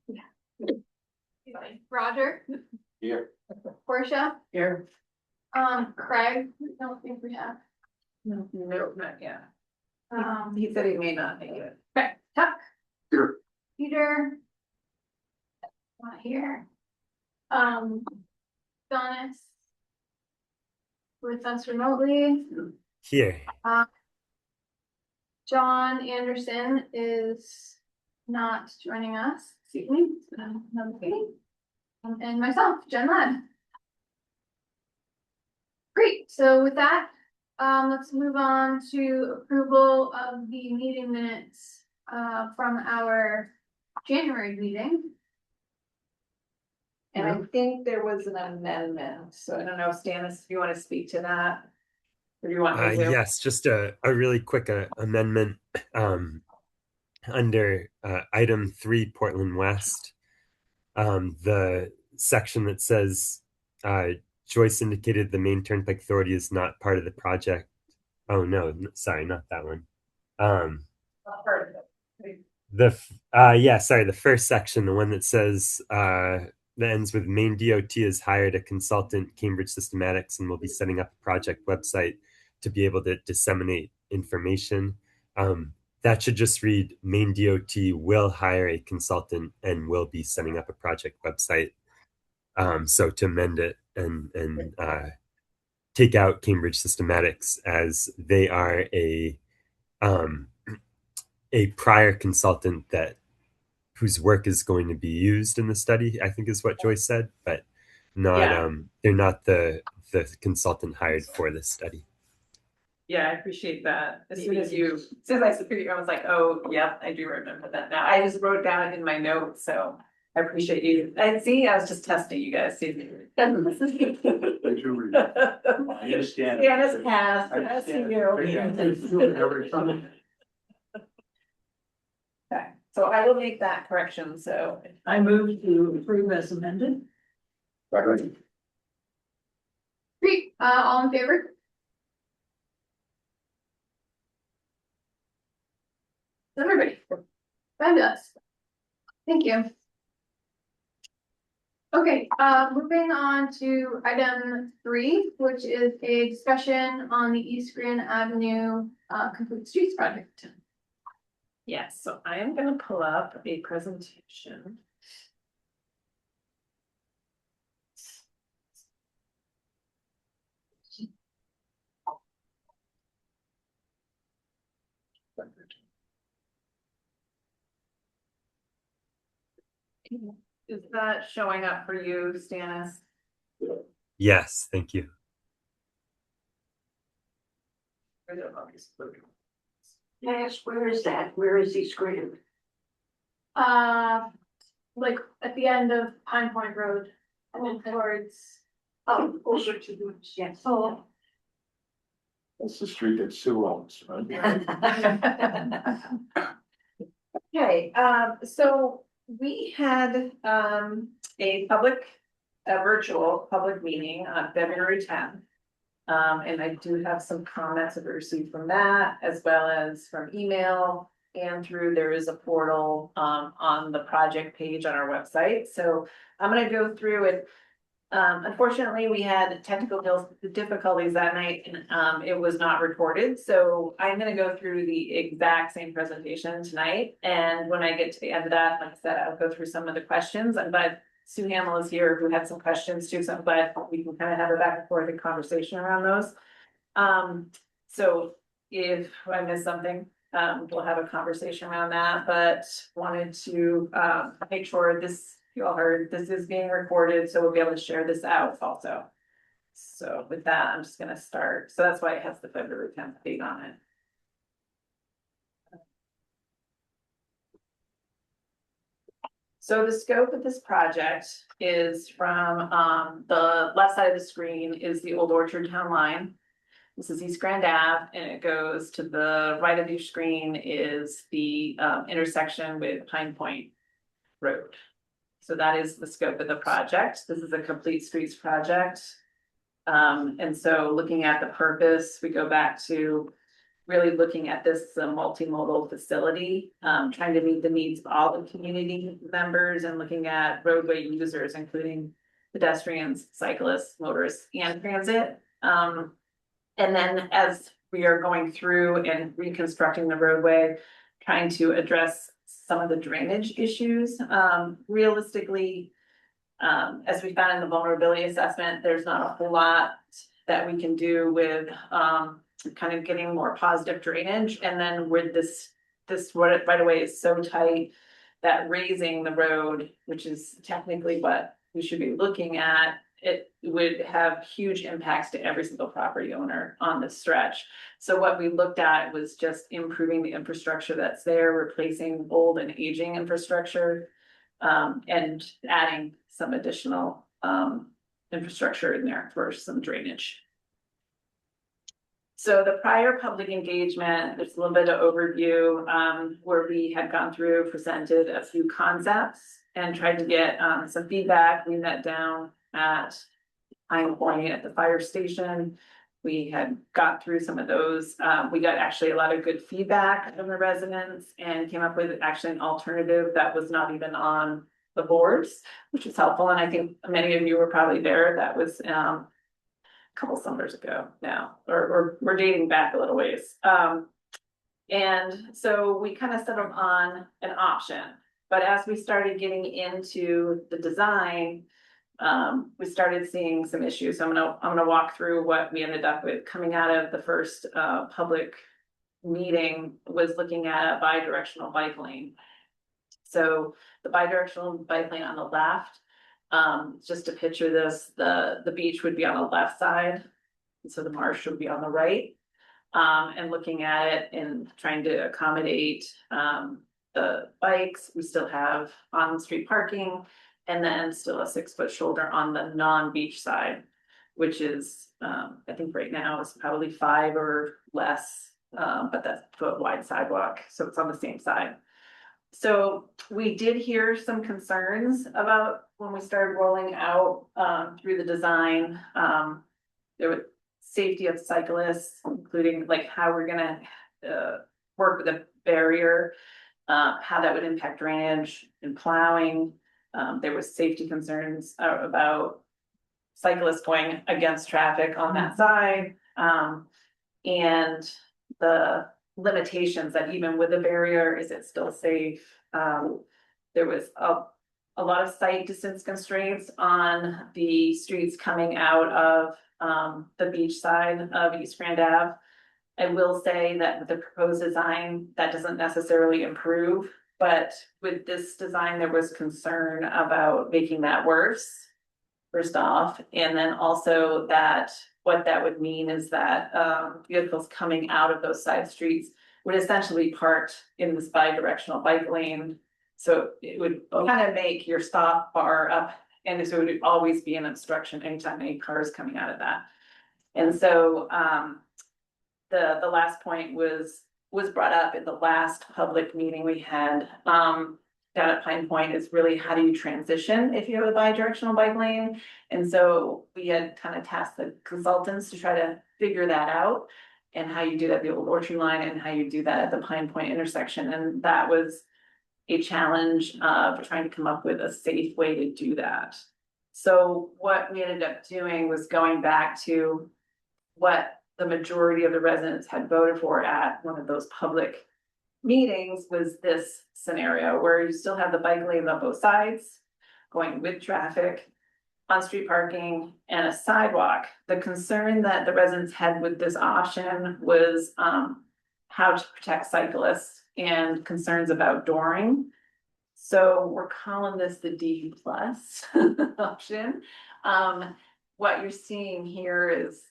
Yeah. Roger, Here. Portia, Here. Craig, I don't think we have. No, not yet. Um, He said he may not make it. okay, Tuck, Here. Peter. Not here. Donis. With us remotely. Here. John Anderson is not joining us this evening. Another meeting. And myself, Jen Ladd. Great, so with that, let's move on to approval of the meeting minutes from our January meeting. And I think there was an amendment, so I don't know, Stannis, if you want to speak to that. Or do you want me to? Yes, just a really quick amendment under item 3, Portland West. The section that says Joyce indicated the Maine Turnpike Authority is not part of the project. Oh no, sorry, not that one. Not part of it. The first section, the one that says that ends with Maine DOT has hired a consultant, Cambridge Systematics, and will be setting up a project website to be able to disseminate information. That should just read Maine DOT will hire a consultant and will be setting up a project website. So to amend it and take out Cambridge Systematics, as they are a prior consultant whose work is going to be used in the study, I think is what Joyce said, but not they're not the consultant hired for this study. Yeah, I appreciate that. As soon as I said it, I was like, oh, yeah, I do remember that now. I just wrote down in my notes, so I appreciate you. I was just testing you guys. See. I do read. I understand. Yeah, it's passed. I see you. Okay, so I will make that correction, so. I move to approve as amended. Second. Great, all in favor? Everybody, fabulous. Thank you. Okay, moving on to item 3, which is a discussion on the East Grand Avenue Complete Streets project. Yes, so I am gonna pull up a presentation. Is that showing up for you, Stannis? Yes, thank you. Yes, where is that? Where is East Grand? Like at the end of Pine Point Road and then towards. Oh, closer to the, yes. Oh. That's the street that Sue owns, right? Okay, so we had a virtual public meeting on February 10th. And I do have some comments that we received from that, as well as from email and there is a portal on the project page on our website. So I'm gonna go through it. Unfortunately, we had technical difficulties that night and it was not recorded. So I'm gonna go through the exact same presentation tonight. And when I get to the end of that, like I said, I'll go through some of the questions. But Sue Hamill is here who had some questions too, so I'm glad we can kind of have a back and forth conversation around those. So if I miss something, we'll have a conversation around that, but wanted to make sure you all heard this is being recorded, so we'll be able to share this out also. So with that, I'm just gonna start. So that's why it has the February 10th date on it. So the scope of this project is from the left side of the screen is the old Orchard Town line. This is East Grand Ave, and it goes to the right of your screen is the intersection with Pine Point Road. So that is the scope of the project. This is a complete streets project. And so looking at the purpose, we go back to really looking at this as a multimodal facility, trying to meet the needs of all the community members and looking at roadway users, including pedestrians, cyclists, motorists, and transit. And then as we are going through and reconstructing the roadway, trying to address some of the drainage issues, realistically, as we found in the vulnerability assessment, there's not a whole lot that we can do with, kind of getting more positive drainage. And then with this right away is so tight that raising the road, which is technically what we should be looking at, it would have huge impacts to every single property owner on this stretch. So what we looked at was just improving the infrastructure that's there, replacing old and aging infrastructure, and adding some additional infrastructure in there for some drainage. So the prior public engagement, there's a little bit of overview, where we had gone through, presented a few concepts and tried to get some feedback. We met down at Pine Point at the fire station. We had got through some of those. We got actually a lot of good feedback from the residents and came up with actually an alternative that was not even on the boards, which is helpful. And I think many of you were probably there. That was a couple summers ago now, or we're dating back a little ways. And so we kind of settled on an option, but as we started getting into the design, we started seeing some issues. So I'm gonna walk through what we ended up with. Coming out of the first public meeting was looking at a bi-directional bike lane. So the bi-directional bike lane on the left, just to picture this, the beach would be on the left side, and so the marsh would be on the right. And looking at it and trying to accommodate the bikes, we still have on-street parking, and then still a 6-foot shoulder on the non-beach side, which is, I think right now is probably 5 or less, but that's foot wide sidewalk, so it's on the same side. So we did hear some concerns about when we started rolling out through the design. There was safety of cyclists, including like how we're gonna work with a barrier, how that would impact drainage and plowing. There was safety concerns about cyclists going against traffic on that side. And the limitations that even with a barrier, is it still safe? There was a lot of sight distance constraints on the streets coming out of the beach side of East Grand Ave. I will say that with the proposed design, that doesn't necessarily improve, but with this design, there was concern about making that worse, first off, and then also that what that would mean is that vehicles coming out of those side streets would essentially park in this bi-directional bike lane. So it would kind of make your stop bar up, and so it would always be an obstruction anytime any car is coming out of that. And so the last point was brought up in the last public meeting we had down at Pine Point, is really how do you transition if you have a bi-directional bike lane? And so we had kind of tasked the consultants to try to figure that out, and how you do that at the old Orchard line and how you do that at the Pine Point intersection. And that was a challenge for trying to come up with a safe way to do that. So what we ended up doing was going back to what the majority of the residents had voted for at one of those public meetings, was this scenario where you still have the bike lanes on both sides, going with traffic, on-street parking, and a sidewalk. The concern that the residents had with this option was how to protect cyclists and concerns about dooring. So we're calling this the D plus option. What you're seeing here is,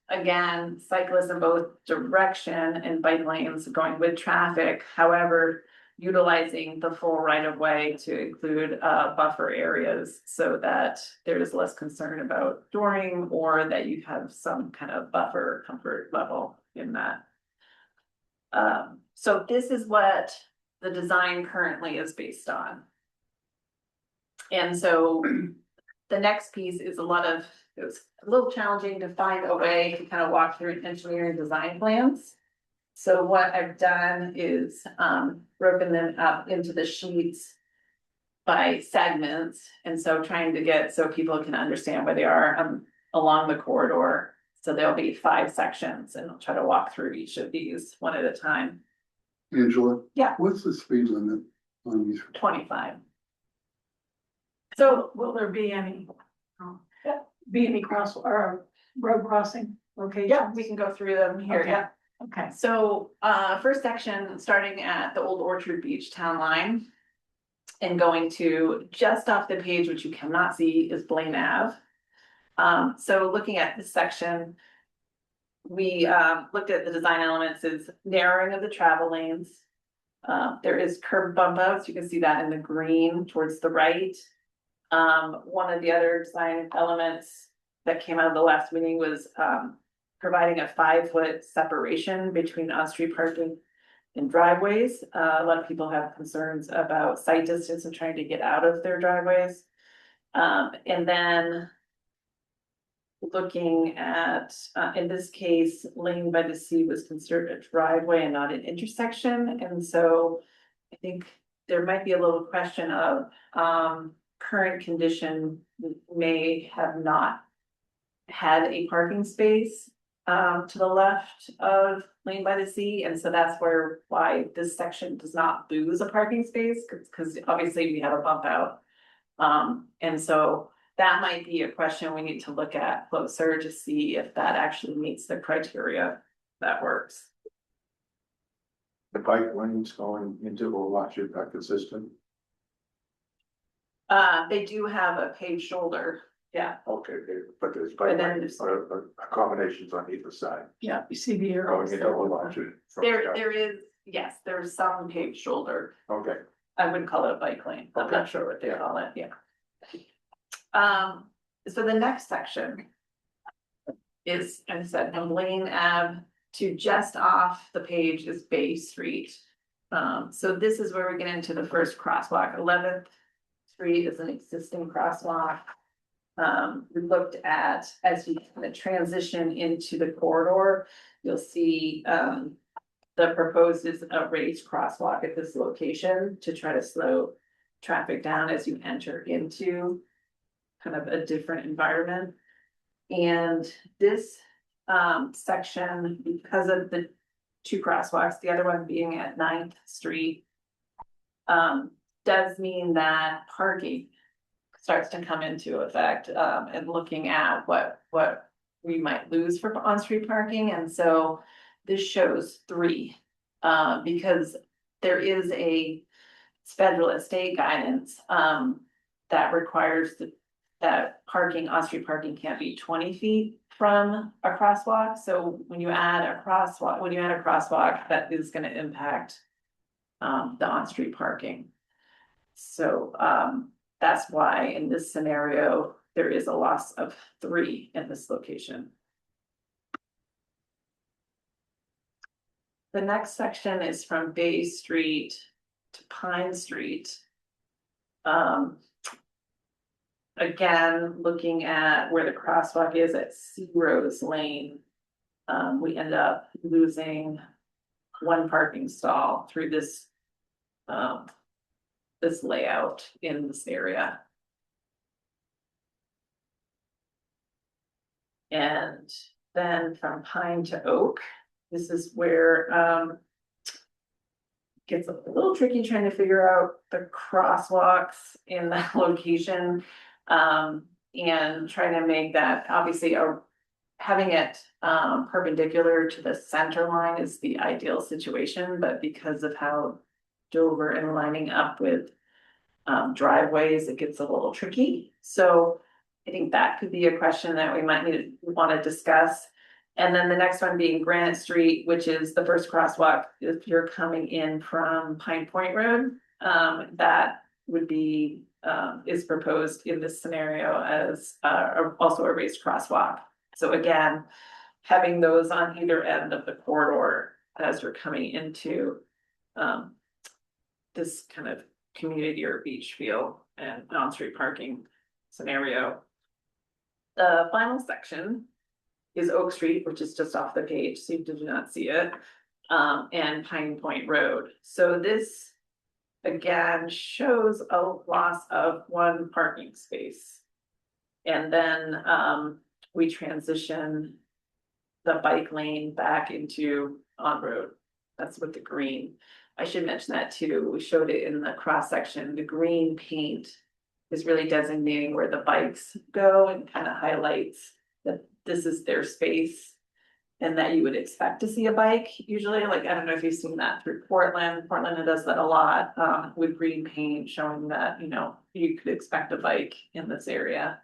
again, cyclists in both direction and bike lanes going with traffic. However, utilizing the full right of way to include buffer areas so that there is less concern about dooring, or that you have some kind of buffer comfort level in that. So this is what the design currently is based on. And so the next piece is it was a little challenging to find a way to kind of walk through engineering design plans. So what I've done is broken them up into the sheets by segments, and so trying to get so people can understand where they are along the corridor. So there'll be 5 sections, and I'll try to walk through each of these one at a time. Angela? Yeah. What's the speed limit on these? 25. So will there be any? Yeah. Be any cross or road crossing locations? Yeah, we can go through them here, Okay. yeah. Okay, So, first section, starting at the Old Orchard Beach Town Line. And going to just off the page, which you cannot see, is Blaine Ave. So looking at this section. We looked at the design elements is narrowing of the travel lanes. There is curb bump outs, you can see that in the green towards the right. One of the other design elements that came out of the last meeting was providing a 5-foot separation between on-street parking and driveways. A lot of people have concerns about sight distance and trying to get out of their driveways. And then looking at, in this case, Lane by the Sea was considered a driveway and not an intersection. And so I think there might be a little question of current condition may have not had a parking space to the left of Lane by the Sea. And so that's why this section does not lose a parking space, because obviously we have a bump out. And so that might be a question we need to look at closer to see if that actually meets the criteria that works. The bike lanes going into Old Orchard are consistent. They do have a paved shoulder, yeah, Okay, but there's bike And then lanes, accommodations on either side yeah, you see the going arrows into there. Old Orchard. from there, south. there is, yes, there's some paved shoulder. Okay, I wouldn't call it a bike lane, I'm Okay. not sure what they Yeah. call it, yeah. So the next section is, as I said, from Lane Ave to just off the page is Bay Street. So this is where we get into the first crosswalk. 11th Street is an existing crosswalk. We looked at, as you kind of transition into the corridor, you'll see, the proposed is a raised crosswalk at this location to try to slow traffic down as you enter into kind of a different environment. And this section, because of the 2 crosswalks, the other one being at 9th Street, does mean that parking starts to come into effect, and looking at what we might lose for on-street parking. And so this shows 3, because there is a federal estate guidance that requires that parking, on-street parking can't be 20 feet from a crosswalk. So when you add a crosswalk, that is gonna impact the on-street parking. So that's why in this scenario, there is a loss of 3 in this location. The next section is from Bay Street to Pine Street. Again, looking at where the crosswalk is at Sea Rose Lane. We end up losing 1 parking stall through this this layout in this area. And then from Pine to Oak, this is where gets a little tricky trying to figure out the crosswalks in that location. And trying to make that obviously having it perpendicular to the center line is the ideal situation, but because of how Dover and lining up with driveways, it gets a little tricky. So I think that could be a question that we might want to discuss. And then the next one being Granite Street, which is the first crosswalk if you're coming in from Pine Point Road. That would be is proposed in this scenario as also a raised crosswalk. So again, having those on either end of the corridor as you're coming into this kind of community or beach feel and on-street parking scenario. The final section is Oak Street, which is just off the page, so you do not see it. and Pine Point Road. So this again shows a loss of one parking space. And then we transition the bike lane back into on-road. That's with the green. I should mention that too. We showed it in the cross section. The green paint is really designating where the bikes go and kind of highlights that this is their space. And that you would expect to see a bike usually, like, I don't know if you've seen that through Portland. Portland does that a lot, with green paint showing that, you know, you could expect a bike in this area.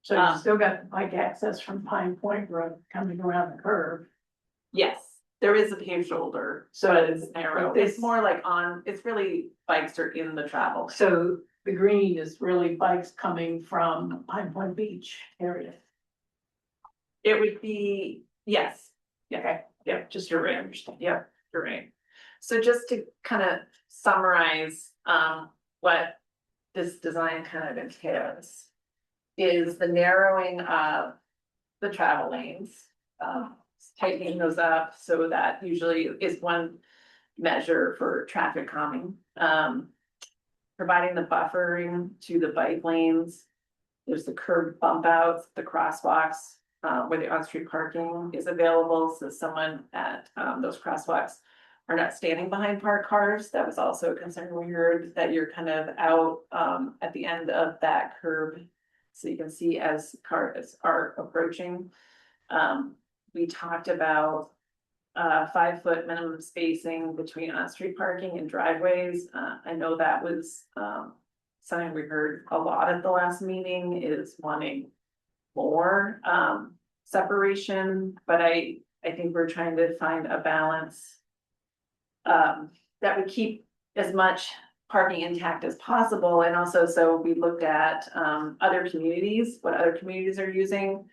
So you still got bike access from Pine Point Road coming around the curve. Yes, there is a paved shoulder, so it's narrow. It's more like it's really bikes are in the travel. So the green is really bikes coming from Pine Point Beach area. It would be, yes, Okay, yeah, just you're to right. understand. Yeah, you're right. So just to kind of summarize, what this design kind of entails is the narrowing of the travel lanes, tightening those up so that usually is one measure for traffic calming. Providing the buffering to the bike lanes. There's the curb bump outs, the crosswalks, where the on-street parking is available, so someone at those crosswalks are not standing behind parked cars. That was also a concern we heard, that you're kind of out at the end of that curb, so you can see as cars are approaching. We talked about 5-foot minimum spacing between on-street parking and driveways. I know that was something we heard a lot at the last meeting, is wanting more separation, but I think we're trying to find a balance that would keep as much parking intact as possible. And also, so we looked at other communities, what other communities are using.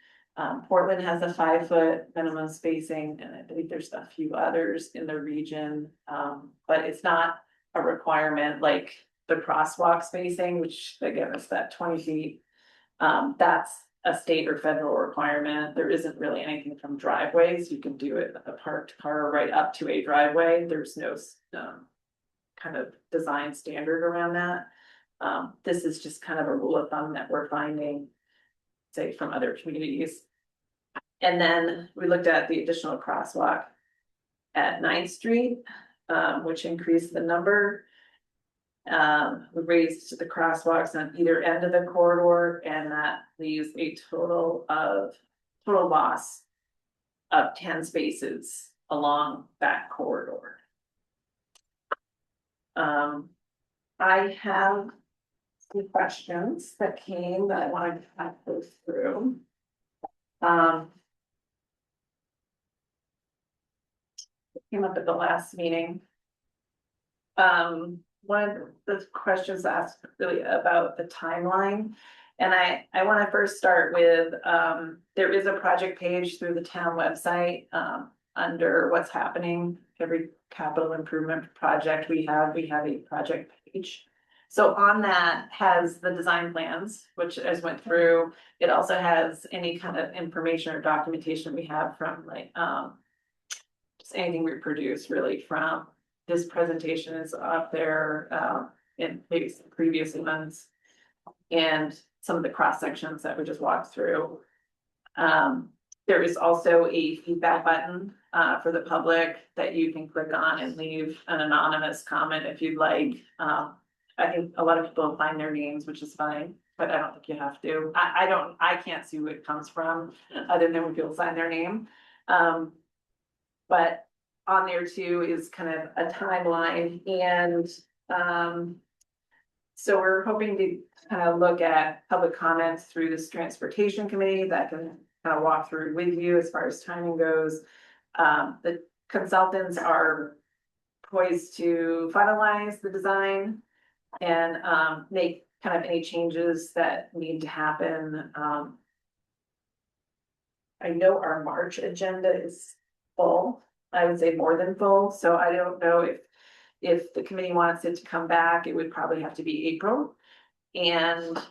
Portland has a 5-foot minimum spacing, and I believe there's a few others in the region, but it's not a requirement like the crosswalk spacing, which again is that 20 feet. That's a state or federal requirement. There isn't really anything from driveways. You can do it a parked car right up to a driveway. There's no kind of design standard around that. This is just kind of a rule of thumb that we're finding, say, from other communities. And then we looked at the additional crosswalk at 9th Street, which increased the number. We raised the crosswalks on either end of the corridor, and that leaves a total loss of 10 spaces along that corridor. I have some questions that came that I wanted to go through. Came up at the last meeting. One of the questions asked really about the timeline. And I want to first start with, there is a project page through the town website, under what's happening. Every capital improvement project we have a project page. So on that has the design plans, which I went through. It also has any kind of information or documentation we have from like, just anything we produce really from this presentation is up there, in maybe some previous ones. And some of the cross sections that we just walked through. There is also a feedback button for the public that you can click on and leave an anonymous comment if you'd like. I think a lot of people find their names, which is fine, but I don't think you have to. I can't see who it comes from other than when people sign their name. But on there too is kind of a timeline, and so we're hoping to kind of look at public comments through this transportation committee that can kind of walk through with you as far as timing goes. The consultants are poised to finalize the design and make kind of any changes that need to happen. I know our March agenda is full. I would say more than full, so I don't know if the committee wants it to come back, it would probably have to be April. And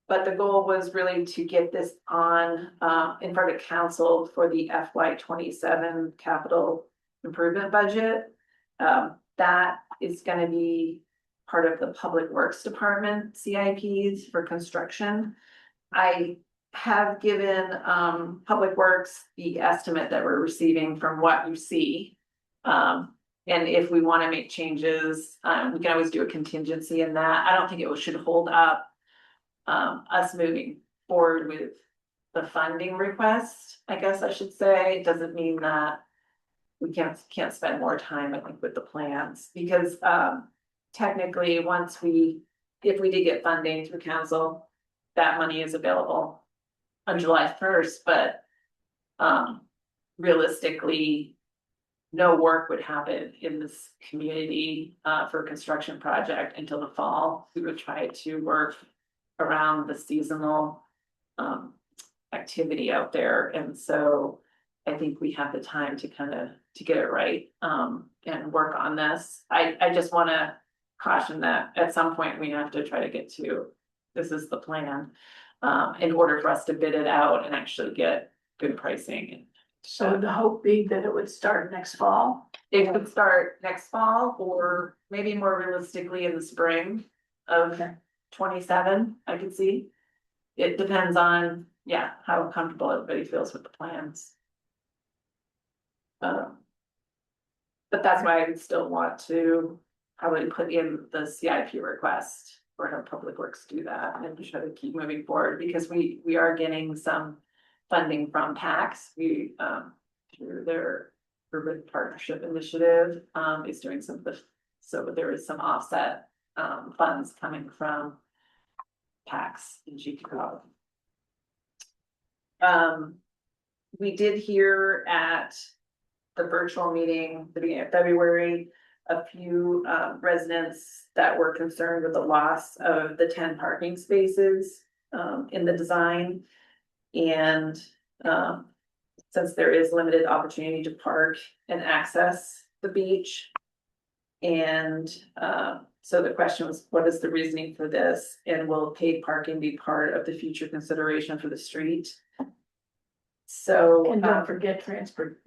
But the goal was really to get this on, in front of council for the FY 27 capital improvement budget. That is gonna be part of the Public Works Department CIPs for construction. I have given, Public Works the estimate that we're receiving from what you see. And if we wanna make changes, we can always do a contingency in that. I don't think it should hold up us moving forward with the funding request, I guess I should say. It doesn't mean that we can't spend more time, I think, with the plans, because technically, if we did get funding through council, that money is available on July 1st, but realistically, no work would happen in this community for a construction project until the fall. We would try to work around the seasonal activity out there, and so I think we have the time to get it right and work on this. I just want to caution that at some point we have to try to get to, this is the plan, in order for us to bid it out and actually get good pricing. So the hope be that it would start next fall? It could start next fall, or maybe more realistically in the spring of Okay. 27, I could see. It depends on, how comfortable everybody feels with the plans. But that's why I would still want to probably put in the CIP request or have Public Works do that and try to keep moving forward, because we are getting some funding from PACS. We through their urban partnership initiative is doing some of the, so there is some offset funds coming from PACS and GTCO. We did hear at the virtual meeting, the beginning of February, a few residents that were concerned with the loss of the 10 parking spaces in the design. And since there is limited opportunity to park and access the beach. And so the question was, what is the reasoning for this? And will paid parking be part of the future consideration for the street? So. And don't forget transport,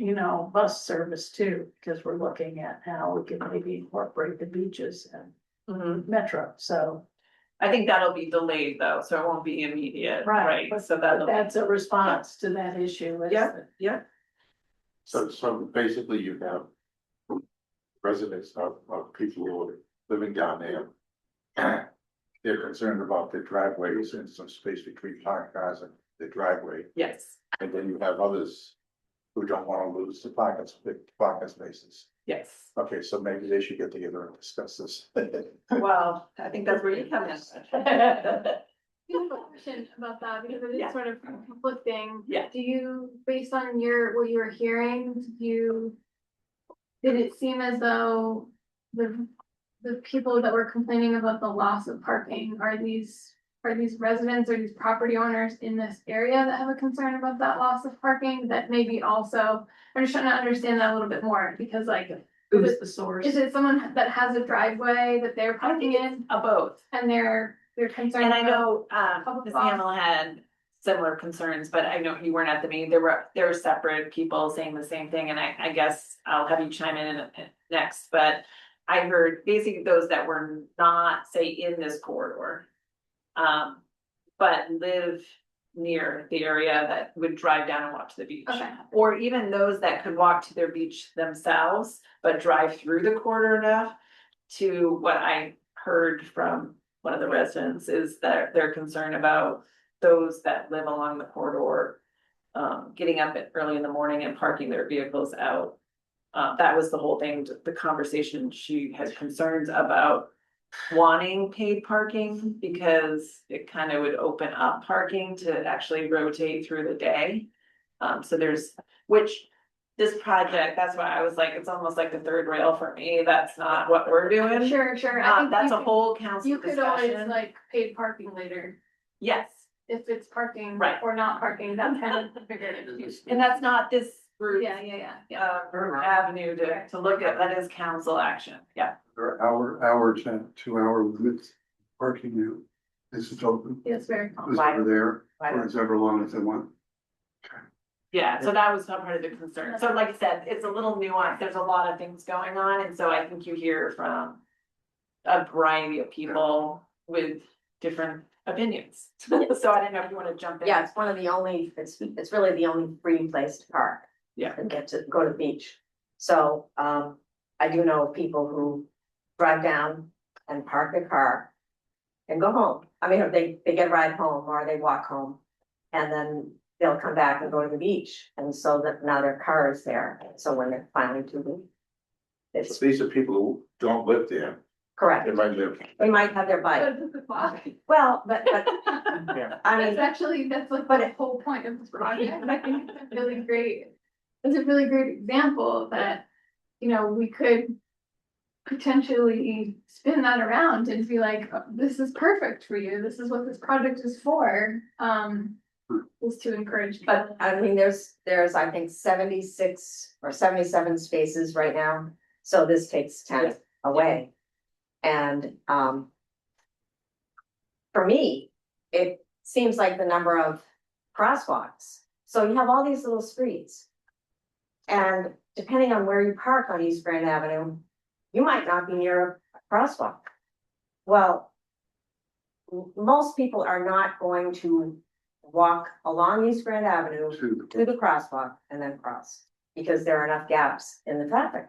bus service too, because we're looking at how we can maybe incorporate the beaches and Mhm. metro, so. I think that'll be delayed though, so it won't be immediate, right? So But that'll. that's a response to that issue. Yeah. So basically you have residents of people who are living down there. They're concerned about the driveways and some space between parked cars and the driveway. Yes, And then you have others who don't want to lose the parking spaces. yes. Okay, so maybe they should get together and discuss this. Well, I think that's where you come in. I have a question about that because it Yeah. is sort of conflicting. Yeah. Do you, based on what you were hearing, did it seem as though the people that were complaining about the loss of parking are these residents or these property owners in this area that have a concern about that loss of parking? That maybe also, I'm just trying to understand that a little bit more, because Who's the source? is it someone that has a driveway that they're parking in Both. and they're concerned And I about? know, public Ms. law. Hamel had similar concerns, but I know you weren't at the meeting. There were separate people saying the same thing, and I guess I'll have you chime in next, but I heard basically those that were not, say, in this corridor, but live near the area that would drive down and walk to the beach. Okay. Or even those that could walk to their beach themselves, but drive through the corridor enough. To what I heard from one of the residents is that they're concerned about those that live along the corridor. Getting up early in the morning and parking their vehicles out. That was the whole thing, the conversation. She had concerns about wanting paid parking because it kind of would open up parking to actually rotate through the day. So which this project, that's why I was like, it's almost like the third rail for me. That's not what we're doing. Sure. I think That's you a could- whole council You could always discussion. paid parking later, Yes, if it's parking Right. or not parking, that's kind of the bigger issue. and that's not this group. Yeah. Avenue to look at, that is council action, yeah. There are 2 hour limits parking now. Is it open? It's very Is common. it ever there, or it's ever long as they want? Yeah, so that was not part of the concern. So like I said, it's a little nuanced. There's a lot of things going on, and so I think you hear from a variety of people with different opinions. So I don't know if you want to jump in. Yeah, it's one of the only, it's really the only free place to park. Yeah. And get to go to the beach. So, I do know of people who drive down and park their car and go home. I mean, they get a ride home or they walk home. And then they'll come back and go to the beach. And so that now their car is there. So when they're finally to the, it's These are people who don't live there, correct. they might live. They might have their bike. But the clock. Well, but, Yeah. I That's mean, actually, that's like But the whole point of this project, and I think it's a really great, it's a really great example that, you know, we could potentially spin that around and be like, "Oh, this is perfect for you, this is what this project is for, is to encourage people. but I mean, there's, I think 76 or 77 spaces right now. So this takes 10 away. And, for me, it seems like the number of crosswalks. So you have all these little streets. And depending on where you park on East Grand Avenue, you might not be near a crosswalk. Well, most people are not going to walk along East Grand Avenue to the crosswalk and then cross. Because there are enough gaps in the traffic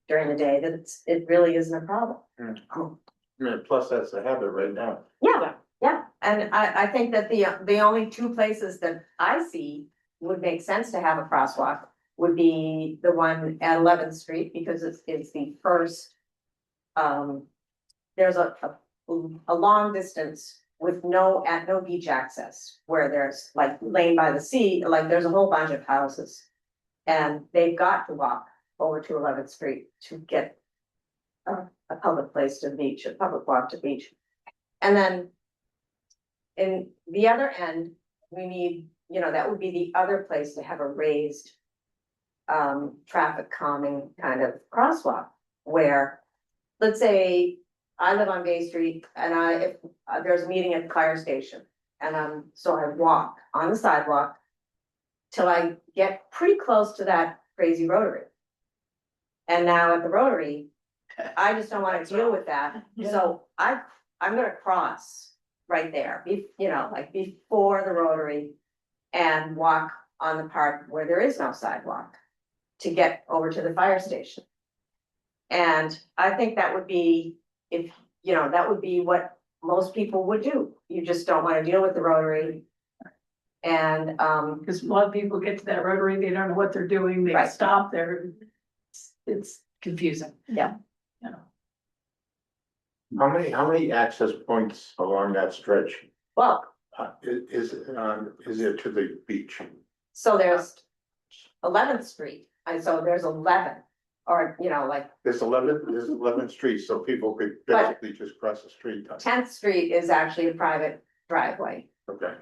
during the day that it really isn't a problem. Yeah, plus that's the habit right now. Yeah, yeah, and I think that the only two places that I see would make sense to have a crosswalk would be the one at 11th Street, because it's the first. There's a long distance with no beach access, where there's like Lane by the Sea, like there's a whole bunch of houses. And they've got to walk over to 11th Street to get a public place to the beach, a public walk to the beach. And then in the other end, we need, that would be the other place to have a raised traffic calming kind of crosswalk where, let's say I live on Bay Street and if there's a meeting at the fire station and so I walk on the sidewalk till I get pretty close to that crazy rotary. And now at the rotary, I just don't want to deal with that. So I'm gonna cross right there, like before the rotary and walk on the part where there is no sidewalk to get over to the fire station. And I think that would be, that would be what most people would do. You just don't want to deal with the rotary. And, Because a lot of people get to that rotary, they don't know what they're doing, they Right. stop there. It's confusing. Yeah. You know, How many access points along that stretch, well, is it to the beach? so there's 11th Street, and so there's 11, or, like There's 11th Street, so people could But- basically just cross the street. 10th Street is actually a private driveway. Okay,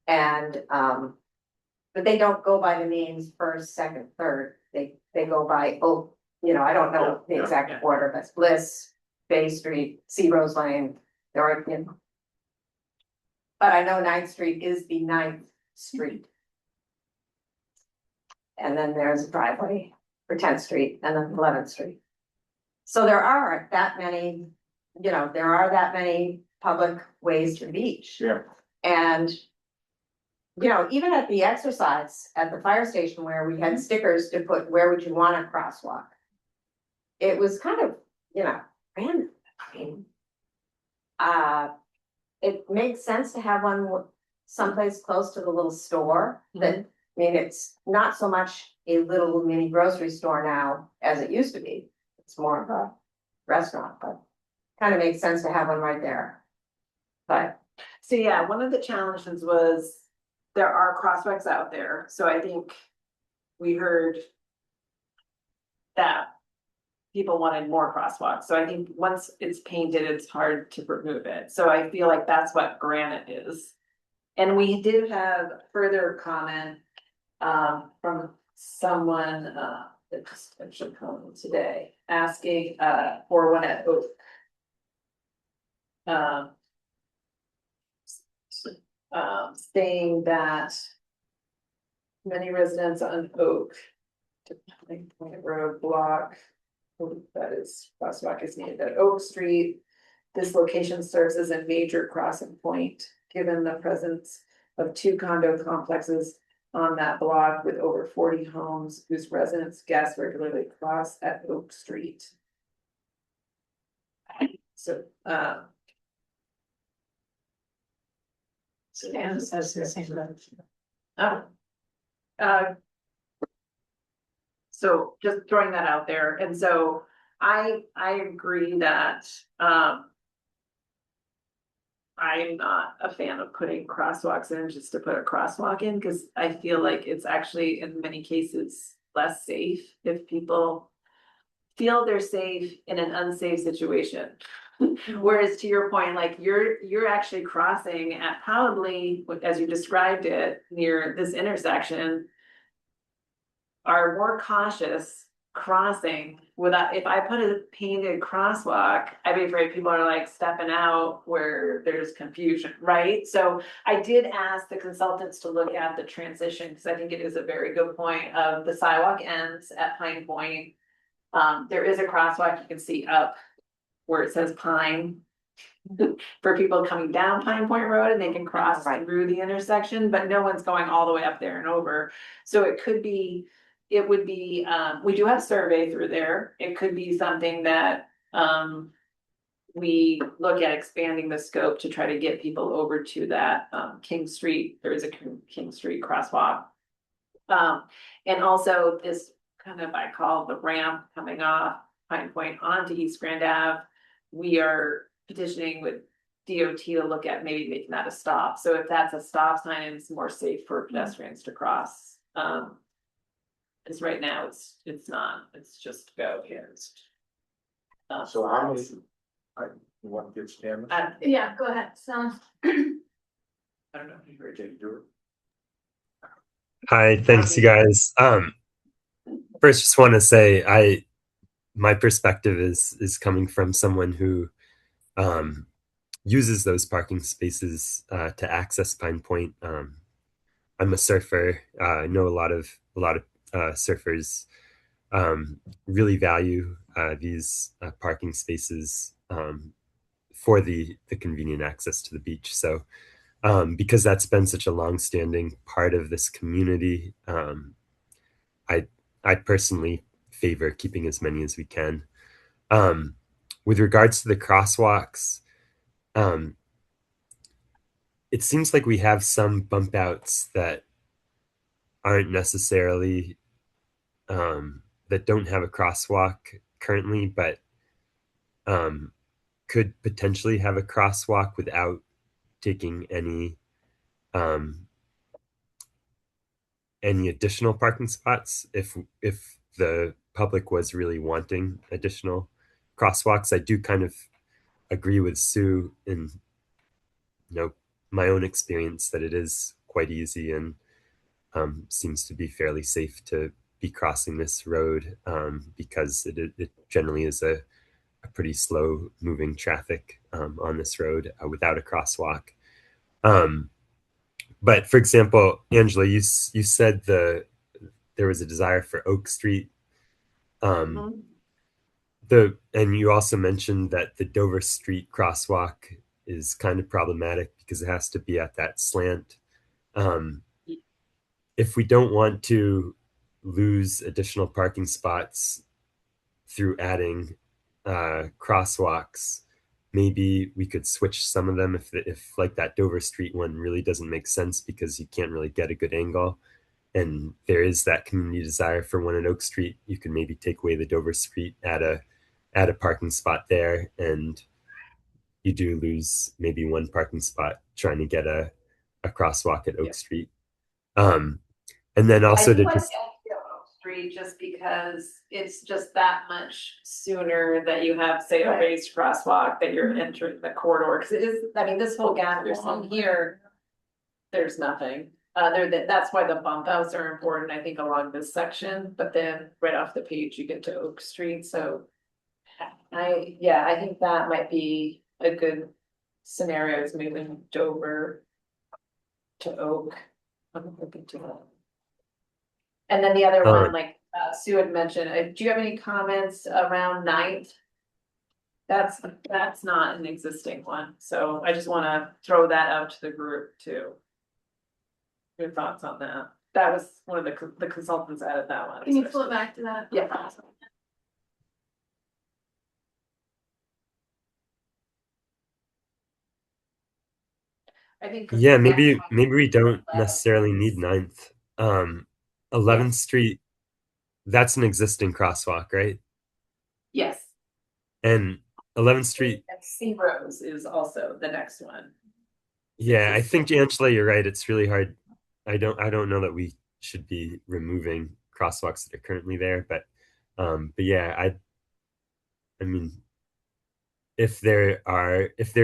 And, but they don't go by the names first, second, third, they go by, I don't know the Yeah, exact yeah. order, but Bliss, Bay Street, Sea Rose Lane, there are, But I know 9th Street is the 9th street. And then there's a driveway for 10th Street and then 11th Street. So there are that many, public ways to the beach. yeah, And, even at the exercise at the fire station where we had stickers to put, where would you want a crosswalk? It was kind of, random. I mean, it makes sense to have one someplace close to the little store that, I mean, it's not so much a little mini grocery store now as it used to be. It's more of a restaurant, but kind of makes sense to have one right there. But So yeah, one of the challenges was there are crosswalks out there, so I think we heard that people wanted more crosswalks, so I think once it's painted, it's hard to remove it, so I feel like that's what granite is. And we did have further comment from someone that just actually called today, asking for one at Oak. saying that many residents on Oak Point Road block, that is, crosswalk is needed at Oak Street. This location serves as a major crossing point, given the presence of two condo complexes on that block with over 40 homes whose residents guests regularly cross at Oak Street. So, And says the same. oh. Uh, So just throwing that out there, and so I agree that I'm not a fan of putting crosswalks in just to put a crosswalk in, because I feel like it's actually in many cases less safe if people feel they're safe in an unsafe situation. Whereas to your point, like you're actually crossing at probably, as you described it, near this intersection, are more cautious crossing without, if I put a painted crosswalk, I'd be afraid people are like stepping out where there's confusion, right? So I did ask the consultants to look at the transition, because I think it is a very good point of the sidewalk ends at Pine Point. There is a crosswalk you can see up where it says Pine. For people coming down Pine Point Road, and they can cross through the intersection, but no one's going all the way up there and over. So it could be, it would be, we do have survey through there. It could be something that, we look at expanding the scope to try to get people over to that, King Street. There is a King Street crosswalk. And also this kind of, I call the ramp coming off Pine Point onto East Grand Ave. We are petitioning with DOT to look at maybe making that a stop. So if that's a stop sign, and it's more safe for pedestrians to cross. Because right now it's not, it's just go here. So how many, you want to get Stan? Yeah, go ahead, sounds. I don't know if you're ready. Okay, do Hi, thanks you guys. First just want to say my perspective is coming from someone who uses those parking spaces to access Pine Point. I'm a surfer. I know a lot of surfers really value these parking spaces for the convenient access to the beach. So because that's been such a long-standing part of this community, I personally favor keeping as many as we can. With regards to the crosswalks, it seems like we have some bump outs that aren't necessarily that don't have a crosswalk currently, but could potentially have a crosswalk without taking any additional parking spots. If the public was really wanting additional crosswalks, I do kind of agree with Sue in my own experience that it is quite easy and seems to be fairly safe to be crossing this road because it generally is a pretty slow moving traffic on this road without a crosswalk. But for example, Angela, you said there was a desire for Oak Street. And you also mentioned that the Dover Street crosswalk is kind of problematic because it has to be at that slant. If we don't want to lose additional parking spots through adding crosswalks, maybe we could switch some of them if like that Dover Street one really doesn't make sense because you can't really get a good angle. And there is that community desire for one at Oak Street. You can maybe take away the Dover Street, add a parking spot there, and you do lose maybe one parking spot trying to get a crosswalk at Oak Street. And then also to just Street, just because it's just that much sooner that you have, say, a raised crosswalk that you're entering the corridor. Because it is, I mean, this whole gap you're seeing here, there's nothing. That's why the bump outs are important, I think, along this section. But then right off the page, you get to Oak Street. So I think that might be a good scenario, is moving Dover to Oak. I'm looking to that. And then the other Oh. one, like Sue had mentioned, do you have any comments around Ninth? That's not an existing one, so I just wanna throw that out to the group too. Your thoughts on that? That was one of the consultants added that one. Can you flip back to that? Yeah. I think. Yeah, maybe we don't necessarily need Ninth. 11th Street, that's an existing crosswalk, right? Yes, And 11th Street, and Sea Rose is also the next one. yeah, I think Angela, you're right. It's really hard. I don't know that we should be removing crosswalks that are currently there, but yeah, I mean, if there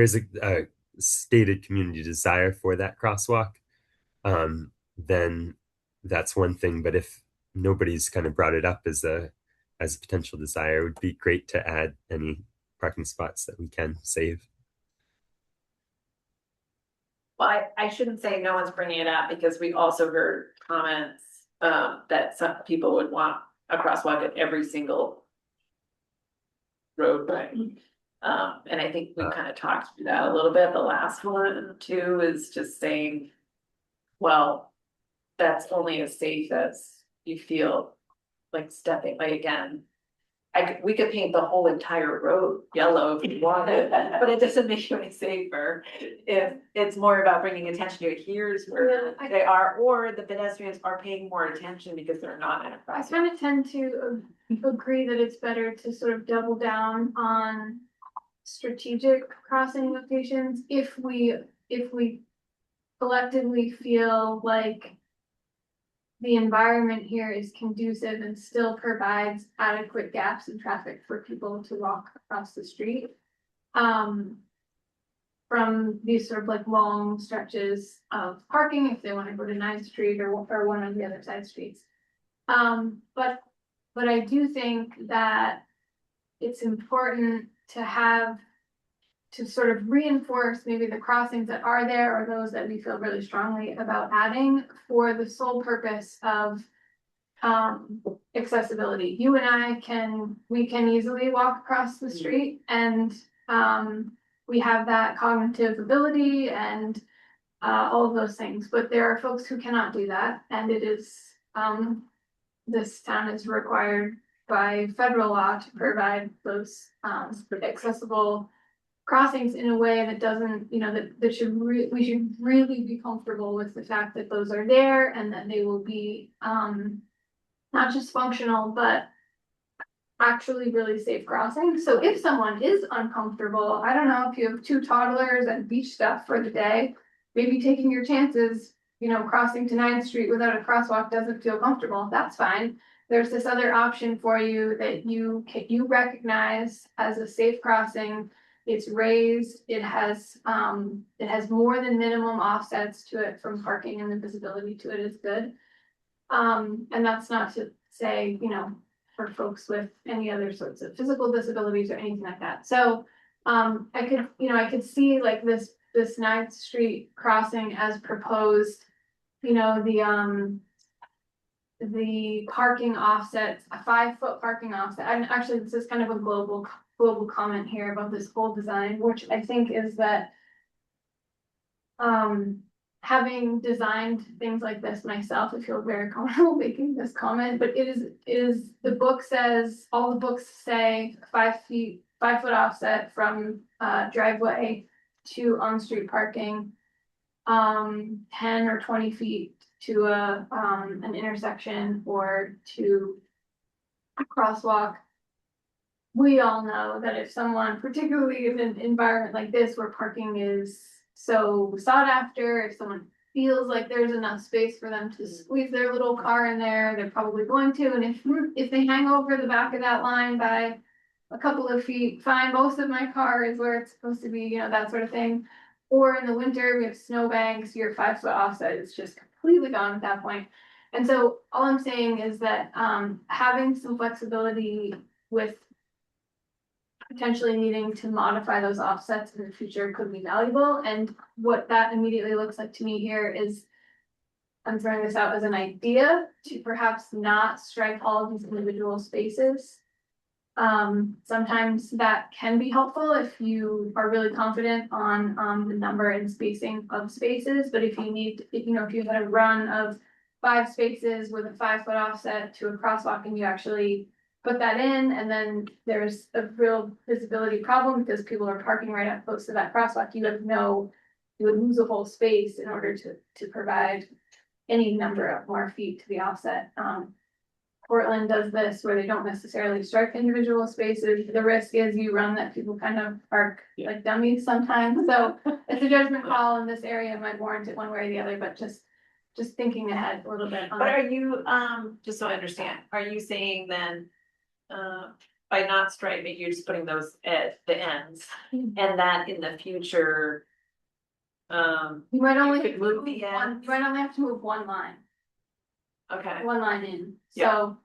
is a stated community desire for that crosswalk, then that's one thing. But if nobody's kind of brought it up as a potential desire, it would be great to add any parking spots that we can save. Well, I shouldn't say no one's bringing it up because we also heard comments that some people would want a crosswalk at every single roadway. And I think we kind of talked through that a little bit. The last one too is just saying, well, that's only as safe as you feel like stepping, like again. We could paint the whole entire road yellow if we wanted, but it doesn't make you any safer. If it's more about bringing attention to it, here's where they are, or the pedestrians are paying more attention because they're not in a I crosswalk. kind of tend to agree that it's better to sort of double down on strategic crossing locations if we collectively feel like the environment here is conducive and still provides adequate gaps in traffic for people to walk across the street. From these sort of like long stretches of parking, if they want to go to 9th Street or one of the other side streets. But I do think that it's important to sort of reinforce maybe the crossings that are there or those that we feel really strongly about adding for the sole purpose of accessibility. You and I we can easily walk across the street and we have that cognitive ability and all of those things, but there are folks who cannot do that, and it is this town is required by federal law to provide those accessible crossings in a way that doesn't, that we should really be comfortable with the fact that those are there and that they will be not just functional, but actually really safe crossing. So if someone is uncomfortable, I don't know, if you have 2 toddlers and beach stuff for the day, maybe taking your chances, crossing to 9th Street without a crosswalk doesn't feel comfortable, that's fine. There's this other option for you that you recognize as a safe crossing. It's raised, it has more than minimum offsets to it from parking, and the visibility to it is good. And that's not to say, for folks with any other sorts of physical disabilities or anything like that. So I could see like this 9th Street crossing as proposed, the parking offsets, a 5-foot parking offset. And actually, this is kind of a global comment here about this whole design, which I think is that having designed things like this myself, I feel very comfortable making this comment, but all the books say 5-foot offset from driveway to on-street parking, 10 or 20 feet to an intersection or to a crosswalk. We all know that if someone, particularly in an environment like this where parking is so sought after, if someone feels like there's enough space for them to squeeze their little car in there, they're probably going to. And if they hang over the back of that line by a couple of feet, fine, most of my car is where it's supposed to be, that sort of thing. Or in the winter, we have snowbanks, your 5-foot offset is just completely gone at that point. And so all I'm saying is that having some flexibility with potentially needing to modify those offsets in the future could be valuable, and what that immediately looks like to me here is. I'm throwing this out as an idea to perhaps not strike all of these individual spaces. Sometimes that can be helpful if you are really confident on, the number and spacing of spaces, but if you need, if you know, if you had a run of 5 spaces with a 5 foot offset to a crosswalk and you actually put that in, and then there's a real visibility problem because people are parking right up close to that crosswalk, you would lose a whole space in order to provide any number of more feet to the offset. Portland does this where they don't necessarily strike individual spaces. The risk is you run that people kind of park like dummies sometimes. So it's a judgment call in this area, might warrant it one way or the other, but just thinking ahead a little bit. But are you, just so I understand, are you saying then, by not striping, you're just putting those at the ends, and that in the future, You might only could have to move move the one, ends? you might only have to move one line okay, in, Yeah. so.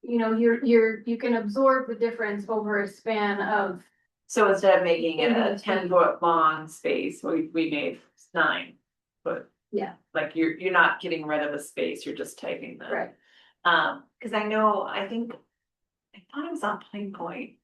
You know, you can absorb the difference over a span of, so instead of making it a Mhm. 10 foot long space, we made 9 foot. Yeah. Like you're not getting rid of a space, you're just taking the. right, Cause I know, I thought it was on Plain Point,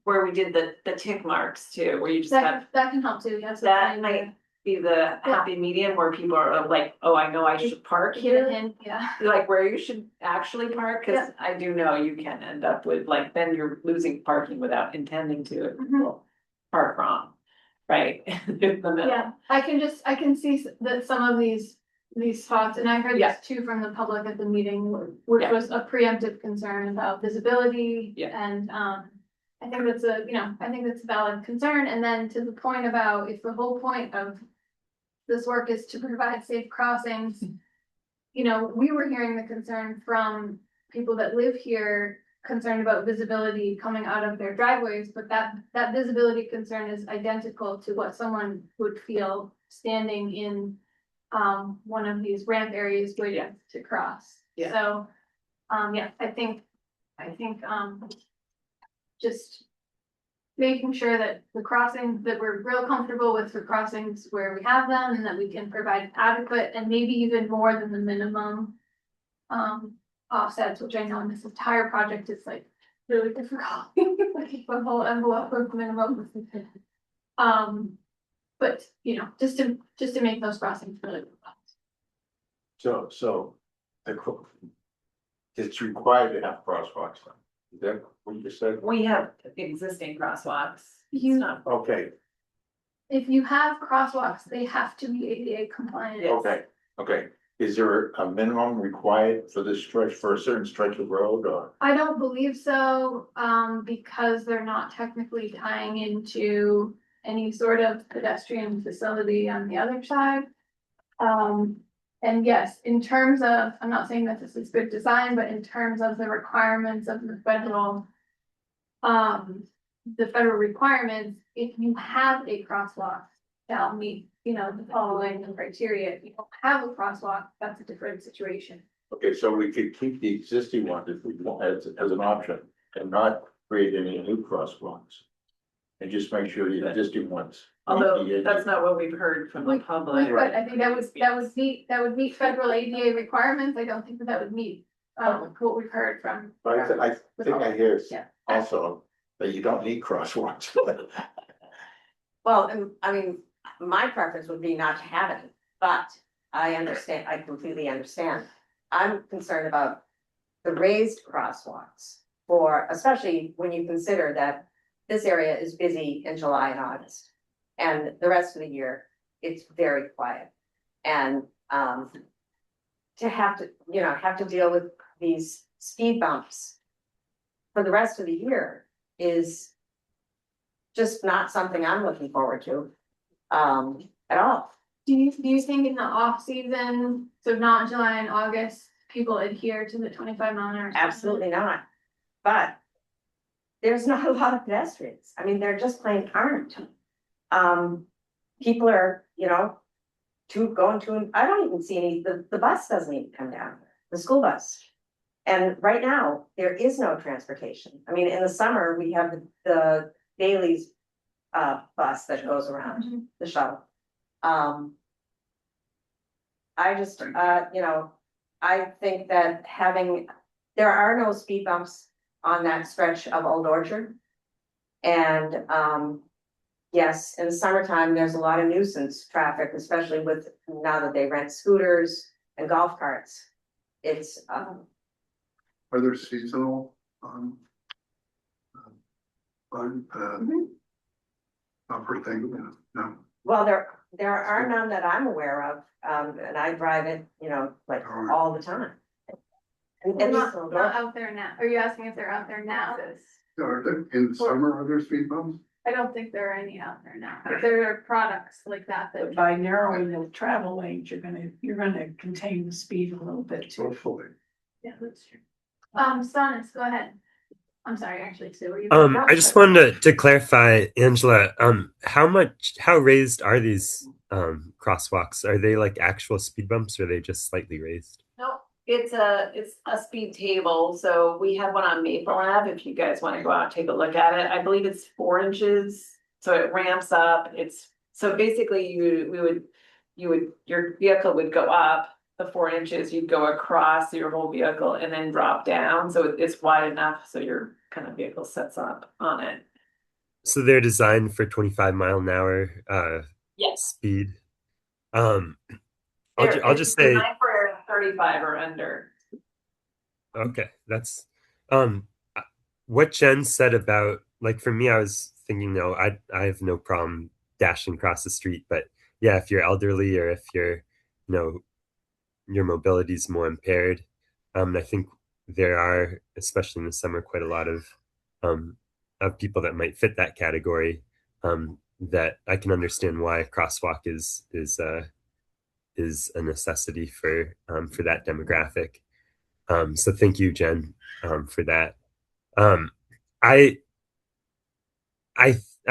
where we did the tick marks too, where you just have. that can help too, yes. That might be the happy medium where people are like, oh, I know I should park Get here. it in, yeah. Like where you should actually park, cause Yeah. I do know you can end up with, like, then you're losing parking without intending to. Mhm. People park wrong, right? In the middle. Yeah, I can see that some of these spots, and I heard Yeah. this too from the public at the meeting, which Yeah. was a preemptive concern about visibility. Yeah. And, I think that's a valid concern, and then to the point about if the whole point of this work is to provide safe crossings. You know, we were hearing the concern from people that live here, concerned about visibility coming out of their driveways, but that visibility concern is identical to what someone would feel standing in one of these ramp areas waiting to cross. Yeah. So, yeah, I think, just making sure that the crossings, that we're real comfortable with the crossings where we have them and that we can provide adequate and maybe even more than the minimum offsets, which I know in this entire project is like really difficult. Like the whole envelope of minimum. But you know, just to make those crossings really robust. So it's required to have crosswalks. Is that what you said? We have existing crosswalks. It's You- not- Okay, If you have crosswalks, they have to be ADA compliant. okay. Is there a minimum required for this stretch, for a certain stretch of road or? I don't believe so, because they're not technically tying into any sort of pedestrian facility on the other side. And yes, in terms of, I'm not saying that this is good design, but in terms of the requirements of the federal. The federal requirements, if you have a crosswalk, shall meet, you know, the following criteria. If you don't have a crosswalk, that's a different situation. Okay, so we could keep the existing one if we want as an option and not create any new crosswalks. And just make sure the existing ones. meet Although the that's not what we've heard from the We public. could, I think that would meet federal ADA requirements. I don't think that would meet, what we've heard from. But I think I hear Yeah. also that you don't need crosswalks. Well, and I mean, my preference would be not to have it, but I understand, I completely understand. I'm concerned about the raised crosswalks for, especially when you consider that this area is busy in July and August. And the rest of the year, it's very quiet. And to have to deal with these speed bumps for the rest of the year is just not something I'm looking forward to at all. Do you think in the off season, so not July and August, people adhere to the 25 mph? Absolutely not. But there's not a lot of pedestrians. I mean, they're just plain aren't. People are, going to, I don't even see any, the bus doesn't even come down, the school bus. And right now, there is no transportation. I mean, in the summer, we have the Dailies bus that goes around, the shuttle. I just, I think that there are no speed bumps on that stretch of Old Orchard. And, yes, in the summertime, there's a lot of nuisance traffic, especially with, now that they rent scooters and golf carts. It's, Are there seasonal, bumper thing? No. well, there are none that I'm aware of, and I drive it, like all the time. And They're it's not out there now. Are you asking if they're out there now? Are there, in the summer, are there speed bumps? I don't think there are any out there now. There are products like that But by narrowing the travel lanes, you're gonna contain the speed a little bit too. Hopefully. Yeah, that's true. Sonis, go ahead. I'm sorry, actually, Sue, were you? I just wanted to clarify, Angela, how raised are these crosswalks? Are they like actual speed bumps or are they just slightly raised? No, it's a speed table, so we have one on Maple Ave, if you guys wanna go out and take a look at it, I believe it's 4 inches. So it ramps up, so basically your vehicle would go up the 4 inches, you'd go across your whole vehicle and then drop down, so it's wide enough, so your kind of vehicle sets up on it. So they're designed for 25-mile-an-hour Yes. speed. I'll just say, Designed for 35 or under. okay, that's what Jen said about, like, for me, I was thinking, no, I have no problem dashing across the street, but yeah, if you're elderly or if you're, your mobility is more impaired, I think there are, especially in the summer, quite a lot of people that might fit that category. That I can understand why a crosswalk is a necessity for that demographic. So thank you, Jen, for that. I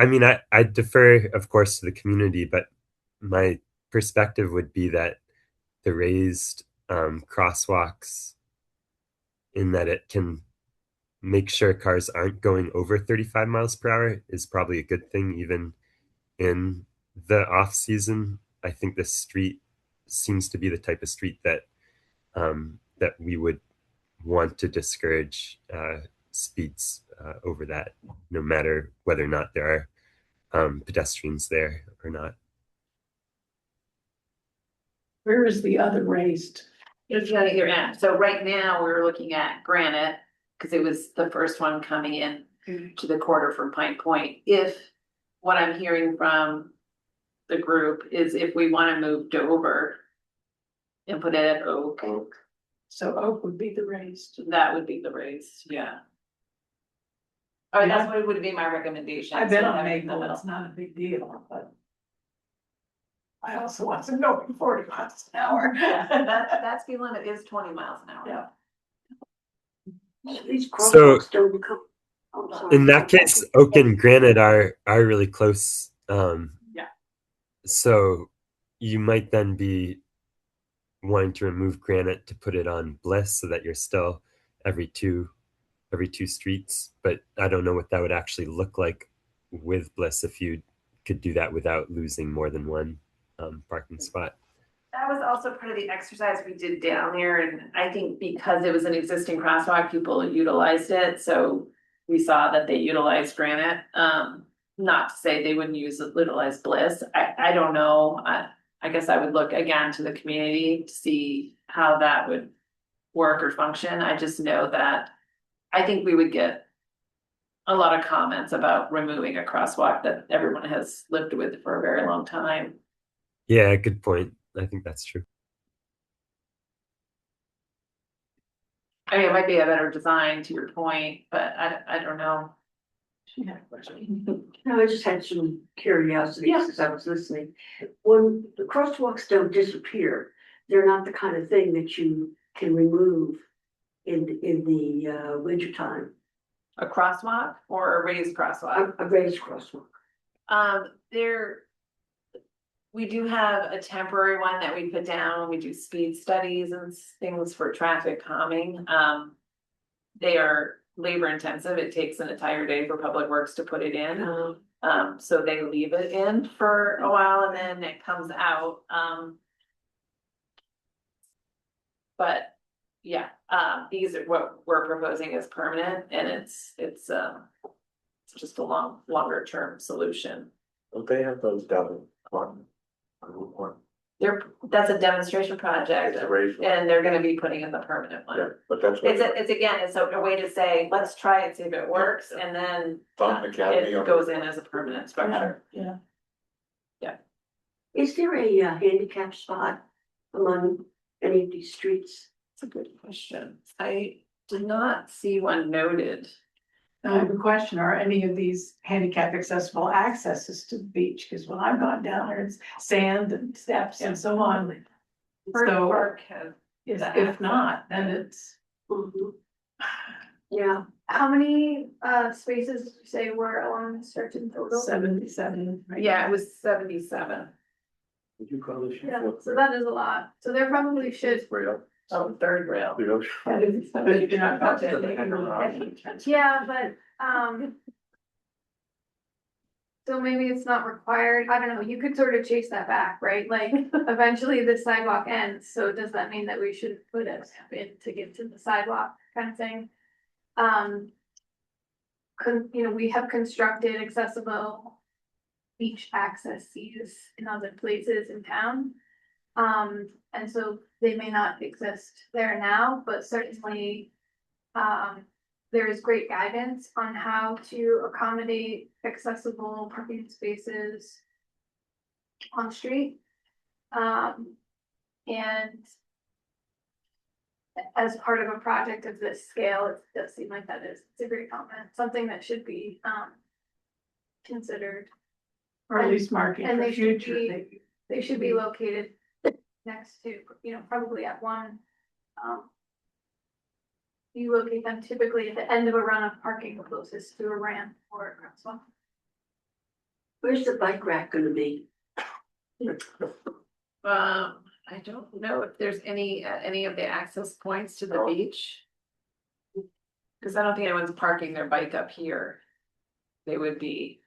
mean, I defer, of course, to the community, but my perspective would be that the raised crosswalks, in that it can make sure cars aren't going over 35 miles per hour, is probably a good thing, even in the off season. I think this street seems to be the type of street that that we would want to discourage speeds over that, no matter whether or not there are pedestrians there or not. Where is the other raised? It's on either end, so right now we're looking at Granite, cause it was the first one coming in to the quarter from Pine Point. If what I'm hearing from the group is if we wanna move Dover and put it at Oak, So Oak would be the raised. that would be the race, yeah. Or that's what would be my recommendation. I've been so on having it in the Maple, middle. it's not a big deal, but. I also want to go 40 miles an hour. That speed limit is 20 miles an hour. Yeah. These So- crosswalks don't become. I'm sorry. In that case, Oak and Granite are really close. Yeah. So you might then be wanting to remove Granite to put it on Bliss, so that you're still every two streets. But I don't know what that would actually look like with Bliss, if you could do that without losing more than one parking spot. That was also part of the exercise we did down there, and I think because it was an existing crosswalk, people utilized it, so we saw that they utilized Granite. Not to say they wouldn't utilize Bliss, I don't know, I guess I would look again to the community to see how that would work or function. I just know that I think we would get a lot of comments about removing a crosswalk that everyone has lived with for a very long time. Yeah, good point. I think that's true. I mean, it might be a better design to your point, but I don't know. Yeah. No, I just had some curiosity Yeah. as I was listening. When the crosswalks don't disappear, they're not the kind of thing that you can remove in the wintertime. A crosswalk or a raised crosswalk? A raised crosswalk. We do have a temporary one that we put down, we do speed studies and things for traffic calming. they are labor intensive. It takes an entire day for Public Works to put it in. So they leave it in for a while and then it comes out. But yeah, these are what we're proposing is permanent and it's just a longer term solution. Don't they have those down in Quantum? On Route 1? That's a demonstration project It's a raised one. and they're gonna be putting in the permanent Yeah, one. but that's what. It's again, it's a way to say, let's try it, see if it works, and then Fountain Academy it on- goes in as a permanent structure. Yeah. Is there a handicap spot among any of these streets? That's a good question. I did not see one noted. I have a question, are any of these handicap accessible accesses to the beach? Because when I've gone down there, it's sand and steps and so on. Bird So Park has if not, then it's, Mhm. Yeah, How many spaces did you say were along the stretch in total? 77. right Yeah, now. it was 77. Would you call this? Yeah, so that is a lot. So there probably should, Rail. Oh, third rail. But if you're not That's about the to- end of the yeah, but so maybe it's not required. I don't know. You could sort of chase that back, right? Like eventually the sidewalk ends. So does that mean that we should put a step in to get to the sidewalk kind of thing? We have constructed accessible beach accesses in other places in town. And so they may not exist there now, but certainly, there is great guidance on how to accommodate accessible parking spaces on street. And as part of a project of this scale, it does seem like it's a great comment, something that should be, considered. Or at least marking And for they should future. be- They should be located next to, probably at one, you locate them typically at the end of a run of parking closest to a ramp or a crosswalk. where's the bike rack gonna be? I don't know if there's any of the access points to the No. beach. Cause I don't think anyone's parking their bike up here. They would be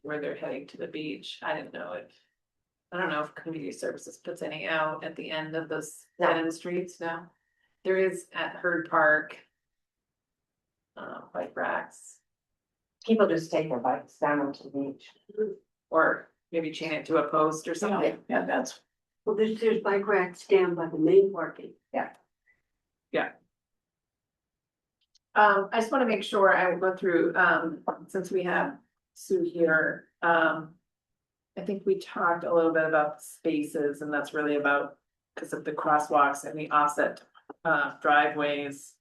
where they're heading to the beach. I don't know if community services puts any out at the end of those No. dead end streets, no. There is at Herd Park. Bike racks, People just take their bikes down to the beach. or maybe chain it to a post or Yeah, something. yeah, that's, Well, there's bike racks down by the main parking. I just wanna make sure I will go through, since we have Sue here, I think we talked a little bit about spaces and that's really about, because of the crosswalks and the offset, driveways.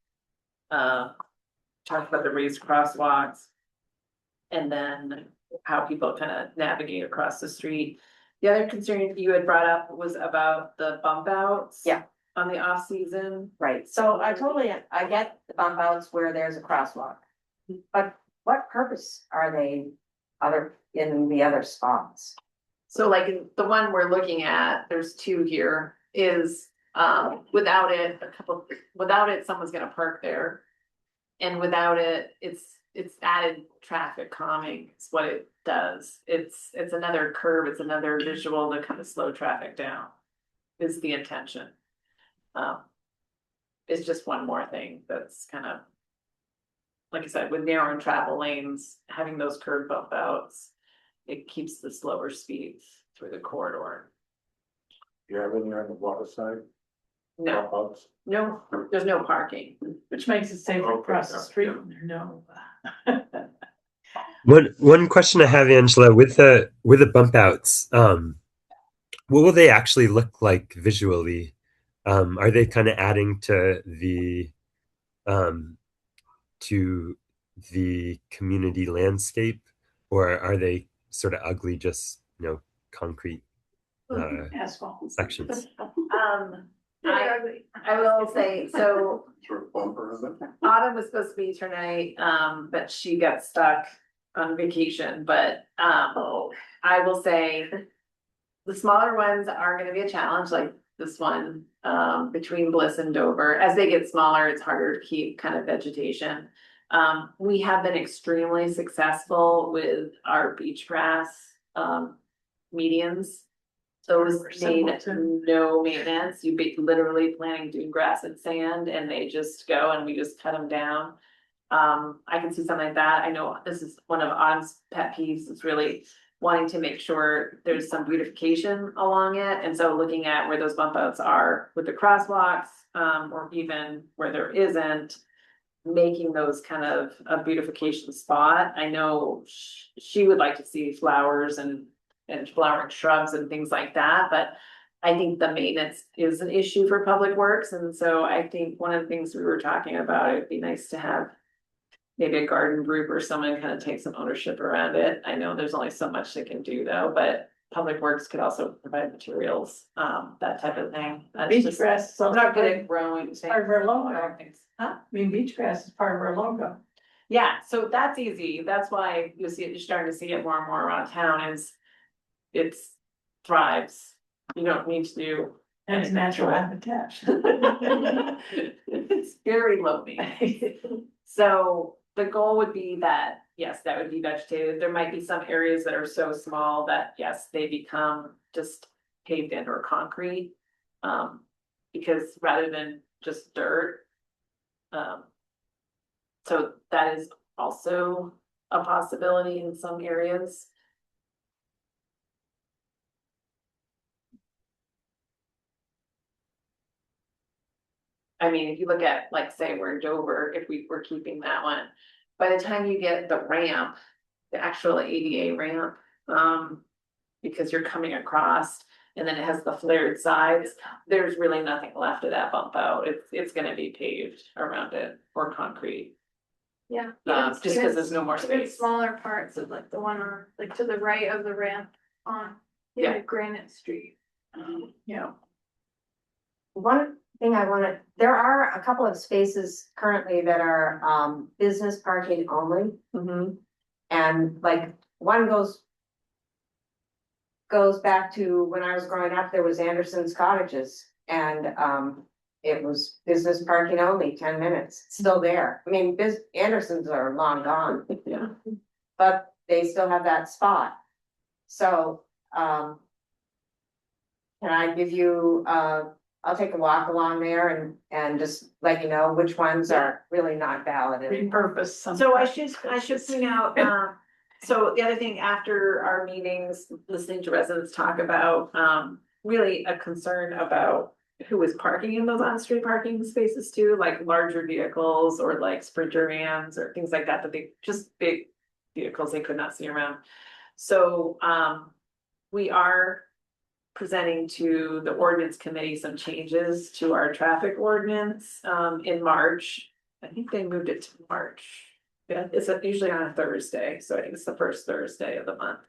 Talked about the raised crosswalks. And then how people kind of navigate across the street. The other concern you had brought up was about the bump outs. Yeah. On the off season. Right, so I get the bump outs where there's a crosswalk. But what purpose are they in the other spots? So like in the one we're looking at, there's two here, is without it, someone's gonna park there. And without it, it's added traffic calming, is what it does. It's another curve, it's another visual to kind of slow traffic down. Is the intention. It's just one more thing that's kind of. Like I said, with narrowing travel lanes, having those curb bump outs, it keeps the slower speeds through the corridor. You have any on the water side? No, Bumps? no, there's no parking. which makes it safer Okay, across the yeah, street yeah. when there's no. One question I have, Angela, with the bump outs, what will they actually look like visually? Are they kind of adding to the community landscape, or are they sort of ugly, just concrete Asphalt. sections? I will say, so Sort of bumper, is it? Autumn was supposed to be here tonight, but she got stuck on vacation, but, I will say. The smaller ones are gonna be a challenge, like this one, between Bliss and Dover. As they get smaller, it's harder to keep kind of vegetation. We have been extremely successful with our beach grass, medians. Those need no maintenance. You'd be literally planting dune grass and sand and they just go and we just cut them down. I can see something like that. I know this is one of Autumn's pet peeves. It's really wanting to make sure there's some beautification along it. And so looking at where those bump outs are with the crosswalks, or even where there isn't, making those kind of a beautification spot. I know she would like to see flowers and flowering shrubs and things like that, but I think the maintenance is an issue for Public Works. And so I think one of the things we were talking about, it'd be nice to have maybe a garden group or someone kind of take some ownership around it. I know there's only so much they can do though, but Public Works could also provide materials, that type of thing. That's Beach just, grass is I'm also not good at growing. part of our logo. Huh? I mean, beach grass is part of our logo. Yeah, so that's easy. That's why you see it, you're starting to see it more and more around town is it's thrives. You don't need to do. And it's natural habitat. It's very low maintenance. So the goal would be that, yes, that would be vegetated. There might be some areas that are so small that, yes, they become just paved in or concrete. Because rather than just dirt. So that is also a possibility in some areas. I mean, if you look at, like, say, we're in Dover, if we were keeping that one, by the time you get the ramp, the actual ADA ramp, because you're coming across and then it has the flared sides, there's really nothing left of that bump out. It's gonna be paved around it or concrete. Yeah. Just because there's no more Even space. smaller parts of like the one on, like to the right of the ramp on, Yeah. Granite Street. Yeah. One thing I wanna, there are a couple of spaces currently that are business parking only. Mhm. And like one goes back to when I was growing up, there was Anderson's Cottages and it was business parking only, 10 minutes, it's still there. I mean, Andersons are long gone, Yeah. but they still have that spot. So can I give you I'll take a walk along there and just let you know which ones are really not valid. Repurpose some. So I should point out, so the other thing after our meetings, listening to residents talk about, really a concern about who is parking in those on-street parking spaces too, like larger vehicles or like Sprinter vans or things like that, they just big vehicles they could not see around. So, we are presenting to the ordinance committee some changes to our traffic ordinance, in March. I think they moved it to March. Yeah, it's usually on a Thursday, so I think it's the first Thursday of the month.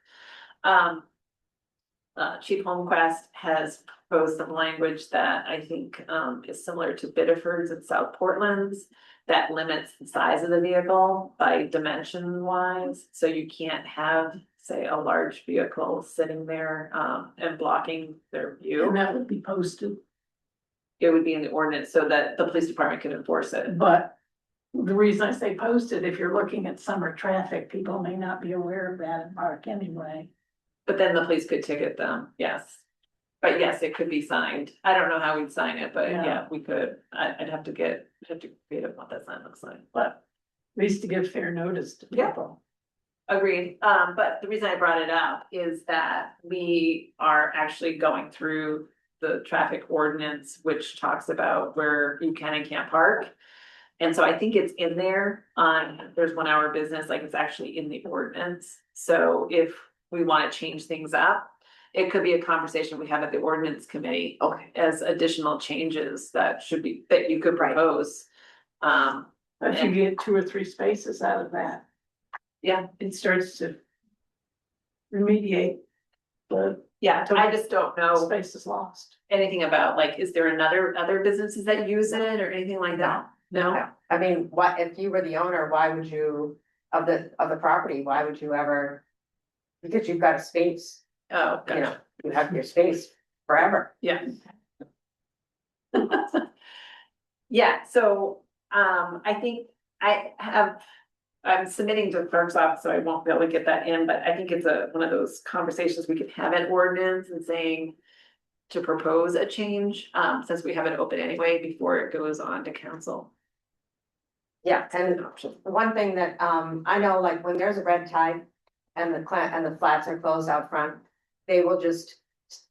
Chief Holmquist has proposed some language that I think is similar to Biddeford's and South Portland's that limits the size of the vehicle by dimension wise. So you can't have, say, a large vehicle sitting there and blocking their view. And that would be posted, It would be in the ordinance so that the police department can enforce it. but the reason I say posted, if you're looking at summer traffic, people may not be aware of that in park anyway. But then the police could ticket them, yes. But yes, it could be signed. I don't know how we'd sign it, but Yeah. yeah, we could. I'd have to create what that sign looks like. But at least to give fair notice to Yeah. people. Agreed. But the reason I brought it up is that we are actually going through the traffic ordinance, which talks about where you can and can't park. And so I think it's in there on, there's 1 hour business, like it's actually in the ordinance. So if we want to change things up, it could be a conversation we have at the ordinance committee as additional changes that you could propose. If you get 2 or 3 spaces out of that, Yeah, it starts to remediate the yeah, I just don't know spaces lost. anything about, like, is there other businesses that use it or anything like that? No? I mean, what, if you were the owner, why would you, of the property, why would you ever? Because you've got a space, Oh, you know, gotcha. you have your space forever. Yeah. Yeah, so, I think I'm submitting to the clerk's office, so I won't be able to get that in, but I think it's one of those conversations we could have an ordinance and saying. To propose a change, since we have it open anyway, before it goes on to council. Yeah, An and option. one thing that, I know, like, when there's a red tide and the flats are closed out front, they will just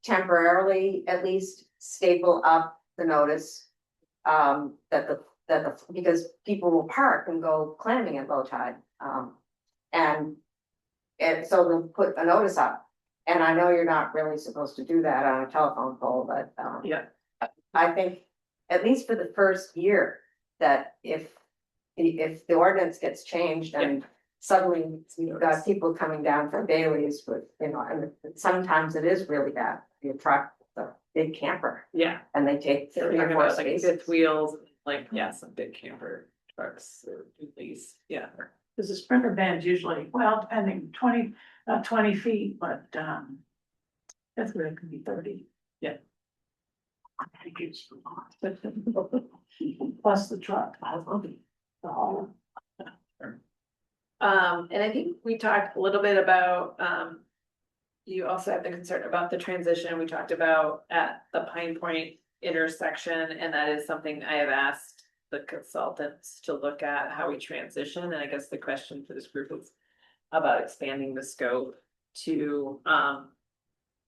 temporarily at least staple up the notice. Because people will park and go clamming at low tide, and. And so they'll put a notice up, and I know you're not really supposed to do that on a telephone pole, but, Yeah, I think, at least for the first year, that if the ordinance gets changed and suddenly you've got people coming down from Bailey's with, and sometimes it is really bad, you truck, the big camper, yeah. and they take They're three or talking four about like spaces. fifth wheels, like, yeah, some big camper trucks or at least, yeah. Cause the Sprinter van's usually, well, depending, 20 feet, but, that's where it could be 30. Yeah. I think it's a lot. Plus the truck. The haul. And I think we talked a little bit about, you also have the concern about the transition we talked about at the Pine Point intersection, and that is something I have asked the consultants to look at how we transition, and I guess the question for this group is about expanding the scope to,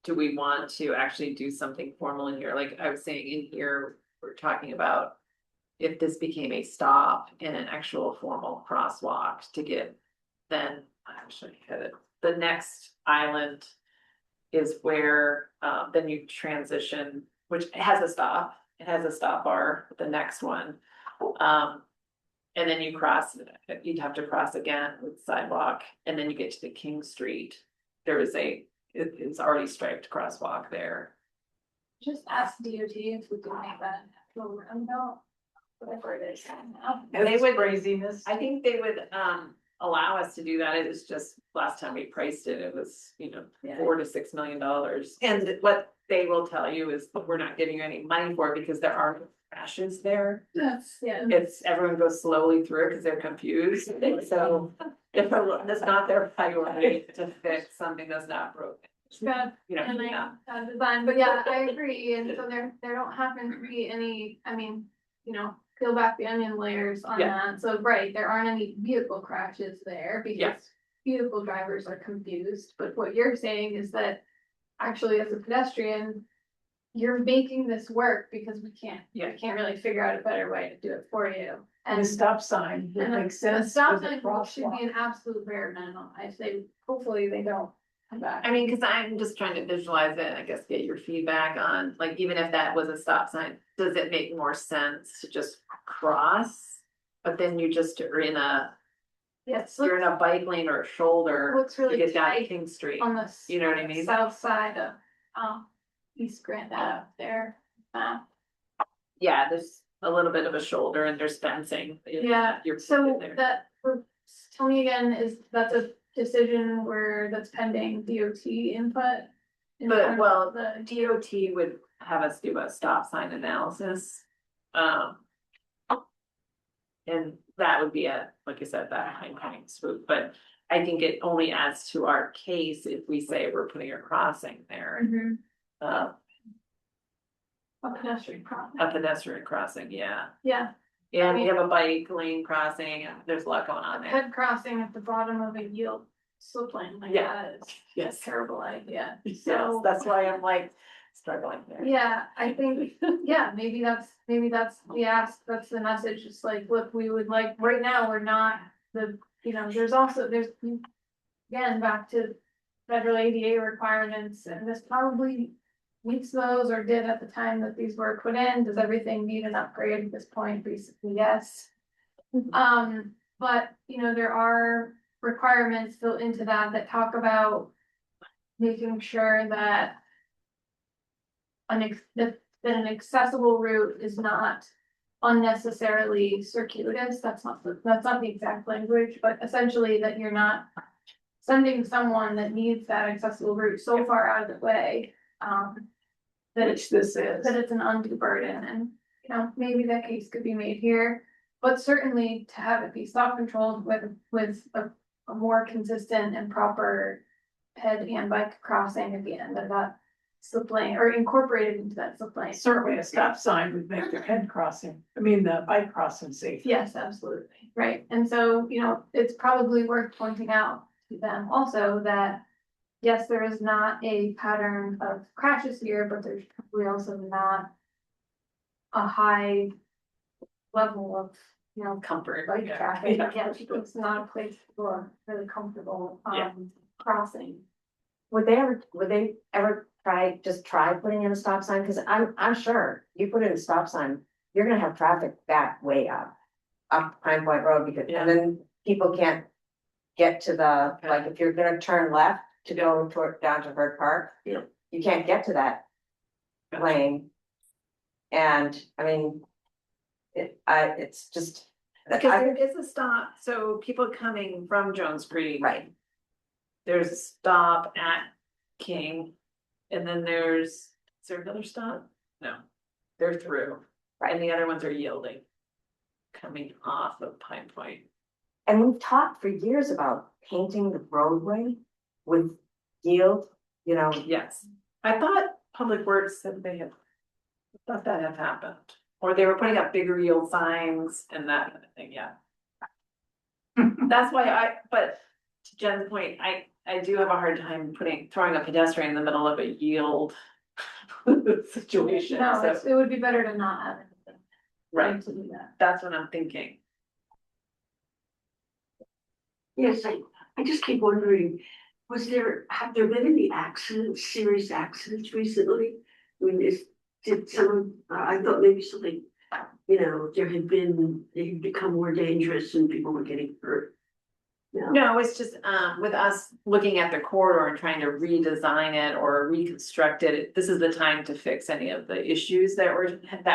do we want to actually do something formal in here? Like I was saying in here, we're talking about if this became a stop in an actual formal crosswalk to get, then I actually had it, the next island is where, then you transition, which has a stop, it has a stop bar, the next one. And then you cross, you'd have to cross again with sidewalk, and then you get to the King Street. There is it's already striped crosswalk there. Just ask DOT if we can make that an actual roundabout, whatever it is now. And they would, Craziness. I think they would, allow us to do that. It was just last time we priced it, it was, Yeah. $4 to $6 million. And what they will tell you is that we're not getting any money for it because there are no crashes there. That's, yeah. It's, everyone goes slowly through because they're confused. So it's not their priority to fix something that's not broken. It's bad. And Yeah. design, but yeah, I agree, and so there don't happen to be any, I mean, peel back the onion layers on Yeah. that, so right, there aren't any vehicle crashes there. Yeah. Because vehicle drivers are confused, but what you're saying is that actually as a pedestrian. You're making this work because we can't really figure out a better way to do it for you. And a stop sign would And make a sense. stop with the sign should crosswalk. be an absolute bare minimum, I say, hopefully they don't come back. I mean, cause I'm just trying to visualize it and I guess get your feedback on, like, even if that was a stop sign, does it make more sense to just cross? But then you just are in Yes, you're in a bike lane or a shoulder looks to really get down tight King Street. on the. You know what I mean? South side of, East Grand Ave there. Yeah, there's a little bit of a shoulder and there's fencing. Yeah, You're so there. tell me again, that's a decision that's pending DOT input? in But, terms of well, the, DOT would have us do a stop sign analysis. And that would be like I said, that Pine Point swoop, but I think it only adds to our case if we say we're putting a crossing there. Mhm. A a pedestrian crossing. pedestrian crossing, yeah. Yeah, And we have a bike lane crossing and there's a lot going on there. head crossing at the bottom of a yield slip lane like Yeah. that is a Yes. terrible idea. Yes, So, that's why I'm like struggling there. yeah, I think, yeah, maybe that's the ask, that's the message, it's like, look, we would like, right now, we're not there's again, back to federal ADA requirements, and this probably meets those or did at the time that these were put in. Does everything need an upgrade at this point? Basically, yes. But there are requirements built into that talk about making sure that that an accessible route is not unnecessarily circuitous. That's not the exact language, but essentially that you're not sending someone that needs that accessible route so far out of the way, that Which this is. it's an undue burden. And you know, maybe that case could be made here. But certainly to have it be stop controlled with a more consistent and proper head and bike crossing at the end of that slip lane or incorporated into that slip lane. Certainly a stop sign would make the head crossing, the bike crossing safe. Yes, absolutely, right, and so, you know, it's probably worth pointing out to them also that. Yes, there is not a pattern of crashes here, but there's probably also not. A high. Level of, you know, Comfort. bike yeah. traffic, Yeah. yeah, it's not a place for really comfortable, Yeah. crossing. Would they ever try putting in a stop sign? Cause I'm sure you put in a stop sign, you're gonna have traffic back way up Pine Point Road because, Yeah. and then people can't get to the, Okay. like, if you're gonna turn left to go down to Bird Park. Yeah. You can't get to that lane. And, I mean, it's just. Because there is a stop, so people coming from Jones Creek. Right, There's a stop at King. And then is there another stop? No, they're through, and the other ones are yielding. Coming off of Pine Point. and we've talked for years about painting the roadway with yield, you know. Yes, I thought Public Works said they had. I thought that had happened, or they were putting up bigger yield signs and that kind of thing, yeah. That's why but to Jen's point, I do have a hard time throwing a pedestrian in the middle of a yield. Situation, No, so, it would be better to not have anything. right, To do that. that's what I'm thinking. Yes, I just keep wondering, have there been any serious accidents recently? I mean, did someone, I thought maybe something, you know, they had become more dangerous and people were getting hurt. No, it's just, with us looking at the corridor and trying to redesign it or reconstruct it, this is the time to fix any of the issues that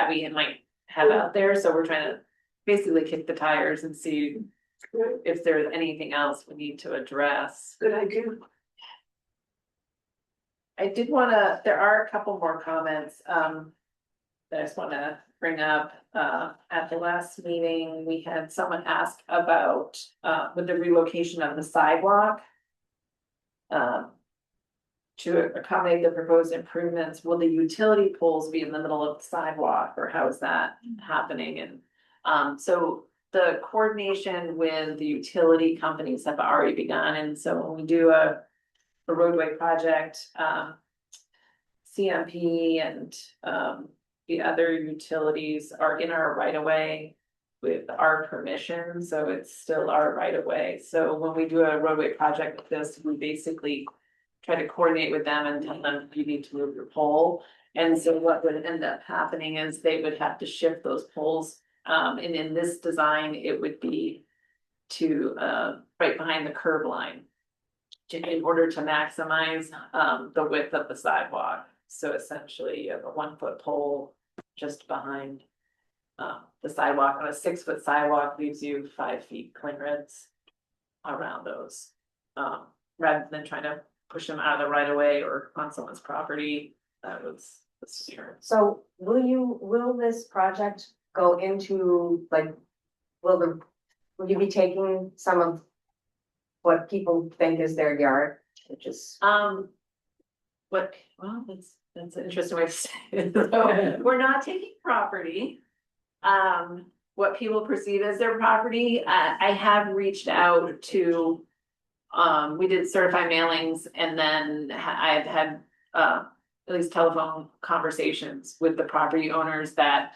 we might have out there, so we're trying to basically kick the tires and see if there's anything else we need to address. Good idea. I did there are a couple more comments, that I just wanna bring up, at the last meeting, we had someone ask about, with the relocation of the sidewalk. To accommodate the proposed improvements, will the utility poles be in the middle of the sidewalk, or how is that happening? And, so the coordination with the utility companies have already begun, and so when we do a roadway project, CMP and, the other utilities are in our right of way with our permission, so it's still our right of way. So when we do a roadway project like this, we basically try to coordinate with them and tell them you need to move your pole. And so what would end up happening is they would have to shift those poles. And in this design, it would be to right behind the curb line in order to maximize the width of the sidewalk. So essentially, you have a 1-foot pole just behind the sidewalk, and a 6-foot sidewalk leaves you 5 feet clearance around those. Rather than trying to push them out of the right of way or on someone's property, that was the spirit. So will this project go into, like, will you be taking some of what people think is their yard, which is, That's an interesting way to say it. So, we're not taking property. What people perceive as their property, I have reached out to. We did certified mailings, and then I've had at least telephone conversations with the property owners that,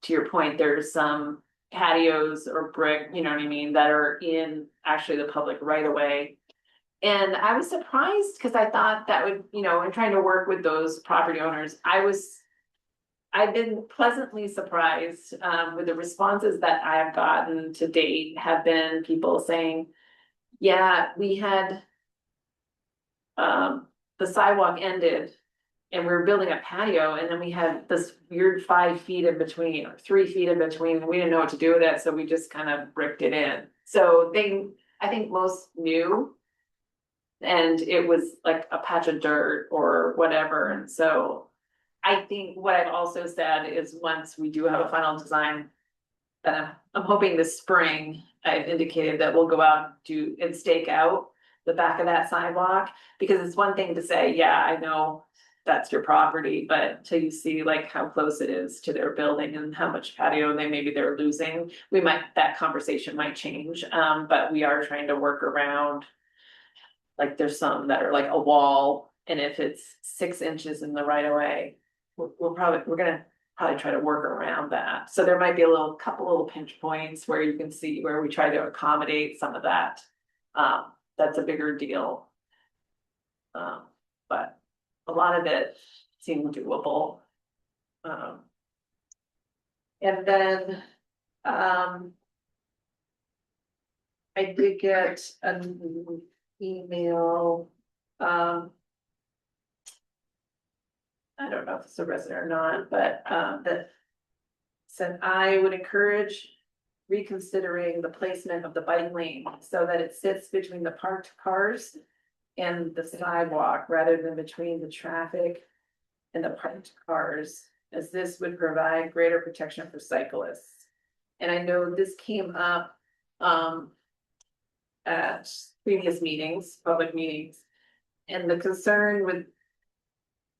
to your point, there's some patios or brick, you know what I mean, that are in actually the public right of way. And I was surprised because I thought that would, you know, in trying to work with those property owners, I've been pleasantly surprised with the responses that I have gotten to date have been people saying, yeah, we had the sidewalk ended and we were building a patio, and then we had this weird 5 feet in between, or 3 feet in between, and we didn't know what to do with it, so we just kind of bricked it in. So I think most knew. And it was like a patch of dirt or whatever, and so I think what I've also said is once we do have a final design. I'm hoping this spring, I've indicated that we'll go out and stake out the back of that sidewalk. Because it's one thing to say, yeah, I know that's your property, but till you see like how close it is to their building and how much patio they're losing. That conversation might change, but we are trying to work around. Like there's some that are like a wall, and if it's 6 inches in the right of way, we're gonna probably try to work around that. So there might be couple little pinch points where you can see where we try to accommodate some of that. That's a bigger deal. But a lot of it seemed doable. And then, I did get an email, I don't know if it's a resident or not, but that said I would encourage reconsidering the placement of the bike lane so that it sits between the parked cars and the sidewalk rather than between the traffic and the parked cars, as this would provide greater protection for cyclists. And I know this came up at previous meetings, public meetings, and the concern with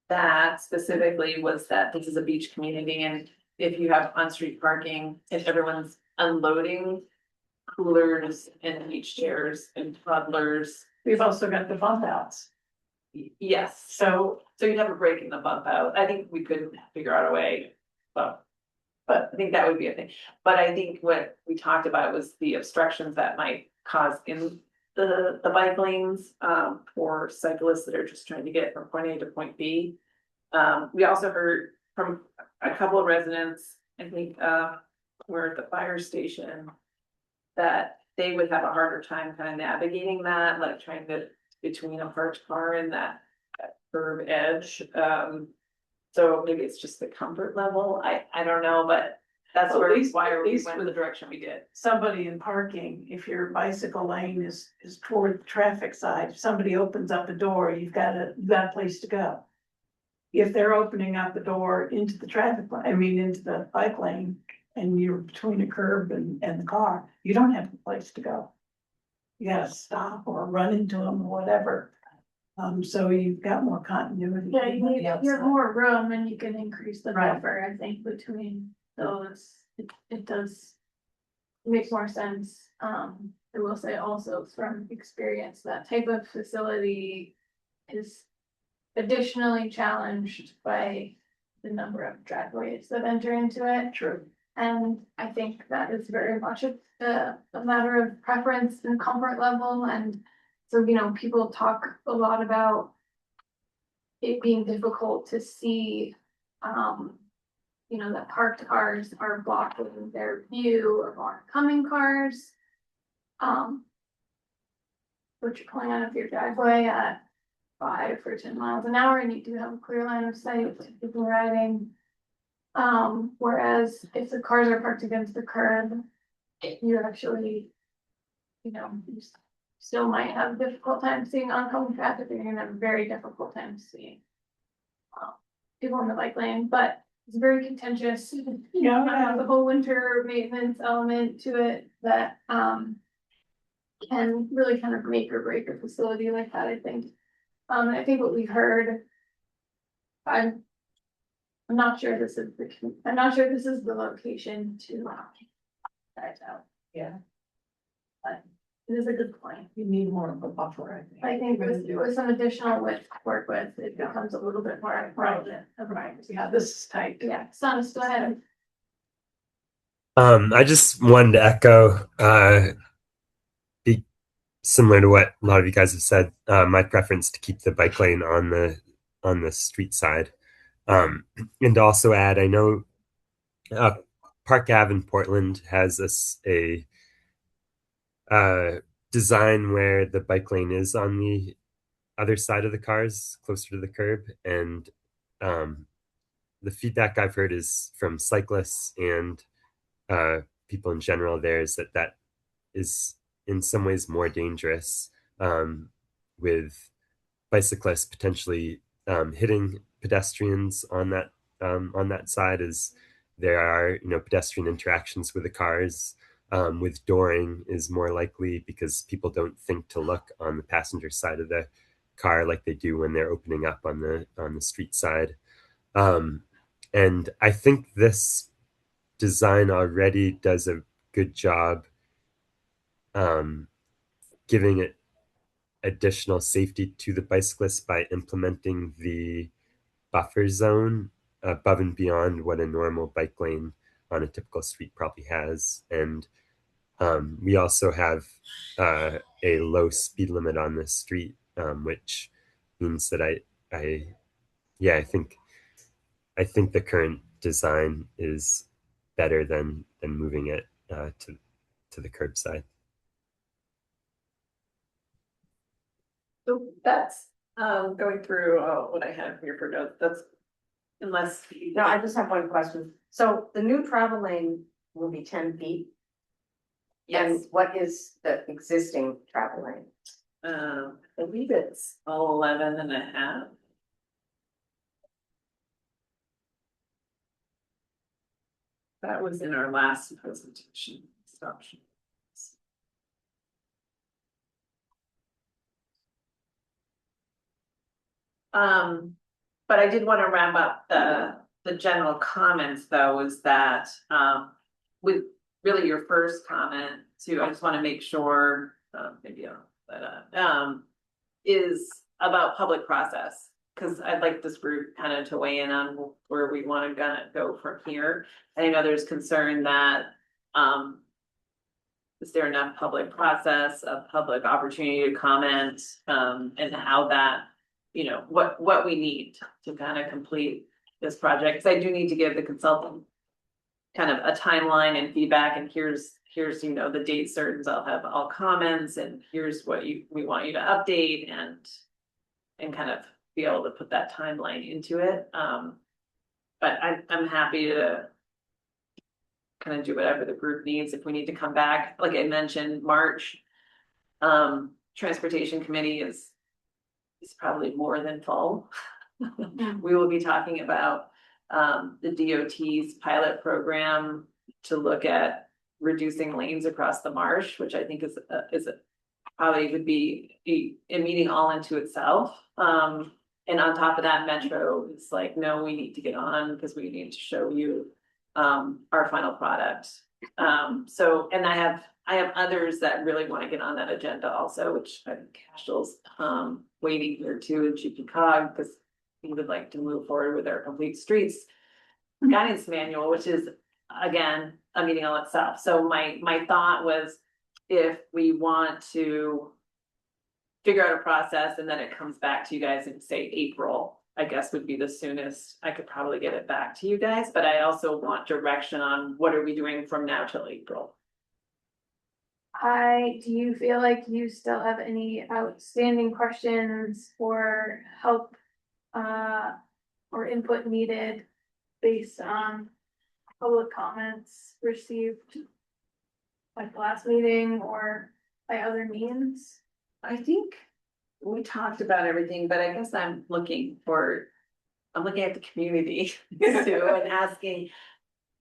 that specifically was that this is a beach community, and if you have on-street parking, if everyone's unloading coolers and beach chairs and toddlers. We've also got the bump outs. Yes, so you'd have a break in the bump out. I think we could figure out a way, but I think that would be a thing. But I think what we talked about was the obstructions that might cause in the bike lanes for cyclists that are just trying to get from point A to point B. We also heard from a couple of residents, I think, we're at the fire station, that they would have a harder time kind of navigating that, like trying to between a parked car and that curb edge. So maybe it's just the comfort level. I don't know, but that's Well, where at least- why at we least went with- the direction we did. Somebody in parking, if your bicycle lane is toward the traffic side, if somebody opens up the door, you've got a place to go. If they're opening up the door into the into the bike lane, and you're between a curb and the car, you don't have a place to go. You gotta stop or run into them or whatever. So you've got more continuity. Yeah, you on need, the you have outside. more room and you can increase the Right. buffer, I think, between those. It does make more sense. I will say also from experience, that type of facility is additionally challenged by the number of driveways that enter into it. True. And I think that is very much a matter of preference and comfort level. And so, people talk a lot about it being difficult to see, that parked cars are blocking their view of oncoming cars. Which you're pulling out of your driveway at 5 or 10 miles an hour, and you do have a clear line of sight to people riding. Whereas if the cars are parked against the curb, you actually, you still might have a difficult time seeing oncoming traffic, and you're gonna have a very difficult time seeing people in the bike lane, but it's very contentious. Yeah. The whole winter maintenance element to it that, can really kind of make or break a facility like that, I think. And I think what we heard, I'm not sure this is the location to guys out. Yeah. But it is a good point. You need more of a buffer, I think. I think Really do. with some additional width to work with, it becomes a little bit more relevant. Right, yeah, this is tight. Yeah, Sonus, go ahead. I just wanted to echo, be similar to what a lot of you guys have said. My preference to keep the bike lane on the street side, and to also add, I know Park Ave in Portland has a design where the bike lane is on the other side of the cars, closer to the curb, and the feedback I've heard is from cyclists and people in general there is that is in some ways more dangerous, with bicyclists potentially hitting pedestrians on that side, as there are pedestrian interactions with the cars. With dooring is more likely because people don't think to look on the passenger side of the car like they do when they're opening up on the street side. And I think this design already does a good job giving it additional safety to the bicyclists by implementing the buffer zone above and beyond what a normal bike lane on a typical street probably has. And we also have a low speed limit on this street, which means that I think the current design is better than moving it to the curbside. So that's, going through, what I have here for notes, that's, unless. No, I just have one question. So the new travel lane will be 10 feet? And Yes, what is the existing travel lane? I believe it's 11 and a half. That was in our last presentation. Option. But I did want to wrap up the general comments, though, is that with really your first comment too, I just want to make sure, maybe I'll is about public process. Because I'd like this group kind of to weigh in on where we want to go from here. And I know there's concern that is there enough public process, a public opportunity to comment, and how that, what we need to kind of complete this project. Because I do need to give the consultant kind of a timeline and feedback, and here's the date certain, I'll have all comments, and here's what we want you to update and kind of be able to put that timeline into it. But I'm happy to kind of do whatever the group needs. If we need to come back, like I mentioned, March, transportation committee is probably more than full. We will be talking about the DOT's pilot program to look at reducing lanes across the marsh, which I think is probably would be a meeting all into itself. And on top of that, Metro is like, no, we need to get on because we need to show you our final product. So, and I have others that really want to get on that agenda also, which I think Cashel's waiting here too, and GP-Cog, because we would like to move forward with our complete streets guidance manual, which is again a meeting all itself. So my thought was, if we want to figure out a process and then it comes back to you guys in say April, I guess would be the soonest I could probably get it back to you guys. But I also want direction on what are we doing from now till April. Do you feel like you still have any outstanding questions or help or input needed based on public comments received like last meeting or by other means? I think we talked about everything, but I guess I'm looking at the community too and asking.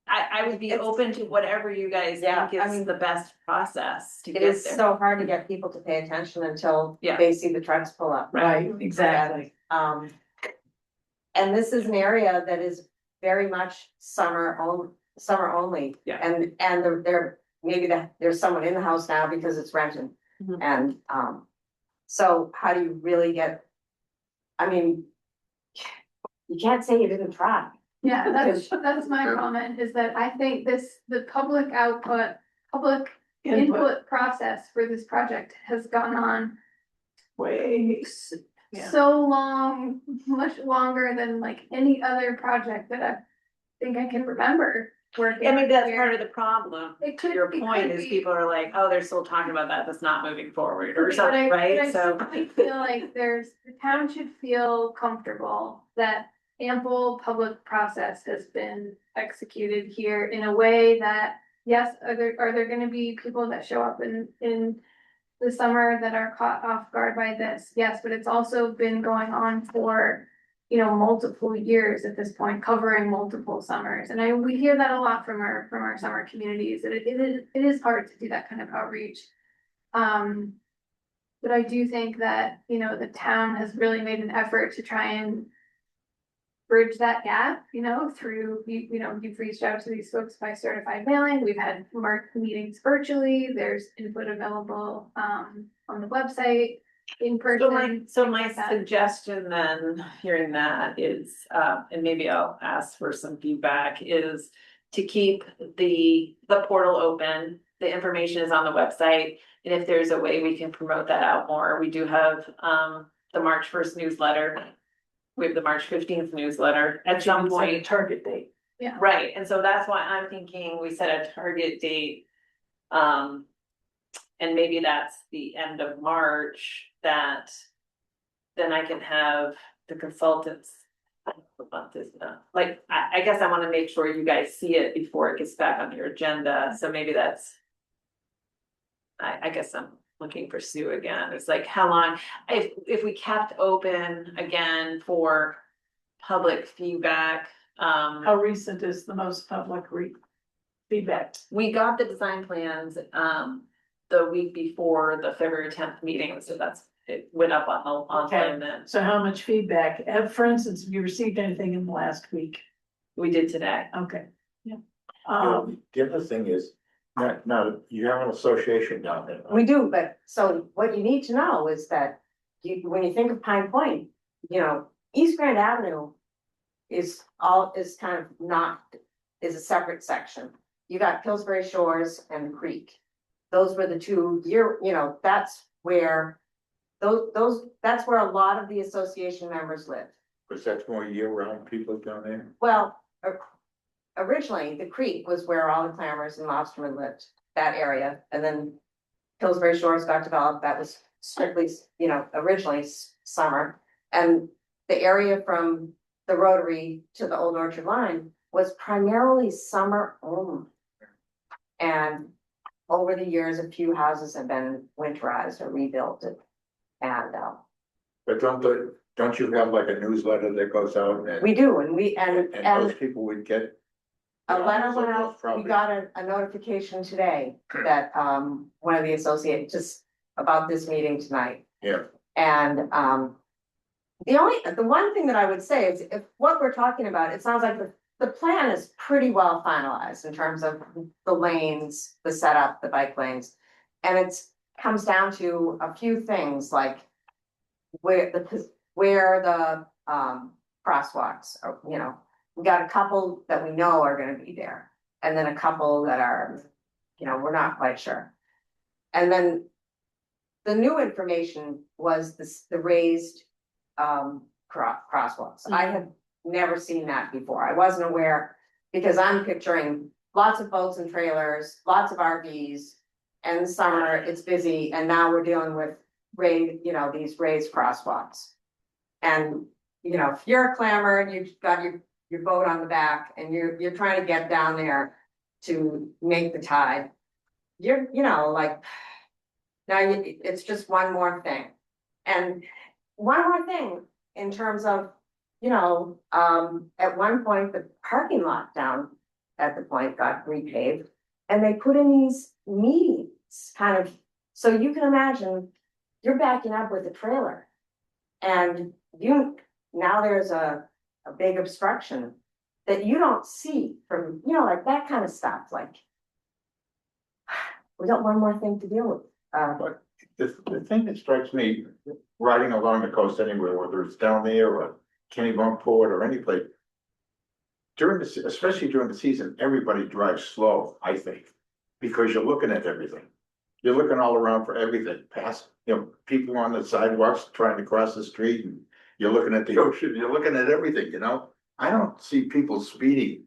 I would be open to whatever you guys think is the best process to It get is there. so hard to get people to pay attention until Yeah. they see the trucks pull up. Right, exactly. And this is an area that is very much summer only. Yeah. And there's someone in the house now because it's rented. Mhm. And, so how do you really you can't say you didn't try. Yeah, that's my comment, is that I think the public input process for this project has gone on Way, yeah. so long, much longer than like any other project that I think I can remember working. I mean, that's here. part of the problem. It could Your it point could is be. people are like, oh, they're still talking about that's not moving forward or But something, right? I So. simply feel like the town should feel comfortable that ample public process has been executed here in a way that, yes, are there gonna be people that show up in the summer that are caught off guard by this? Yes, but it's also been going on for you know, multiple years at this point, covering multiple summers. And we hear that a lot from our summer communities, that it is hard to do that kind of outreach. But I do think that, you know, the town has really made an effort to try and bridge that gap, you know, through, you know, you've reached out to these folks by certified mailing. We've had meetings virtually. There's input available on the website in person. So my things like that. suggestion then, hearing that is, and maybe I'll ask for some feedback, is to keep the portal open. The information is on the website, and if there's a way we can promote that out more, we do have the March 1st newsletter. We have the March 15th newsletter at some We set a point. target date. Right, and so that's why I'm thinking we set a target date. And maybe that's the end of March, that then I can have the consultants. What month is that? Like, I guess I wanna make sure you guys see it before it gets back on your agenda, so maybe that's. I guess I'm looking for Sue again, it's like, how long, if we kept open again for public feedback, How recent is the most public feedback? we got the design plans, the week before the February 10th meeting, so it went up online then, So how much feedback? For instance, have you received anything in the last week? we did today. Okay, yeah. The other thing is, now, you have an association down there. right? We do, but so what you need to know is that when you think of Pine Point, you know, East Grand Avenue is kind of not, is a separate section. You got Pillsbury Shores and the Creek. Those were the two that's where that's where a lot of the association members live. Because that's more year-round people down there. Well, originally, the Creek was where all the Clammers and Lobstermen lived, that area, and then Pillsbury Shores got developed, that was strictly, originally summer. And the area from the Rotary to the Old Orchard line was primarily summer only. And over the years, a few houses have been winterized or rebuilt, and But don't you have like a newsletter that goes out and? we do, and And those people would get. a letter went those out, we probably- got a notification today that, one of the associates, just about this meeting tonight. Yeah, And, the one thing that I would say is, if what we're talking about, it sounds like the plan is pretty well finalized in terms of the lanes, the setup, the bike lanes. And comes down to a few things, like where the crosswalks are, we got a couple that we know are gonna be there. And then a couple that are, we're not quite sure. And then the new information was the raised crosswalks. I had never seen that before. I wasn't aware, because I'm picturing lots of boats and trailers, lots of RVs. And in summer, it's busy, and now we're dealing with these raised crosswalks. And, if you're a Clammer and you've got your boat on the back and you're trying to get down there to make the tide. Now it's just one more thing. And one more thing in terms of, at one point, the parking lot down at the point got repaved. And they put in these meetings, kind of, so you can imagine, you're backing up with a trailer. And now there's a big obstruction that you don't see from, like that kind of stuff, like. We got one more thing to deal with. but the thing that strikes me, riding along the coast anywhere, whether it's down there or Kennebunkport or any place. Especially during the season, everybody drives slow, I think, because you're looking at everything. You're looking all around for everything, past, people on the sidewalks trying to cross the street, and you're looking at the ocean, you're looking at everything, I don't see people speeding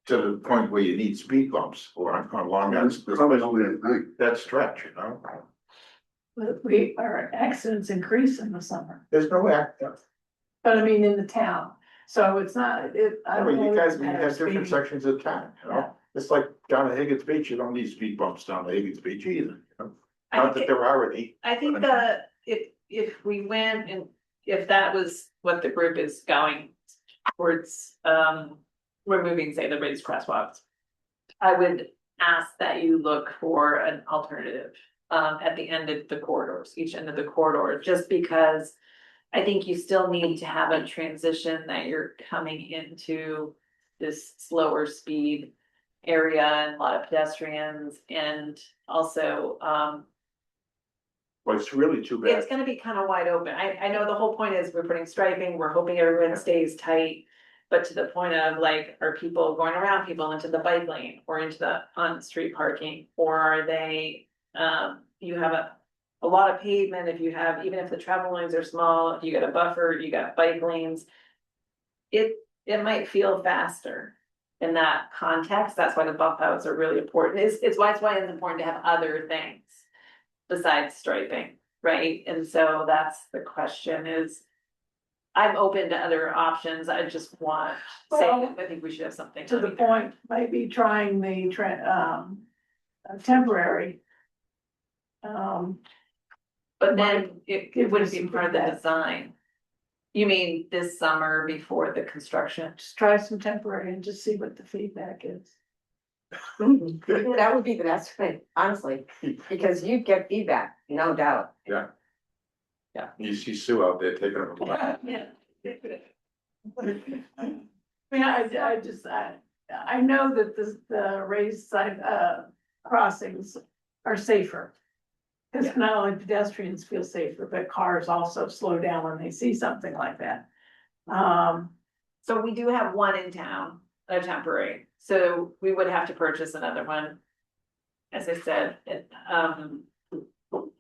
to the point where you need speed bumps or along That's that, probably the only thing. that stretch, But our accidents increase in the summer, There's no act. but I mean, in the town, so it's not, I don't know. You if guys, it's you a matter have of different speeding. sections of town, Yeah. It's like down at Higgins Beach, you don't need speed bumps down at Higgins Beach either, I Not that think, there are any. I think if we went if that was what the group is going towards, removing, say, the raised crosswalks. I would ask that you look for an alternative, at the end of the corridors, each end of the corridor, just because. I think you still need to have a transition that you're coming into this slower speed area and a lot of pedestrians and also, Well, it's really too bad. it's gonna be kind of wide open. I know the whole point is we're putting striping, we're hoping everyone stays tight. But to the point of like, are people going around people into the bike lane or into the on-street parking? Or are they, you have a lot of pavement, if you have, even if the travel lanes are small, if you got a buffer, you got bike lanes. It might feel faster in that context. That's why the bump outs are really important. It's why it's important to have other things besides striping, right? And so that's the question is. I'm open to other options. I just want to say, Well, I think we should have something. To the point, maybe trying the temporary. But then it give wouldn't us be some part of the feedback. design. You mean this summer before the construction? Just try some temporary and just see what the feedback is. That would be the best way, honestly, because you get feedback, no doubt. Yeah. Yeah. You see Sue out there taking them. Yeah. I know that the raised side, crossings are safer. Cause not only pedestrians feel safer, but cars also slow down when they see something like that. So we do have one in town, a temporary, so we would have to purchase another one. As I said,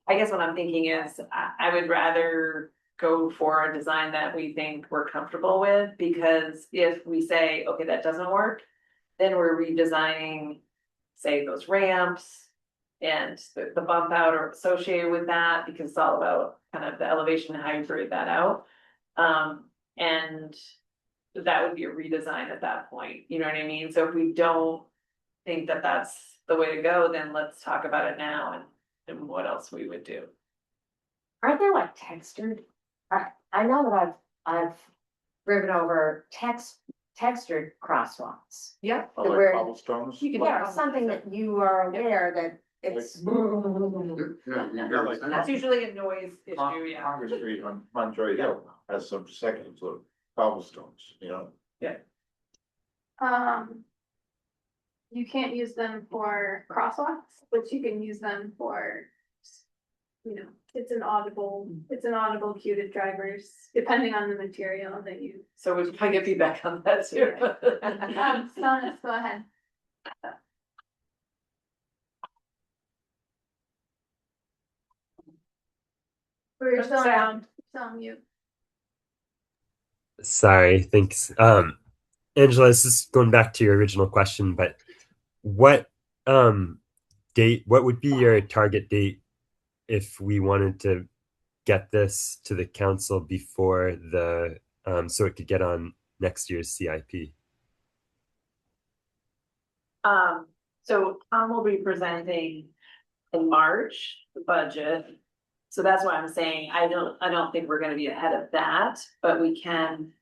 I guess what I'm thinking is, I would rather go for a design that we think we're comfortable with, because if we say, okay, that doesn't work, then we're redesigning, say, those ramps and the bump out or associated with that, because it's all about kind of the elevation and how you grade that out. And that would be a redesign at that point, you know what I mean? So if we don't think that that's the way to go, then let's talk about it now and what else we would do. Aren't there like textured? I know that I've driven over textured crosswalks. Yeah. Oh, like Where- cobblestones? You can- Yeah, something that you are aware that it's. Yeah, you hear what I'm That's saying? usually a noise issue, yeah. Congress Street on Monterey Hill has some sections of cobblestones, you know? You can't use them for crosswalks, but you can use them for. It's an audible cue to drivers, depending on the material that you. So we can get feedback on that too. Sonis, go ahead. We're still around, still on mute. Sorry, thanks. Angela, this is going back to your original question, but what date, what would be your target date if we wanted to get this to the council before the so it could get on next year's CIP? So Tom will be presenting in March, the budget. So that's why I'm saying, I don't think we're gonna be ahead of that, but we can.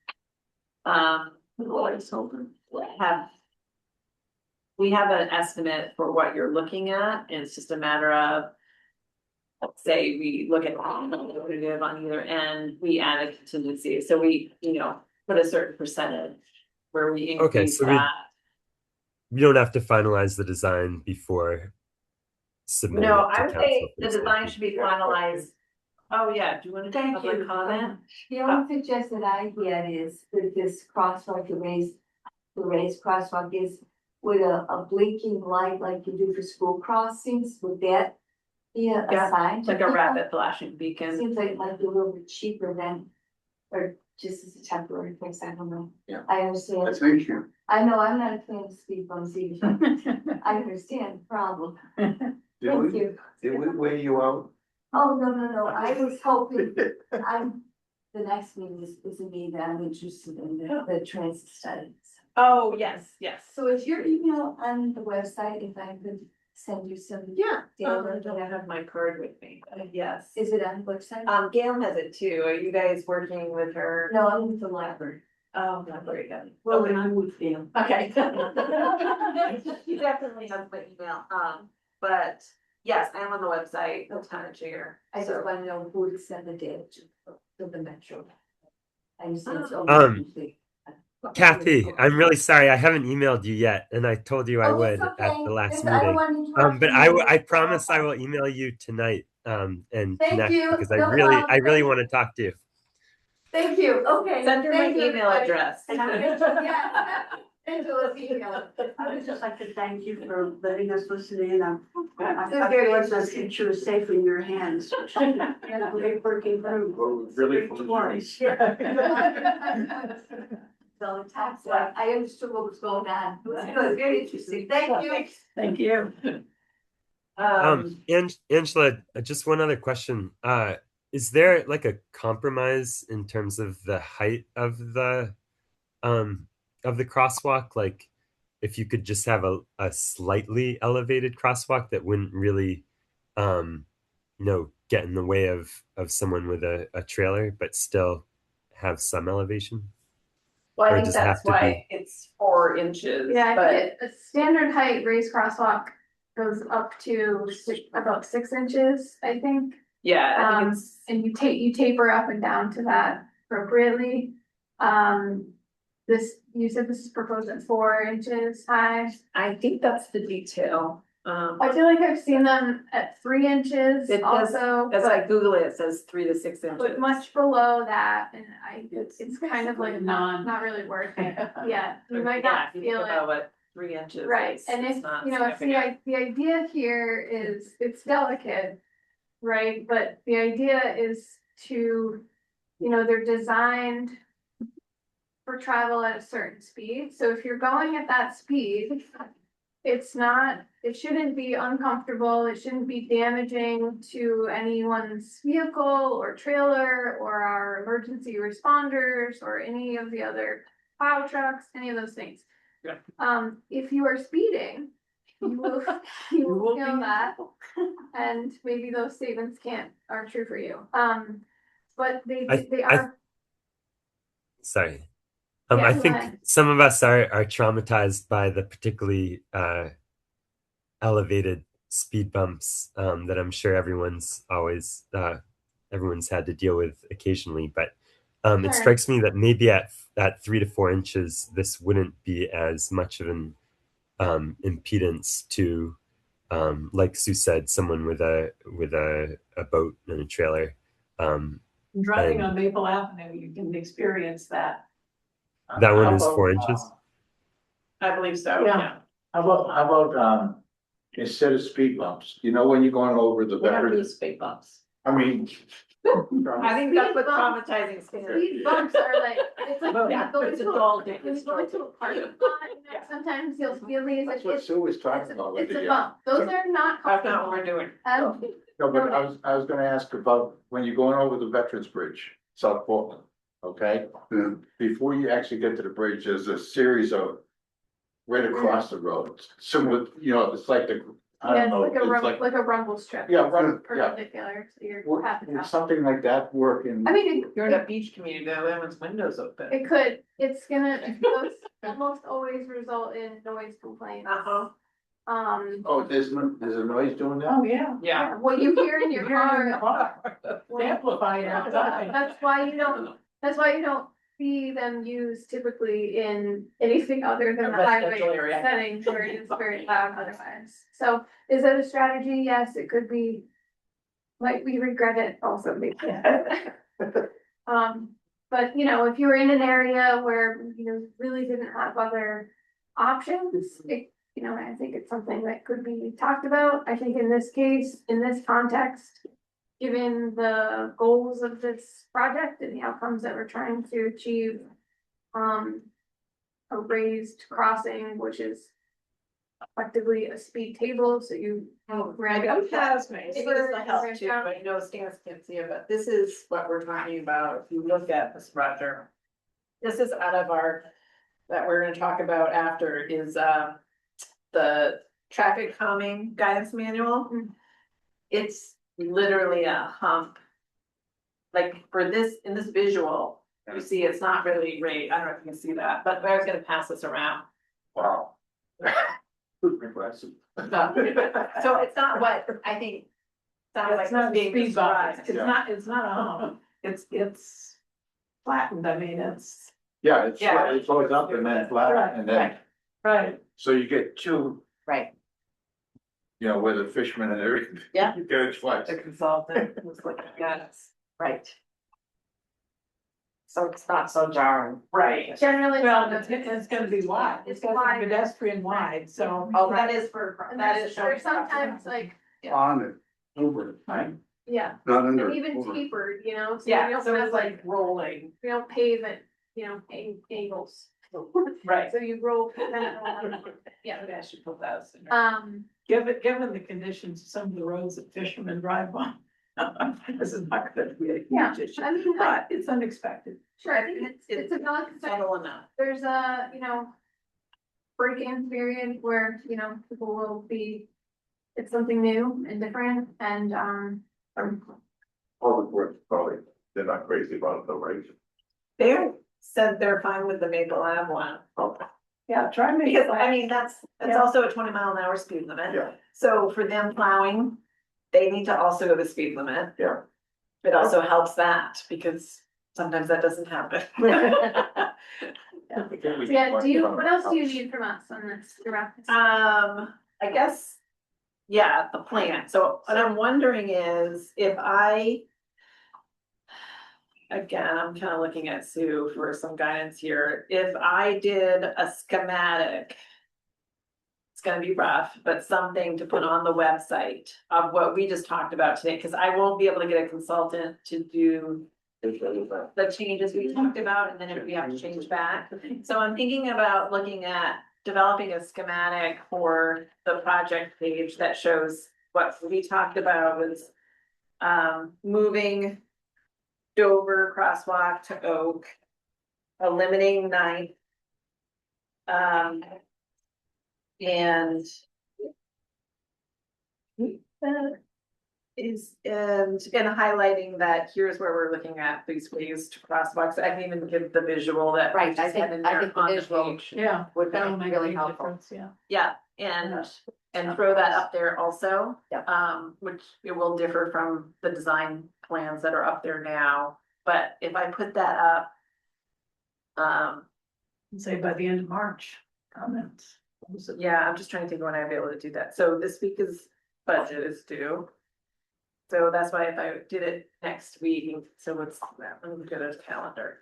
We have an estimate for what you're looking at, and it's just a matter of. Let's say we look at alternative on either end, we add a contingency, so we, put a certain percentage where we increase so that. We don't have to finalize the design before submitting No, it to I would council say for the design should be finalized. Oh, yeah, do you want to Thank public you. comment? The only suggestion I get is that this crosswalk, the raised crosswalk is with a blinking light like you do for school crossings, would that be a Yeah, sign? It's like a rapid flashing beacon. Seems like it might be a little bit cheaper than, or just as a temporary fix, I don't know. Yeah. I understand, Thank you. I know, I'm not a fan of speed bumps either, but I understand the problem. Did Thank we, you. did we weigh you out? Oh, no, I was hoping, the next meeting is a meeting that I'm interested in, the transit studies. Oh, yes. So is your email on the website, if I could send you some? Yeah, data? I don't have my card with me, yes. Is it on the website? Gail has it too. Are you guys working with her? No, I'm with the library. Oh, not very good. Well, and I'm with them. Okay. You definitely have my email, but yes, I am on the website, the town of Jigger. I just So, want to know who to send the data to the metro. I understand it's Um, only. Kathy, I'm really sorry. I haven't emailed you yet, and I told you I Oh, would that's at okay. the last I don't meeting. want to interrupt But you. I promise I will email you tonight and Thank connect you. because No problem. I really want to talk to you. Thank you, okay. send her my Thank you, email everybody. address. Yeah. Angela's email. I would just like to thank you for letting us listen in. I They're very feel like the future is safe in your hands. We're working through. Well, really. Twice. So tax, I understood what was going on. It was very interesting. Thank you. Thank you. Angela, just one other question. Is there like a compromise in terms of the height of the crosswalk? Like if you could just have a slightly elevated crosswalk that wouldn't really get in the way of someone with a trailer, but still have some elevation? Well, Or I think does it have that's to why it's 4 inches, Yeah, but a standard height raised crosswalk goes up to about 6 inches, I think. yeah, I think it's, And you taper up and down to that appropriately. You said this is proposed at 4 inches high. I think that's the detail. I feel like I've seen them at 3 inches It does- also, As I but, Google it, it says 3 to 6 inches. but much below that, and it's kind of like basically not really worth it. Yeah, you might Yeah, not if you feel think it. about what 3 inches Right, is, and it's if, not you know, if significant. the idea here is, it's delicate, right? But the idea is to, they're designed for travel at a certain speed. So if you're going at that speed, it shouldn't be uncomfortable. It shouldn't be damaging to anyone's vehicle or trailer or our emergency responders or any of the other plow trucks, any of those things. Yeah. If you are speeding, you will feel that, and maybe those statements are true for you. But they are. Sorry. Yeah, I go think ahead. some of us are traumatized by the particularly elevated speed bumps that I'm sure everyone's had to deal with occasionally. But Sure. It strikes me that maybe at 3 to 4 inches, this wouldn't be as much of an impedance to, like Sue said, someone with a boat and a trailer. Driving And- on Maple Avenue, you can experience that. That one How is about, 4 inches. I believe so, Yeah. yeah. How about, instead of speed bumps, when you're going over the We don't veteran, use speed bumps. I mean. I think that's what Speed bumps- traumatizing scares. Speed bumps are like, it's like when Yeah, you go it's into a dull day. when you go into a parking lot, Yeah. sometimes you'll feel these, That's what Sue was talking about. it's a yeah. bump. Those are not That's not what comfortable. we're doing. No, but I was gonna ask about when you're going over the Veterans Bridge, South Portland, okay? Before you actually get to the bridge, there's a series of right across the road, similar, it's like I Yeah, don't it's know, like it's like, a rumble strip. yeah, yeah. Perpendicular, so you're half and Would half. something like that work in? I mean, You're in a beach community, though, everyone's windows open. it could, those almost always result in noise complaints. Uh-huh. Oh, there's a noise doing that? Oh, yeah. Yeah. What you hear in your car. Amplified outside. That's why you don't see them used typically in anything other than A the residential highway area. settings where it is very loud otherwise. So is that a strategy? Yes, it could be. Might we regret it also maybe? But if you were in an area where really didn't have other options, I think it's something that could be talked about. I think in this case, in this context, given the goals of this project and the outcomes that we're trying to achieve, a raised crossing, which is effectively a speed table, so you. I don't have, maybe this will help too, but I know Stan can't see it, but this is what we're talking about. If you look at this, Roger. This is out of that we're gonna talk about after is, the traffic calming guidance manual. It's literally a hump. Like for this, in this visual, you see, it's not really right, I don't know if you can see that, but I was gonna pass this around. Wow. Impressive. So it's not what I think. Sounds like It's not being speed bump, described. it's not a hump, it's flattened, I mean, it's. Yeah, it's, Yeah. it goes up and then flat, and then, Right. so you get two, Right, you know, with the fishermen and everything. Yeah. You get it twice. The consultant was looking at us. right. So it's not so jarring. Right. Generally. Well, it's gonna be wide, It's it's gonna wide. be pedestrian wide, so. Oh, that is for, And that there's, is. there's sometimes like, On it, over it, Right. yeah, not under and it, even over it. tapered, you know, so we Yeah, don't so have it's like, like rolling. we don't pave it, you know, angles. Right. So you roll, yeah, Maybe I should put those in. Given the conditions of some of the roads that fishermen drive on. This is not gonna be a Yeah, huge issue, I mean, but it's unexpected. sure, I think it's a valid concern. Subtle enough. There's a, you know, break-in period where, you know, people will be, it's something new and different and, Public Works probably, they're not crazy about it though, right? They said they're fine with the Maple Ave one. Okay. Yeah, try me. Because I mean, that's Yeah. also a 20-mile-an-hour speed limit. Yeah. So for them plowing, they need to also go the speed limit. Yeah. It also helps that because sometimes that doesn't happen. so yeah, do you, what else do you need from us on this, to wrap this? I guess, yeah, the plan. So what I'm wondering is if again, I'm kind of looking at Sue for some guidance here. If I did a schematic, it's gonna be rough, but something to put on the website of what we just talked about today, because I won't be able to get a consultant to do the changes we talked about, and then if we have to change back. So I'm thinking about looking at developing a schematic for the project page that shows what we talked about was moving Dover crosswalk to Oak, eliminating Ninth. And and highlighting that here's where we're looking at these ways to crosswalks. I can even give the visual that. we Right, I just had in think there the on visual page. Yeah. would be That'll make a really big helpful. difference, yeah. Yeah, and throw that up there also. Yep. Which it will differ from the design plans that are up there now, but if I put that up. Say by the end of March, comments. Yeah, I'm just trying to think when I'd be able to do that. So this week is budget is due. So that's why if I did it next week, so what's that? Let me go to the calendar.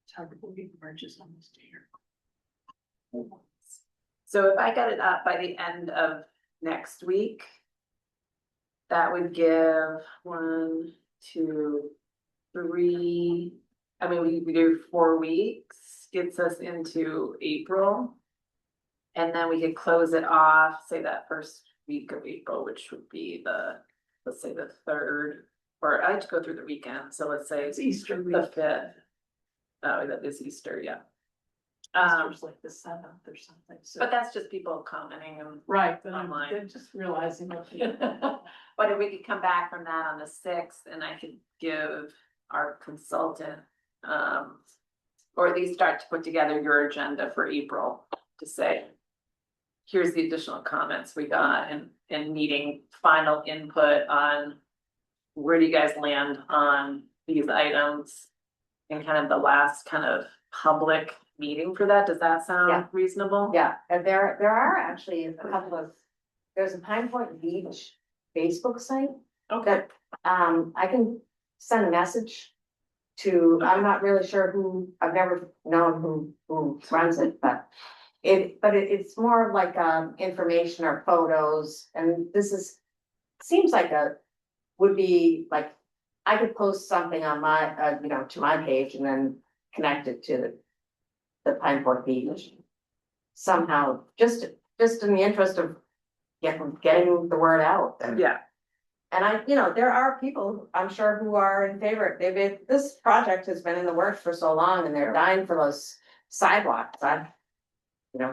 It's hard to believe March is almost here. So if I got it up by the end of next week. That would give 1, 2, 3. I mean, we do 4 weeks, gets us into April. And then we could close it off, say that first week of April, which would be let's say the 3rd, or I had to go through the weekend, so let's say It's Easter the week. 5th. Oh, that is Easter, yeah. Easter's like the 7th or something, so. But that's just people commenting and, Right, but online. I'm just realizing. what but if we could come back from that on the 6th, and I could give our consultant, or at least start to put together your agenda for April to say, here's the additional comments we got and needing final input on where do you guys land on these items and kind of the last kind of public meeting for that. Does that Yeah. sound reasonable? Yeah, and there are actually a couple of, there's a Pine Point Beach Facebook site Okay. that, I can send a message to, I'm not really sure who, I've never known who runs it, but it's more like, information or photos, and this seems like would be like, I could post something on my, to my page and then connect it to the Pine Point Beach. Somehow, just in the interest of getting the word out. Yeah. And there are people, I'm sure, who are in favor. This project has been in the works for so long and they're dying for those sidewalks,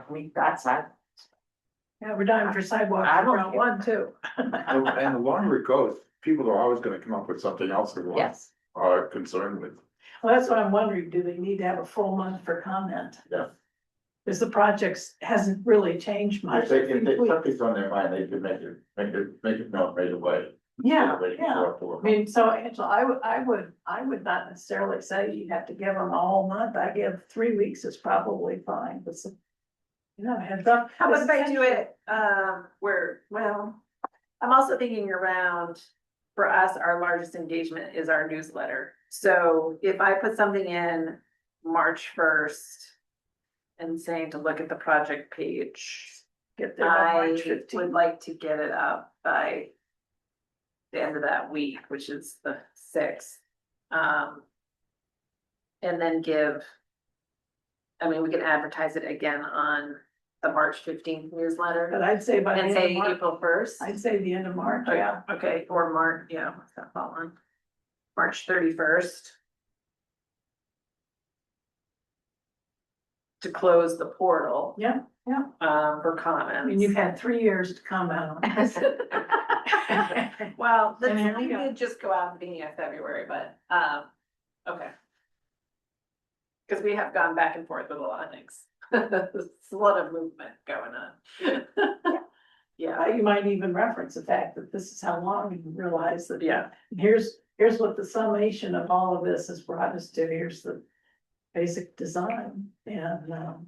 we've got sidewalks. Yeah, we're dying for sidewalks I don't around care. one too. And the longer it goes, people are always gonna come up with something else they want, Yes, are concerned with. Well, that's what I'm wondering, do they need to have a full month for comment? Yeah. Because the projects hasn't really changed much. If they something's on their mind, they can make it known right away. Yeah, They can yeah. show up to I work. mean, so Angela, I would not necessarily say you have to give them a whole month. I give 3 weeks is probably fine, but some. Heads up. How about if I do it, well, I'm also thinking around, for us, our largest engagement is our newsletter. So if I put something in March 1st and saying to look at the project page, Get there by I March would 15th. like to get it up by the end of that week, which is the 6th. And then we can advertise it again on the March 15th newsletter. But I'd say by the And end of say March, April 1st. I'd say the end of March, yeah. Okay, or March, yeah, what's that fall on? March 31st. To close the portal. Yeah, yeah. For comments. I mean, you've had 3 years to comment on this. Well, And here we we go. did just go out at the beginning of February, but, okay. Cause we have gone back and forth with a lot of things. It's a lot of movement going on. Yeah, You might even reference the fact that this is how long you realize that. yeah, Here's what the summation of all of this has brought us to. Here's the basic design and,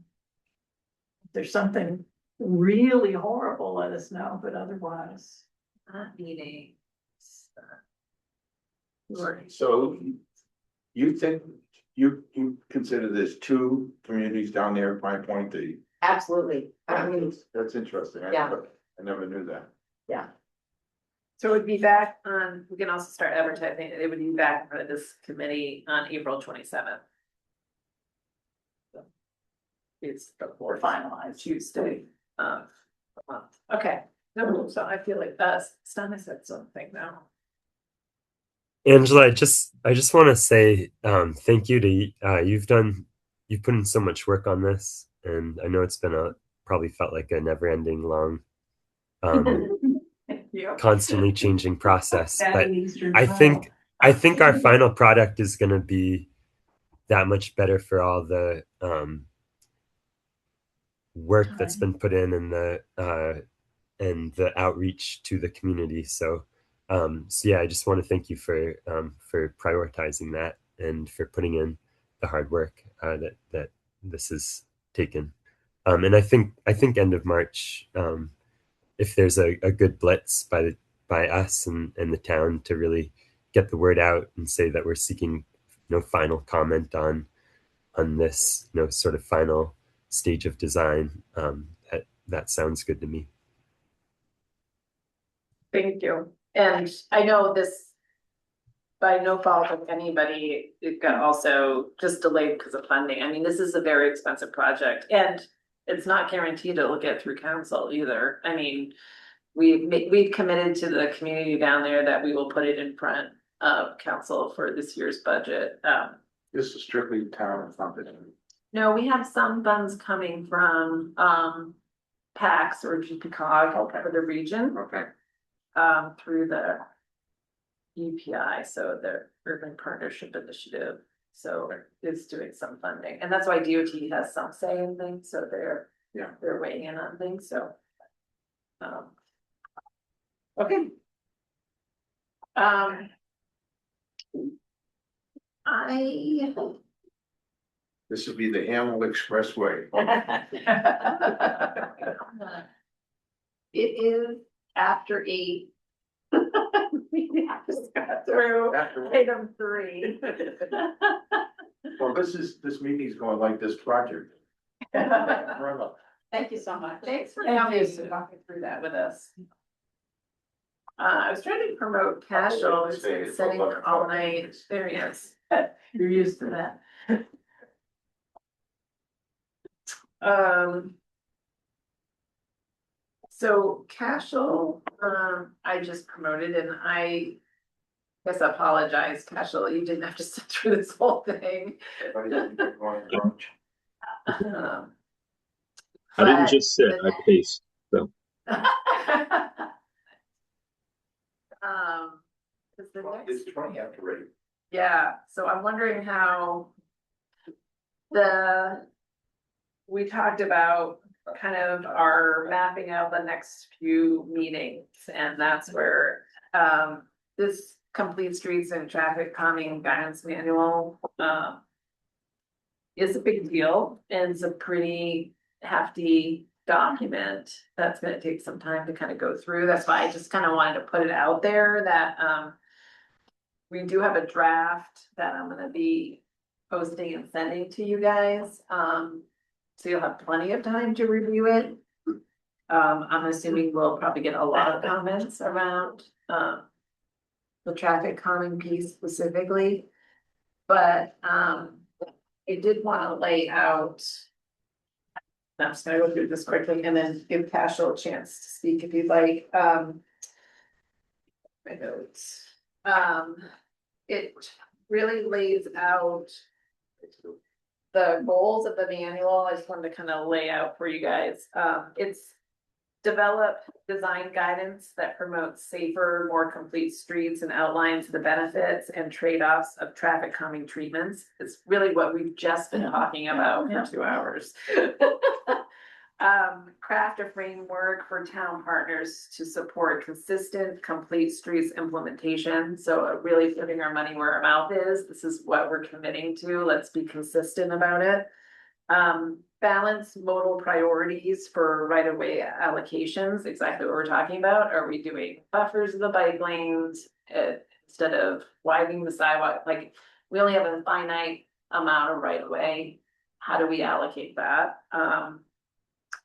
if there's something really horrible, let us know, but otherwise. not needing. So you think, you consider there's 2 communities down there at Pine Point, absolutely. I mean, that's interesting. Yeah. I never knew that. So it would be back on, we can also start advertising, it would be back for this committee on April 27th. It's the fourth Finalized. Tuesday of the month. Okay, no, so I feel like Stan said something now. Angela, I just want to say thank you to you've put in so much work on this, and I know it's been probably felt like a never-ending long constantly changing process, but I think our final product is going to be that much better for all the work that's been put in and the outreach to the community. So yeah, I just want to thank you for prioritizing that and for putting in the hard work that this has taken. And I think end of March, if there's a good blitz by us and the town to really get the word out and say that we're seeking final comment on this sort of final stage of design, that sounds good to me. Thank you. And I know this, by no fault of anybody, it got also just delayed because of funding. I mean, this is a very expensive project and it's not guaranteed it'll get through council either. I mean, we've committed to the community down there that we will put it in front of council for this year's budget. This is strictly town funded. No, we have some funds coming from PAX or GPCOG for the region. Okay. Through the UPI, so the Urban Partnership Initiative. So it's doing some funding, and that's why DOT has some say in things, so they're weighing in on things, so. Okay. This would be the Hamel Expressway. It is after 8. We just got through item 3. Well, this meeting's going like this project. Thank you so much. Thanks for coming and walking through that with us. I was trying to promote Casual, it's been sitting all night experience. You're used to that. So Casual, I just promoted and I guess I apologize, Casual, you didn't have to sit through this whole thing. Um, I didn't but just sit, I the paced. So Um, is the next, It's 20 after 8. yeah, so I'm wondering how we talked about kind of our mapping out the next few meetings, and that's where, this complete streets and traffic calming guidance manual, is a big deal, and it's a pretty hefty document that's gonna take some time to kind of go through. That's why I just kind of wanted to put it out there that, we do have a draft that I'm gonna be posting and sending to you guys, so you'll have plenty of time to review it. I'm assuming we'll probably get a lot of comments around, the traffic calming piece specifically. But, I did wanna lay out. I'm just gonna go through this quickly and then give Cashel a chance to speak if you'd like, my notes. It really lays out the goals of the manual. I just wanted to kind of lay out for you guys. It's develop design guidance that promotes safer, more complete streets and outlines the benefits and trade-offs of traffic calming treatments. It's really what we've just been talking about for 2 hours. Craft a framework for town partners to support consistent, complete streets implementation. So really putting our money where our mouth is. This is what we're committing to. Let's be consistent about it. Balance modal priorities for right-of-way allocations, exactly what we're talking about. Are we doing buffers of the bike lanes instead of widening the sidewalk? Like, we only have a finite amount of right-of-way. How do we allocate that?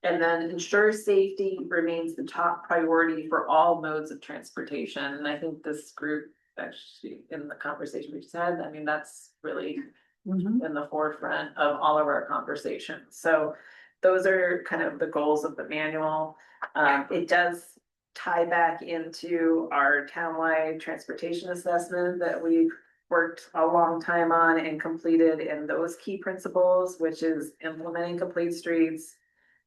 And then ensure safety remains the top priority for all modes of transportation. And I think this group, actually, in the conversation we just had, I mean, that's really in the forefront of all of our conversations. So those are kind of the goals of the manual. It does tie back into our townwide transportation assessment that we've worked a long time on and completed in those key principles, which is implementing complete streets,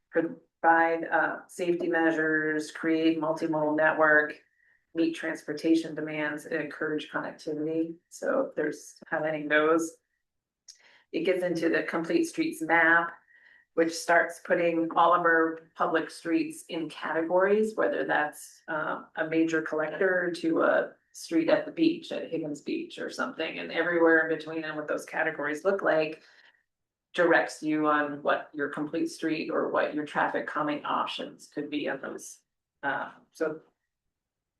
provide safety measures, create multimodal network, meet transportation demands, and encourage connectivity. So if there's highlighting those. It gets into the complete streets map, which starts putting all of our public streets in categories, whether that's a major collector to a street at the beach, at Higgins Beach or something, and everywhere in between and what those categories look like directs you on what your complete street or what your traffic calming options could be of those. So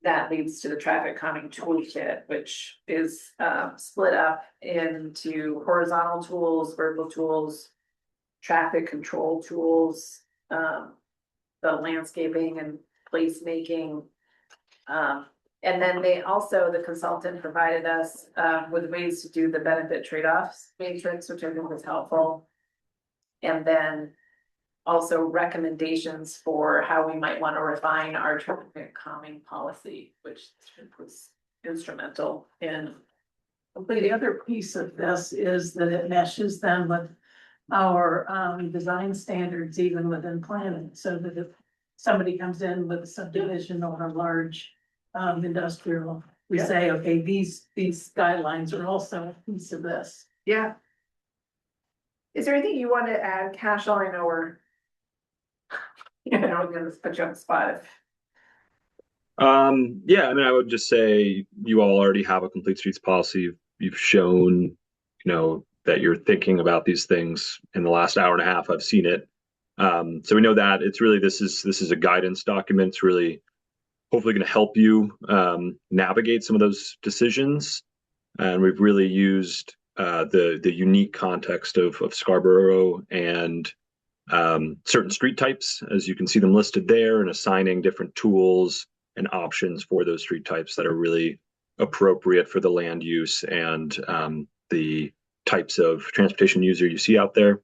that leads to the traffic calming toolkit, which is split up into horizontal tools, vertical tools, traffic control tools, the landscaping and placemaking. And then they also, the consultant provided us with ways to do the benefit trade-offs matrix, which I think was helpful. And then also recommendations for how we might want to refine our traffic calming policy, which was instrumental in The other piece of this is that it meshes them with our design standards, even within planning, so that if somebody comes in with a subdivision or a large industrial, we say, okay, these guidelines are also a piece of this. Yeah. Is there anything you want to add, Cashel? I know we're. I'm gonna put you on the spot. yeah, I mean, I would just say you all already have a complete streets policy. You've shown, that you're thinking about these things in the last hour and a half. I've seen it. So we know that it's really, this is a guidance document. It's really hopefully going to help you navigate some of those decisions. And we've really used the unique context of Scarborough and certain street types, as you can see them listed there, and assigning different tools and options for those street types that are really appropriate for the land use and the types of transportation user you see out there.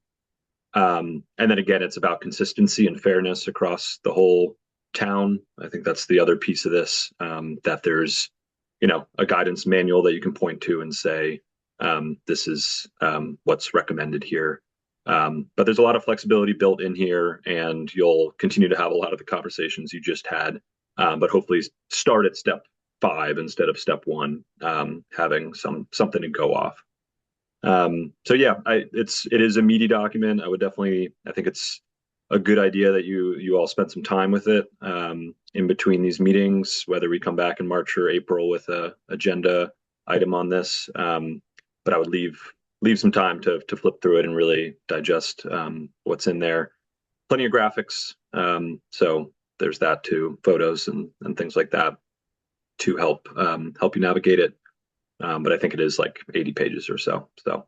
And then again, it's about consistency and fairness across the whole town. I think that's the other piece of this, that there's, a guidance manual that you can point to and say, this is what's recommended here. But there's a lot of flexibility built in here, and you'll continue to have a lot of the conversations you just had, but hopefully start at step 5 instead of step 1, having something to go off. So yeah, it is a meaty document. I think it's a good idea that you all spent some time with it in between these meetings, whether we come back in March or April with a agenda item on this. But I would leave some time to flip through it and really digest what's in there. Plenty of graphics, so there's that too, photos and things like that to help you navigate it. But I think it is like 80 pages or so. So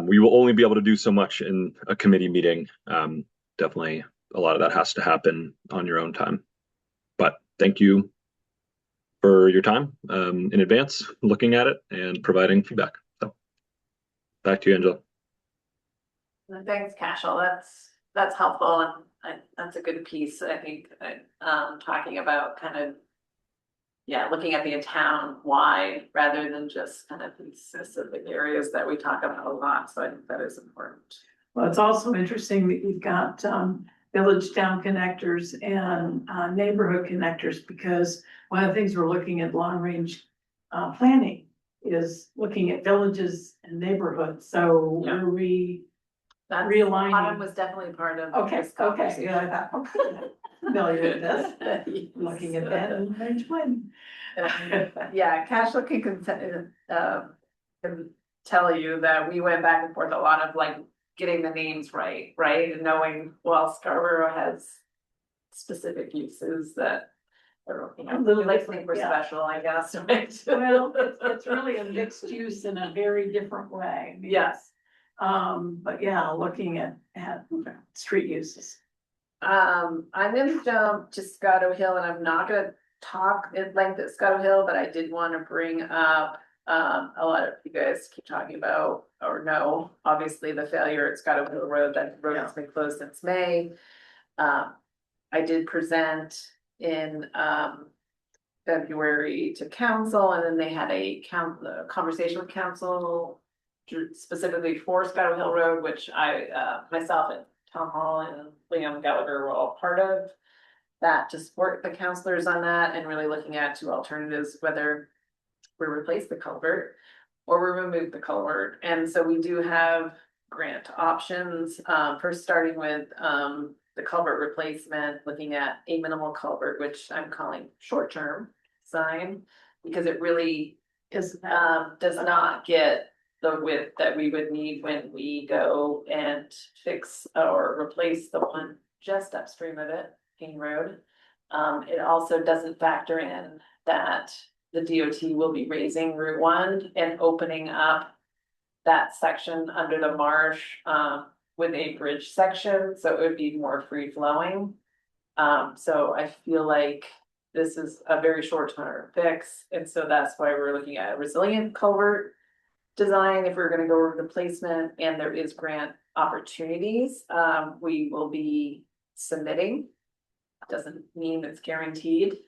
we will only be able to do so much in a committee meeting. Definitely a lot of that has to happen on your own time. But thank you for your time in advance, looking at it and providing feedback. So back to you, Angela. Thanks, Cashel. That's helpful, and that's a good piece. I think talking about kind of looking at the town wide rather than just kind of these specific areas that we talk about a lot. So I think that is important. Well, it's also interesting that you've got village town connectors and neighborhood connectors, because one of the things we're looking at long range planning is looking at villages and neighborhoods. So Yeah. That realigning. Autumn was definitely part of. Okay, this okay, conversation. yeah, I thought, okay, familiar with this, looking at that and range planning. Yeah, Cashel can tell you that we went back and forth a lot of like getting the names right, and knowing, well, Scarborough has specific uses that are, A little like different, think we're yeah. special, I guess, right? Well, it's really a mixed use in a very different way. Yes. But yeah, looking at street uses. I'm gonna jump to Scotto Hill, and I'm not gonna talk at length at Scotto Hill, but I did want to bring up, a lot of you guys keep talking about, or know, obviously the failure at Scotto Hill Road, that road has been closed since May. I did present in, February to council, and then they had a conversation with council specifically for Scotto Hill Road, which I, myself and Tom Hall and Liam Gallagher were all part of that to support the counselors on that, and really looking at 2 alternatives, whether we replace the culvert or we remove the culvert. And so we do have grant options, first starting with the culvert replacement, looking at a minimal culvert, which I'm calling short-term sign, because it really Is does not get the width that we would need when we go and fix or replace the one just upstream of it, King Road. It also doesn't factor in that the DOT will be raising Route 1 and opening up that section under the marsh with a bridge section, so it would be more free flowing. So I feel like this is a very short-term fix, and so that's why we're looking at a resilient culvert design if we're gonna go over the placement, and there is grant opportunities. We will be submitting. Doesn't mean it's guaranteed.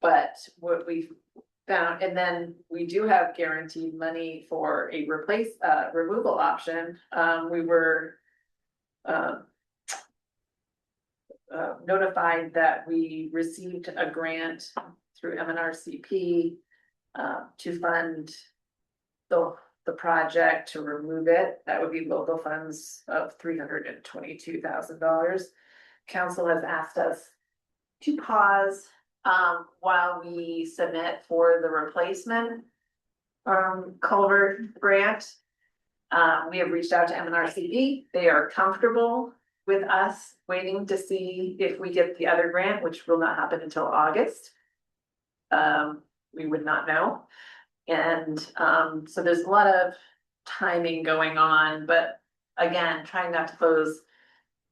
But what we found, and then we do have guaranteed money for a removal option. We were notified that we received a grant through MNRCP to fund the project to remove it. That would be local funds of $322,000. Council has asked us to pause while we submit for the replacement culvert grant. We have reached out to MNRCP. They are comfortable with us waiting to see if we get the other grant, which will not happen until August. We would not know. And so there's a lot of timing going on, but again, trying not to close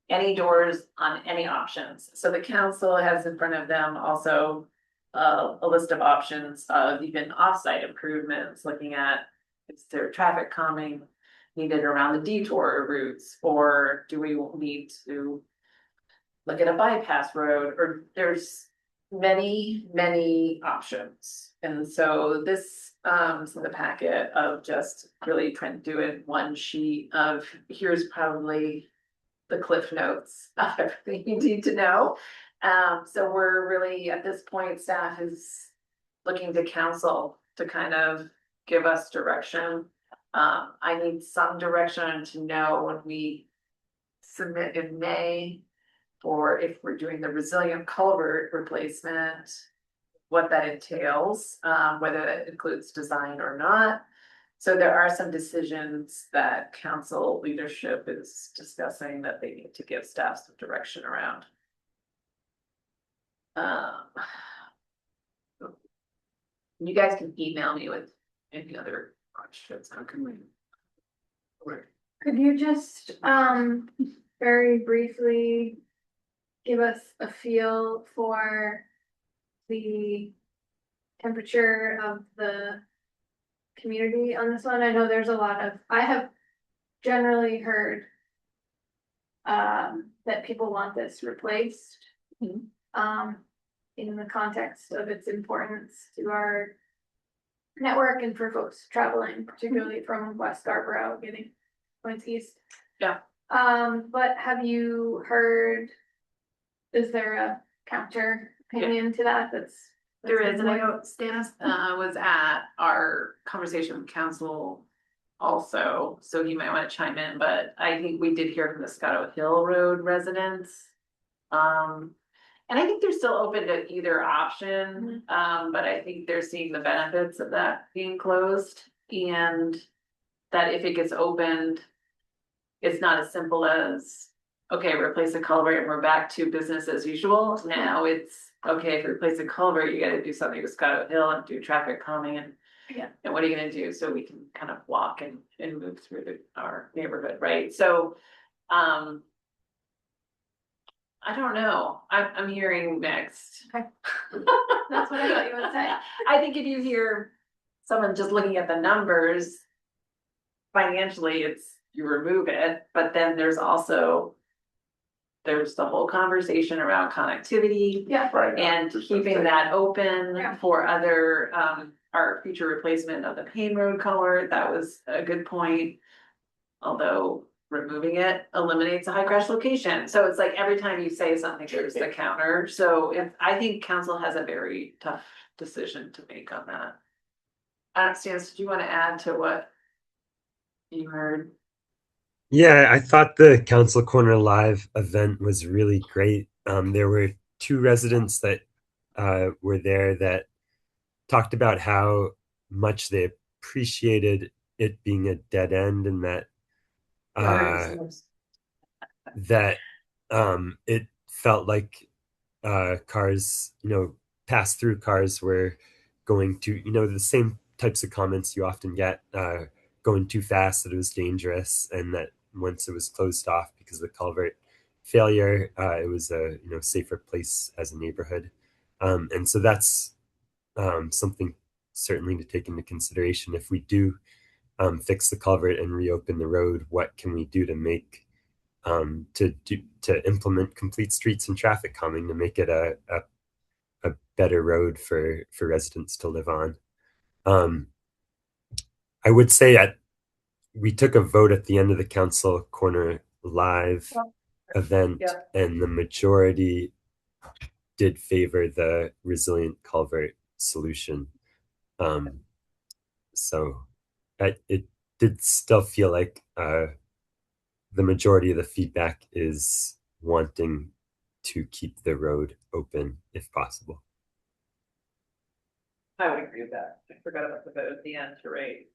any doors on any options. So the council has in front of them also a list of options of even offsite improvements, looking at is there traffic calming needed around the detour routes, or do we need to look at a bypass road, or there's many options. And so this is in the packet of just really trying to do it one sheet of, here's probably the cliff notes of everything you need to know. So we're really, at this point, staff is looking to council to kind of give us direction. I need some direction to know when we submit in May for if we're doing the resilient culvert replacement, what that entails, whether that includes design or not. So there are some decisions that council leadership is discussing that they need to give staff some direction around. You guys can email me with any other questions. How can we? Could you just, very briefly give us a feel for the temperature of the community on this one? I know there's a lot of, I have generally heard that people want this replaced. In the context of its importance to our network and for folks traveling, particularly from West Scarborough, getting points east. Yeah. But have you heard, is there a counter opinion to that There is, and I know Stannis was at our conversation with council also, so he might want to chime in, but I think we did hear from the Scotto Hill Road residents. And I think they're still open to either option, but I think they're seeing the benefits of that being closed. And that if it gets opened, it's not as simple as, okay, replace a culvert and we're back to business as usual. Now it's, okay, if you replace a culvert, you gotta do something with Scotto Hill and do traffic calming and and what are you gonna do so we can kind of walk and move through our neighborhood, right? So, I don't know. I'm hearing mixed. Okay. That's what I thought you would say. I think if you hear someone just looking at the numbers, financially, it's you remove it, but then there's also the whole conversation around connectivity. Yeah. Right. And keeping that open Yeah. for other our future replacement of the Payne Road culvert. That was a good point. Although removing it eliminates a high crash location. So it's like every time you say something, there's the counter. So I think council has a very tough decision to make on that. Stans, did you want to add to what you heard? Yeah, I thought the Council Corner Live event was really great. There were two residents that were there that talked about how much they appreciated it being a dead end and that it felt like cars, pass through cars were going to, the same types of comments you often get, going too fast, that it was dangerous, and that once it was closed off because of the culvert failure, it was a safer place as a neighborhood. And so that's something certainly to take into consideration. If we do fix the culvert and reopen the road, what can we do to make to implement complete streets and traffic calming to make it a better road for residents to live on? I would say we took a vote at the end of the Council Corner Live event, and the majority did favor the resilient culvert solution. So it did still feel like the majority of the feedback is wanting to keep the road open if possible. I would agree with that. I forgot about the vote at the end, you're right.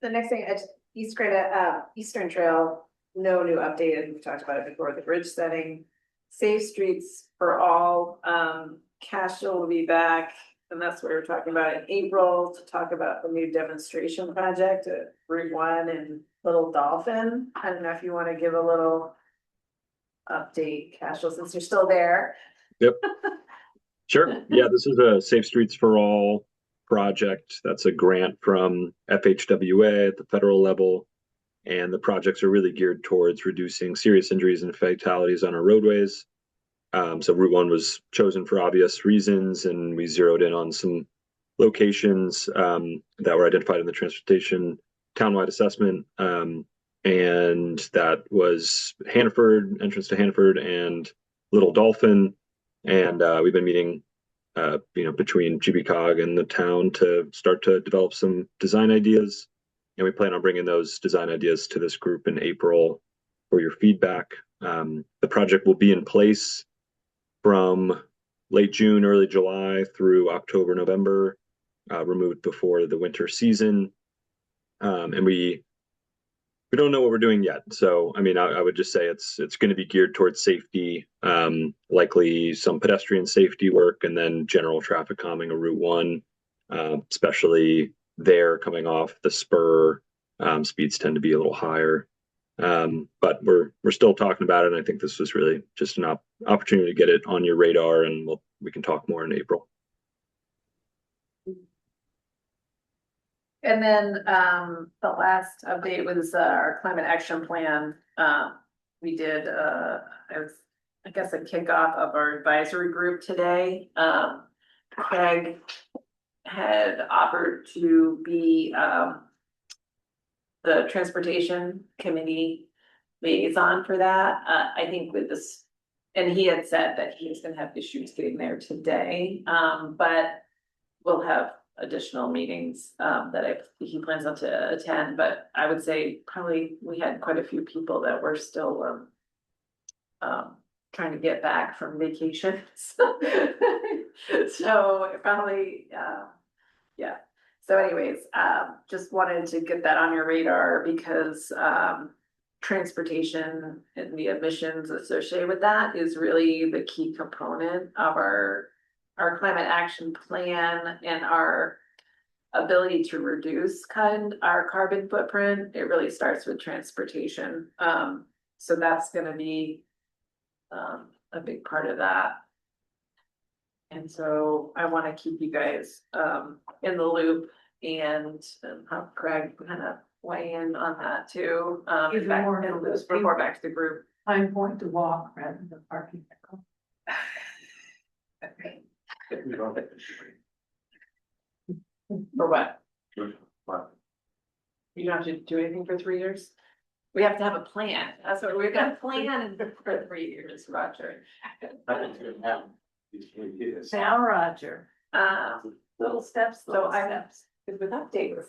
The next thing, Eastern Trail, no new update, we've talked about it before, the bridge setting, safe streets for all, Cashel will be back, and that's what we're talking about in April, to talk about the new demonstration project at Route 1 and Little Dolphin. I don't know if you want to give a little update, Cashel, since you're still there. Yep. Sure. Yeah, this is a Safe Streets for All project. That's a grant from FHWA at the federal level. And the projects are really geared towards reducing serious injuries and fatalities on our roadways. So Route 1 was chosen for obvious reasons, and we zeroed in on some locations that were identified in the transportation townwide assessment. And that was Hannaford, entrance to Hannaford, and Little Dolphin. And we've been meeting between GBCOG and the town to start to develop some design ideas. And we plan on bringing those design ideas to this group in April for your feedback. The project will be in place from late June, early July through October, November, removed before the winter season. And we don't know what we're doing yet. So, I mean, I would just say it's going to be geared towards safety, likely some pedestrian safety work, and then general traffic calming of Route 1, especially there coming off the spur. Speeds tend to be a little higher. But we're still talking about it. And I think this was really just an opportunity to get it on your radar, and we can talk more in April. And then the last update was our climate action plan. We did I guess a kickoff of our advisory group today. Craig had offered to be the transportation committee liaison for that. I think with this, and he had said that he was gonna have issues getting there today, but we'll have additional meetings that he plans not to attend. But I would say probably we had quite a few people that were still trying to get back from vacations. So probably yeah. So anyways, just wanted to get that on your radar because transportation and the emissions associated with that is really the key component of our climate action plan and our ability to reduce our carbon footprint. It really starts with transportation. So that's going to be a big part of that. And so I want to keep you guys in the loop and have Craig kind of weigh in on that too. Report back to the group. I'm going to walk rather than parking. Okay. For what? You don't have to do anything for 3 years? We have to have a plan. That's what we've got a plan for 3 years, Roger. Now, Roger. Little steps, good with updates.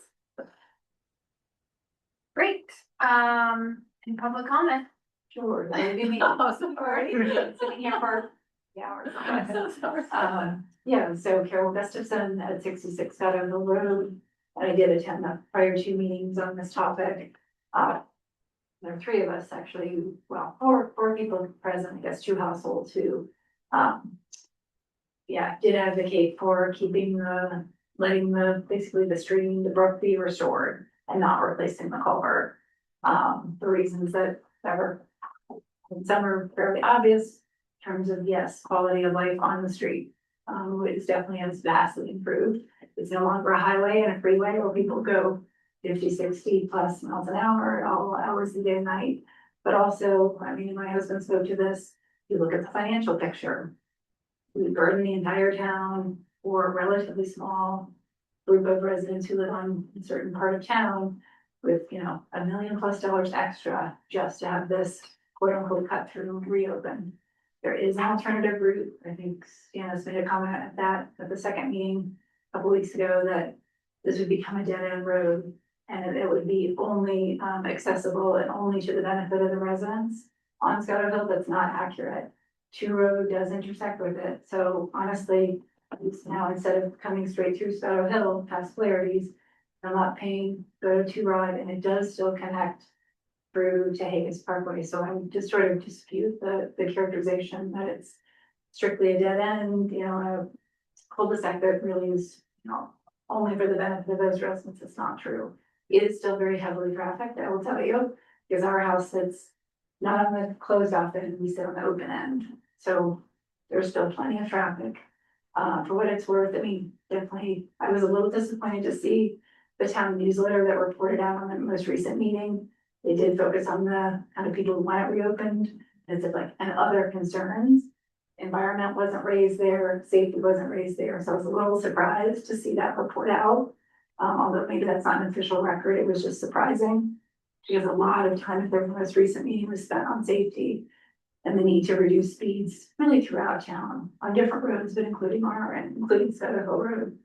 Great, any public comment? Sure. Oh, sorry. Sitting here for hours. I'm so sorry. Yeah, so Carol Gustafson at 66 Shadow Hill Road. And I did attend the prior 2 meetings on this topic. There are 3 of us actually, well, four people present, I guess 2 households who, did advocate for letting basically the stream, the brook be restored and not replacing the culvert. The reasons that were, some are fairly obvious in terms of, yes, quality of life on the street. It definitely has vastly improved. It's no longer a highway and a freeway where people go 50, 60 plus miles an hour at all hours of the day and night. But also, I mean, my husband spoke to this, you look at the financial picture. We burden the entire town or a relatively small group of residents who live on a certain part of town with, $1 million+ extra just to have this quote unquote cut through reopen. There is an alternative route. I think Stannis made a comment at the second meeting a couple weeks ago that this would become a dead end road and it would be only accessible and only to the benefit of the residents on Scotto Hill. That's not accurate. 2 Road does intersect with it. So honestly, now instead of coming straight through Scotto Hill past Flaherty's, I'm not paying, go to 2 Rod, and it does still connect through to Haggis Parkway. So I would just sort of dispute the characterization that it's strictly a dead end, a cul-de-sac that really is, only for the benefit of those residents. It's not true. It is still very heavily trafficked, I will tell you, because our house sits not on the closed off end, we sit on the open end. So there's still plenty of traffic. For what it's worth, I mean, definitely, I was a little disappointed to see the town newsletter that reported out on the most recent meeting. They did focus on the kind of people who want it reopened. It's like, and other concerns. environment wasn't raised there, safety wasn't raised there, so I was a little surprised to see that report out. Although maybe that's not an official record, it was just surprising. Because a lot of time at their most recent meeting was spent on safety and the need to reduce speeds really throughout town on different roads, but including our end, including Scottsdale Hill Road.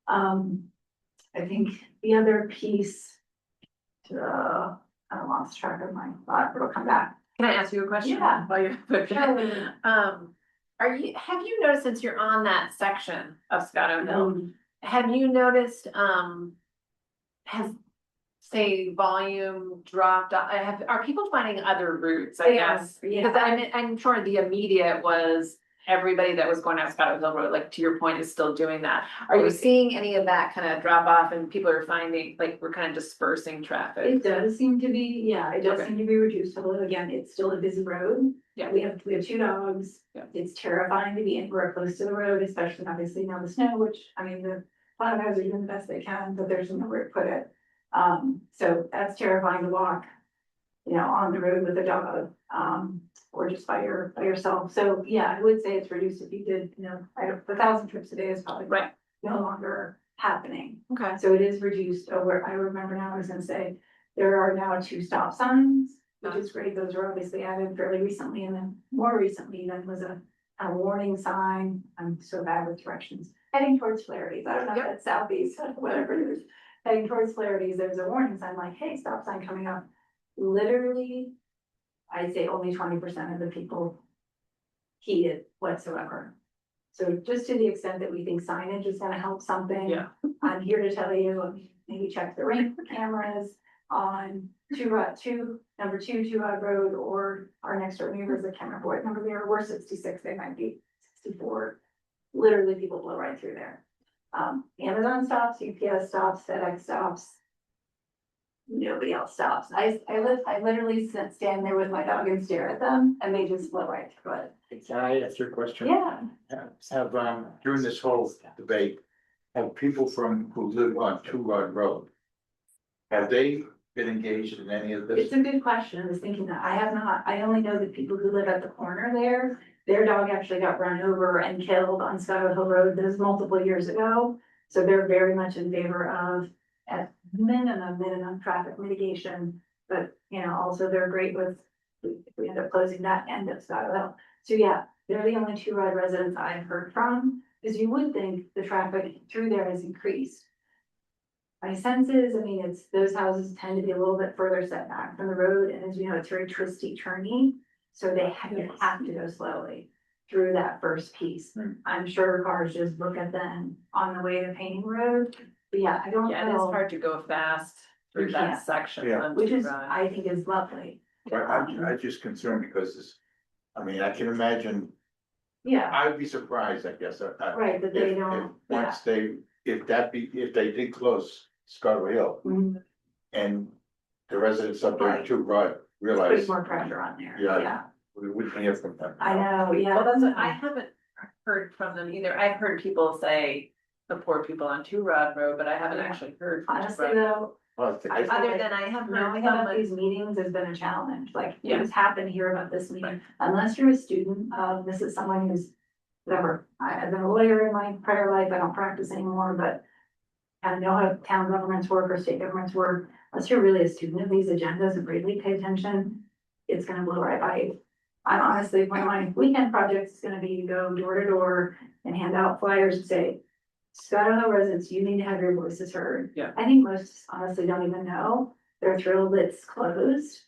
I think the other piece, I lost track of my thought, but it'll come back. Can I ask you a question? Yeah. While you're. Sure. Have you noticed, since you're on that section of Scotto Hill, have you noticed, has, say, volume dropped, are people finding other routes, I They are, guess? yeah. Because I'm sure the immediate was everybody that was going down Scotto Hill Road, like, to your point, is still doing that. Are you seeing any of that kind of drop off and people are finding, like, we're kind of dispersing traffic? It does seem to be, yeah, it does Okay. seem to be reduced, although again, it's still a busy road. Yeah. We have 2 dogs. Yeah. It's terrifying to be anywhere close to the road, especially obviously now the snow, which, I mean, the plow guys are doing the best they can, but there's nowhere to put it. So that's terrifying to walk, on the road with a dog, or just by yourself. So, yeah, I would say it's reduced if you did, 1,000 trips a day is probably Right. no longer happening. Okay. So it is reduced over, I remember now, I was gonna say, there are now 2 stop signs, which is great. Those were obviously added fairly recently, and then more recently, then was a warning sign. I'm so bad with directions, heading towards Flaherty's. I don't know if Yep. that's southeast, whatever it is. Heading towards Flaherty's, there's a warning sign like, hey, stop sign coming up. Literally, I'd say only 20% of the people heed it whatsoever. So just to the extent that we think signage is gonna help something. Yeah. I'm here to tell you, maybe check the ring cameras on number 2 Rod Road, or our next door neighbors, I can't remember what number they are, we're 66, they might be 64. Literally, people blow right through there. Amazon stops, UPS stops, FedEx stops. Nobody else stops. I literally stand there with my dog and stare at them, and they just blow right through it. Can I ask you a question? Yeah. Have, during this whole debate, have people who live on Two Rod Road, have they been engaged in any of this? It's a good question. I was thinking that I have not, I only know the people who live at the corner there. Their dog actually got run over and killed on Scotto Hill Road. This was multiple years ago. So they're very much in favor of, at minimum traffic mitigation. But, also they're great with, if we end up closing that end of Scotto Hill. So yeah, they're the only 2 Rod residents I've heard from, because you would think the traffic through there has increased. My sense is, it's, those houses tend to be a little bit further set back from the road, and as you know, it's very twisty, turny. So they have to go slowly through that first piece. I'm sure cars just look at them on the way to Painting Road, but yeah, I don't Yeah, and it's know, hard to go fast through You that can't. section. Yeah. on which is, Drive. I think is lovely. But I'm just concerned because this, I can imagine, Yeah, I'd be surprised, I guess. right, that they If, don't, once if they did close Scotto Hill Mhm. and the residents up there Right. Two Rod Putting realize more pressure on there, Yeah. yeah, we wouldn't hear from them. I know, yeah. Well, that's what, I haven't heard from them either. I've heard people say the poor people on Two Rod Road, but I haven't Yeah. actually heard. from Two Honestly Rod. though, Well, Other than I have heard knowing about someone, these meetings has been a challenge, like, Yeah. things happen here about this meeting, Right. unless you're a student, this is someone who's. Whatever, I've been a lawyer in my prior life, I don't practice anymore, but. I know how town governments work or state governments work, unless you're really a student of these agendas and really pay attention, it's gonna blow right by you. I'm honestly, one of my weekend projects is gonna be to go door to door and hand out flyers and say. Scotto Hill residents, you need to have your voices heard. Yeah. I think most honestly don't even know, they're thrilled it's closed.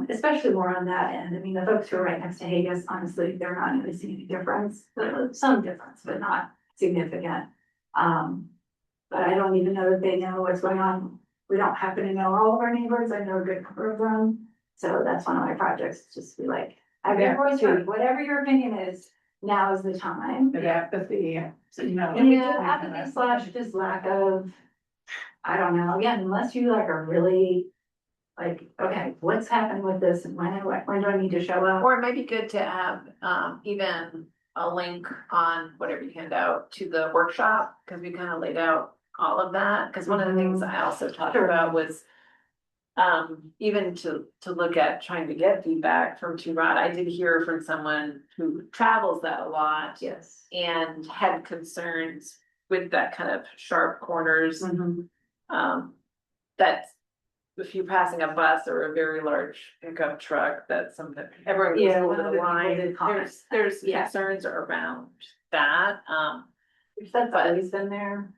Especially more on that end, the folks who are right next to Hagus, honestly, they're not noticing any difference, some difference, but not significant. But I don't even know that they know what's going on. We don't happen to know all of our neighbors, I know a good number of them, so that's one of my projects, just to be like, have your voice heard, whatever your opinion is, now is the time. The apathy, Yeah, apathy slash just lack of, I don't know, again, unless you are really. Like, okay, what's happening with this and when do I need to show up? or it might be good to have, even a link on whatever you hand out to the workshop, because we kind of laid out all of that. Because one of the things I also talked Sure. about was even to look at trying to get feedback from Two Rod, I did hear from someone who travels that a lot. Yes. And had concerns with that kind of sharp corners. That if you're passing a bus or a very large pickup truck, that's something everyone goes Yeah, over one the of the people line. did comment. There's Yeah. concerns around that. That's always been there.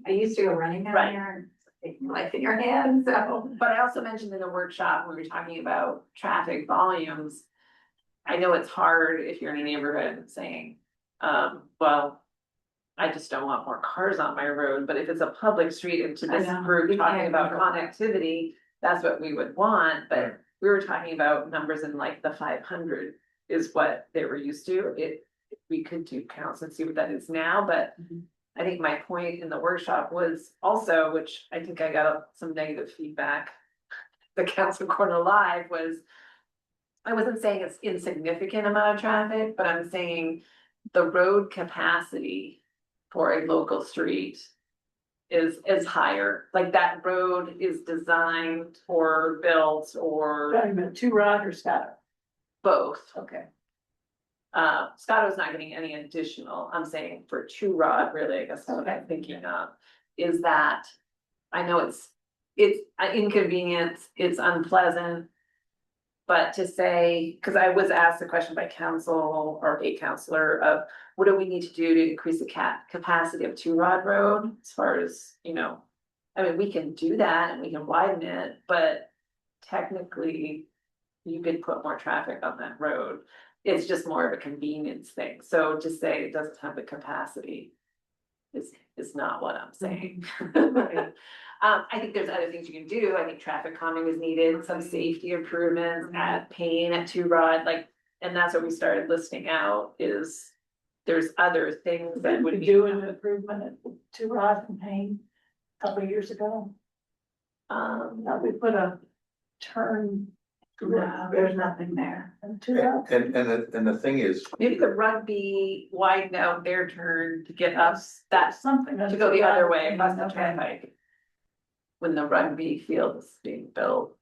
I used to go running down Right. there and take my life in your hands, so. But I also mentioned in the workshop, when we were talking about traffic volumes. I know it's hard if you're in a neighborhood saying, well. I just don't want more cars on my road, but if it's a public street and to I this know, group you talking can't about control that. connectivity, that's what we would want, but. We were talking about numbers in like the 500 is what they were used to. We could do counts and see what that is now, but. I think my point in the workshop was also, which I think I got some negative feedback. The Council Corner Live was. I wasn't saying it's insignificant amount of traffic, but I'm saying the road capacity for a local street. Is higher, like that road is designed or built or Talking about Two Rod or Scotto? both. Okay. Scotto's not getting any additional, I'm saying for Two Rod, really, I guess is what I'm thinking of, is that. I know it's an inconvenience, it's unpleasant. But to say, cause I was asked a question by council or a counselor of, what do we need to do to increase the capacity of Two Rod Road as far as, I mean, we can do that and we can widen it, but technically. You could put more traffic on that road, it's just more of a convenience thing, so to say it doesn't have the capacity. Is not what I'm saying. I think there's other things you can do, I think traffic calming is needed, some safety improvements at Payne, at Two Rod, like, and that's what we started listing out is. There's other things that would We be. do an improvement at Two Rod and Payne a couple of years ago. We put a turn. No, there's nothing there. And Two Rod. And the thing is, Maybe the rugby widen out their turn to get us that, Something. to go the other way across the turnpike. When the rugby field is being built.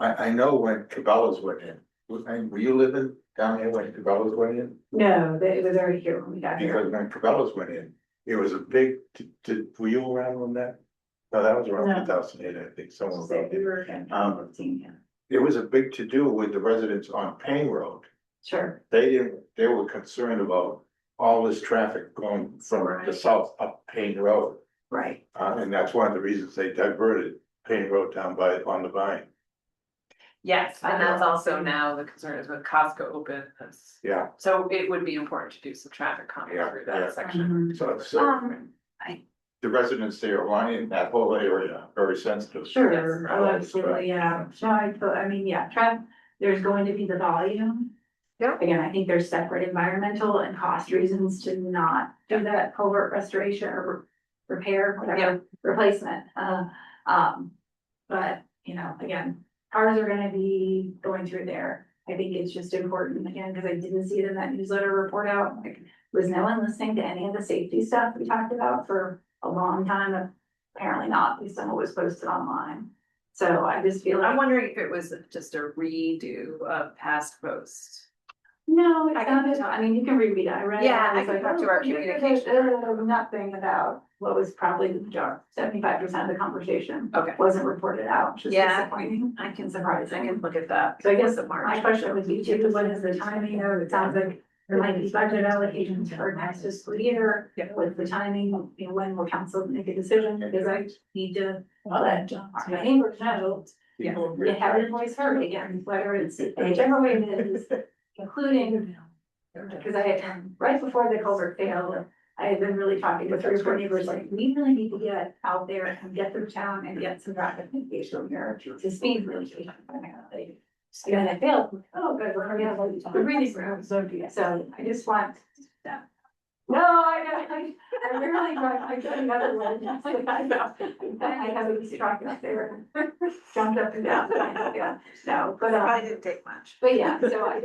I know when Cabela's went in, were you living down there when Cabela's went in? No, it was already here when we got here. Because when Cabela's went in, it was a big, were you around on that? No, that was around No. 2008, I think, someone wrote We it. were It was a big to-do with the residents on Payne Road. Sure. They were concerned about all this traffic going from the Right. south up Payne Road. Right. And that's one of the reasons they diverted Payne Road down on the Vine. Yes, and that's also now the concern is with Costco open, Yeah, so it would be important to do some traffic calming Yeah, through yeah. that section. so I- the residents there in that whole area, very sensitive. Sure, Yes. oh, absolutely, yeah, no, I mean, yeah, there's going to be the volume. Yeah. Again, I think there's separate environmental and cost reasons to not do that culvert restoration or repair, Yeah. whatever, replacement, but, again, cars are gonna be going through there. I think it's just important, again, because I didn't see it in that newsletter report out, like, was no one listening to any of the safety stuff we talked about for a long time? Apparently not, based on what was posted online. So I just feel I'm like, wondering if it was just a redo of past posts. no, it I can sounded, I mean, you can reread it, I read it. Yeah, was I can like, talk to oh, our there's communication. Nothing about what was probably the majority, 75% of the conversation. Okay. Wasn't reported out, which is Yeah. disappointing. I can Surprising. look at that. So I guess The my March. question would be too, what is the timing of, it sounds like there might be budget allocations for next fiscal year. Yeah. With the timing, when will council make a decision, because I need to let our neighbors know. Yeah. You have your voice heard again, whether it's whichever way it is, including. Because right before the culvert failed, I had been really talking to 3 or 4 neighbors, like, we really need to get out there and get through town and get some traffic mitigation here to speed really. Again, I failed, oh, good, we're gonna have like the breathing room, so I just want. No, I know, I really trying, I got another one, I know, I have a truck up there, jumped up and down, yeah, no, but didn't take much. but yeah, so I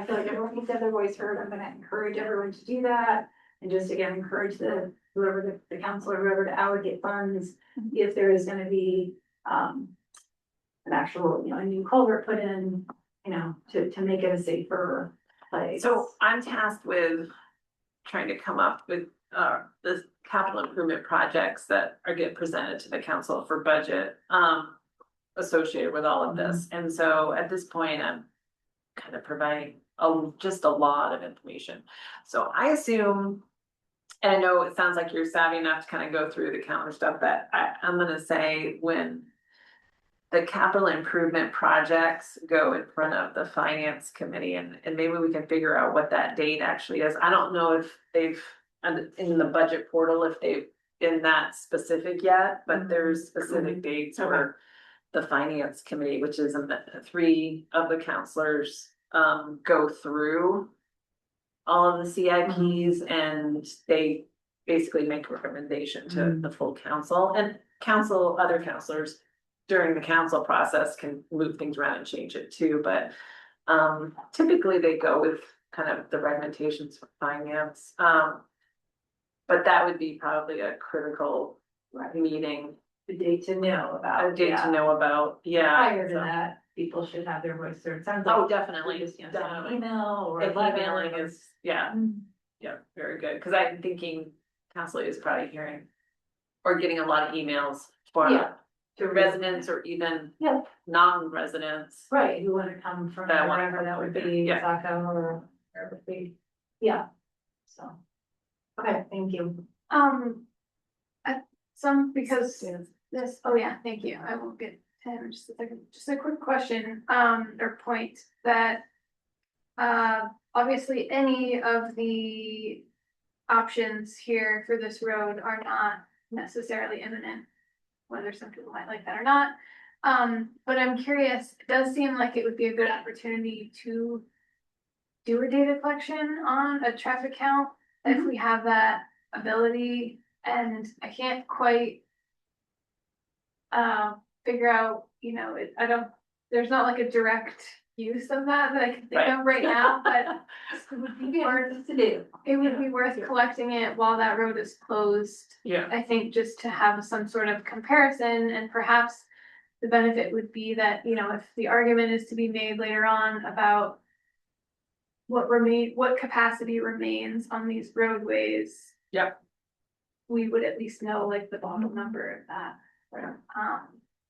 feel like everyone needs to have their voice heard, I'm gonna encourage everyone to do that. And just again, encourage whoever the council or whoever to allocate funds, if there is gonna be, an actual, a new culvert put in, to make it a safer place. So I'm tasked with trying to come up with the capital improvement projects that are get presented to the council for budget associated with all of this. And so at this point, I'm kind of providing just a lot of information. So I assume, and I know it sounds like you're savvy enough to kind of go through the calendar stuff, but I'm gonna say when the capital improvement projects go in front of the finance committee, and maybe we can figure out what that date actually is. I don't know if they've, in the budget portal, if they've been that specific yet, but there's specific dates where the finance committee, which is three of the counselors, go through all of the CIPs, and they basically make a recommendation to the full council, and other counselors during the council process can move things around and change it too, but typically they go with kind of the recommendations for finance. But that would be probably a critical meeting. The date to know about. A date to know about, yeah. Prior to so- that, people should have their voice heard. Sounds like. Oh, definitely, Just, send an definitely. email or a If letter. emailing is, yeah, very good, because I'm thinking council is probably hearing or getting a lot of emails for Yeah. to residents or even Yeah. non-residents. Right, who wanna come from That wanna wherever come that would from there, be, yeah. Saco or wherever it would be. Yeah, so. Okay, thank you. Because this, oh yeah, thank you, I will get to him in just a second, just a quick question, or point that. Obviously, any of the options here for this road are not necessarily imminent. Whether some people might like that or not, but I'm curious, it does seem like it would be a good opportunity to. Do a data collection on a traffic count, if we have that ability, and I can't quite. Figure out, there's not like a direct use of that I can think of right now, but. It would be worth to do. It would be worth collecting it while that road is closed. Yeah. I think just to have some sort of comparison, and perhaps the benefit would be that, if the argument is to be made later on about. What capacity remains on these roadways. Yep. We would at least know like the bottom number of that.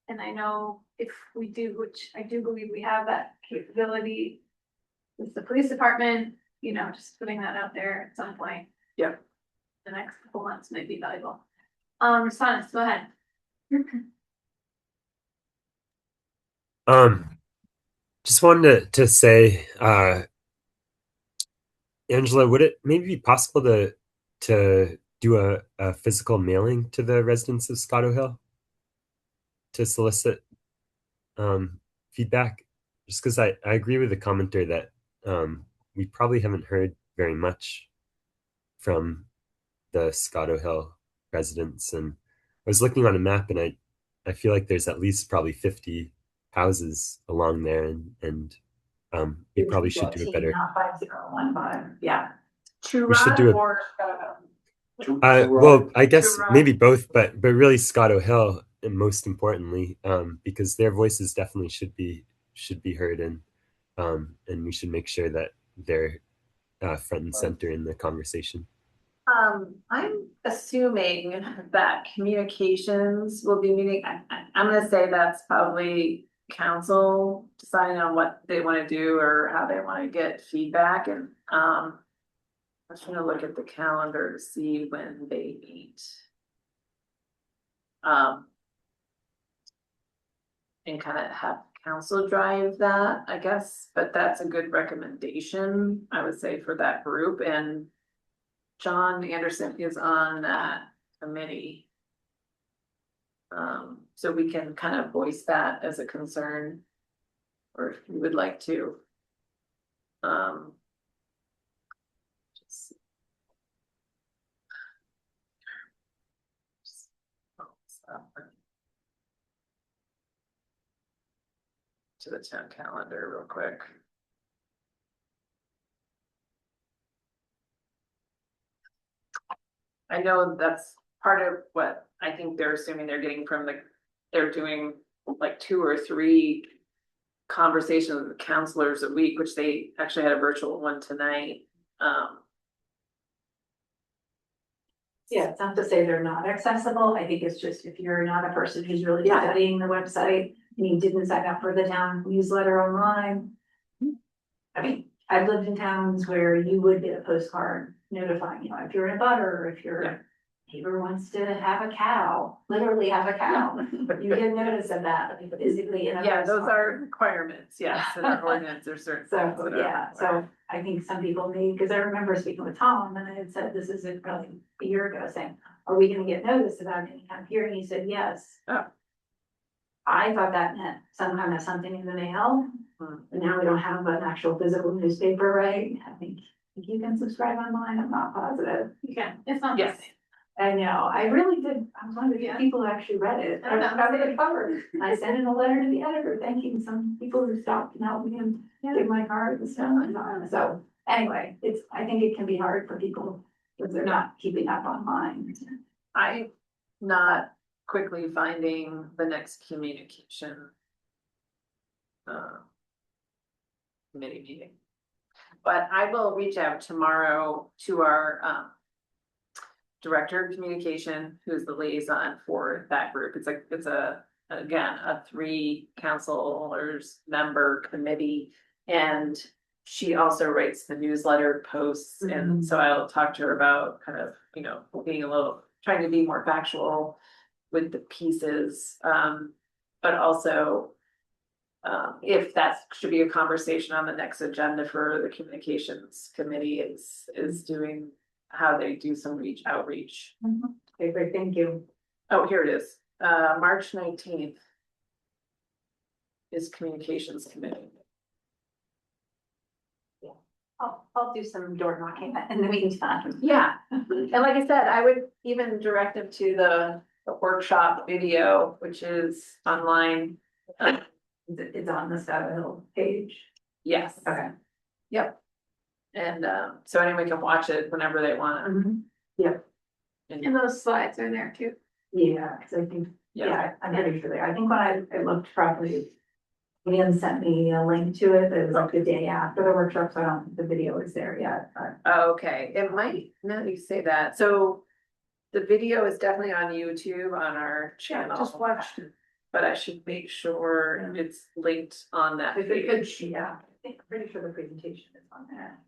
And I know if we do, which I do believe we have that capability. With the police department, just putting that out there at some point. Yep. The next couple months might be valuable. Sonis, go ahead. Just wanted to say, Angela, would it maybe be possible to do a physical mailing to the residents of Scotto Hill to solicit feedback? Just because I agree with the commenter that we probably haven't heard very much from the Scotto Hill residents, and I was looking on a map, and I feel like there's at least probably 50 houses along there, and we probably should do a better. Not 5015, yeah. We should do well, I guess maybe both, but really Scotto Hill, and most importantly, because their voices definitely should be heard, and we should make sure that they're front and center in the conversation. I'm assuming that communications will be meeting, I'm gonna say that's probably council deciding on what they wanna do or how they wanna get feedback, and I was trying to look at the calendar to see when they meet. And kind of have council drive that, I guess, but that's a good recommendation, I would say, for that group, and John Anderson is on that committee. So we can kind of voice that as a concern, or if you would like to. To the town calendar real quick. I know that's part of what I think they're assuming they're getting from they're doing like 2 or 3 conversations with counselors a week, which they actually had a virtual one tonight. Yeah, it's not to say they're not accessible. I think it's just if you're not a person who's really Yeah. studying the website and you didn't sign up for the town newsletter online. I mean, I've lived in towns where you would get a postcard notifying, you know, if you're in a butter, if Yeah. your neighbor wants to have a cow, literally have a cow, but you get notice of that physically in a Yeah, those postcard. are requirements, yes, in our ordinance, there's certain. things So, that are yeah, so required. I think some people may, because I remember speaking with Tom and I had said, this is probably a year ago, saying, are we gonna get notice about any kind of hearing? He said, yes. Oh. I thought that meant some kind of something in the mail, Hmm. but now we don't have an actual physical newspaper, right? I think you can subscribe online, I'm not positive. You can, it's not the Yes. same. I know, I really did, I was one of the few people who actually read it. I know. I covered it covered. I sent in a letter to the editor thanking some people who stopped and helped me and did my card and stuff. So anyway, I think it can be hard for people if they're not keeping up online. I'm not quickly finding the next communication. Committee meeting. But I will reach out tomorrow to our Director of Communication, who's the liaison for that group. It's again, a 3 counselors member committee. And she also writes the newsletter posts, and so I'll talk to her about kind of, you know, trying to be more factual with the pieces. But also, if that should be a conversation on the next agenda for the communications committee is doing how they do some outreach. Okay, great, thank you. Oh, here it is. March 19th is communications committee. I'll do some door knocking in the meantime. Yeah, and like I said, I would even direct them to the workshop video, which is online. It's on the Scott Hill page. Yes. Okay. Yep. And so anyone can watch it whenever they want. And those slides are there too. Yeah, because I think, Yeah. yeah, I'm pretty sure there. I think when I looked properly, Ian sent me a link to it. It was like the day after the workshop, so I don't think the video is there yet, but. Okay, it might, now you say that, so the video is definitely on YouTube on our channel. Just watch. But I should make sure it's linked on that page. Yeah, I think, I'm pretty sure the presentation is on there.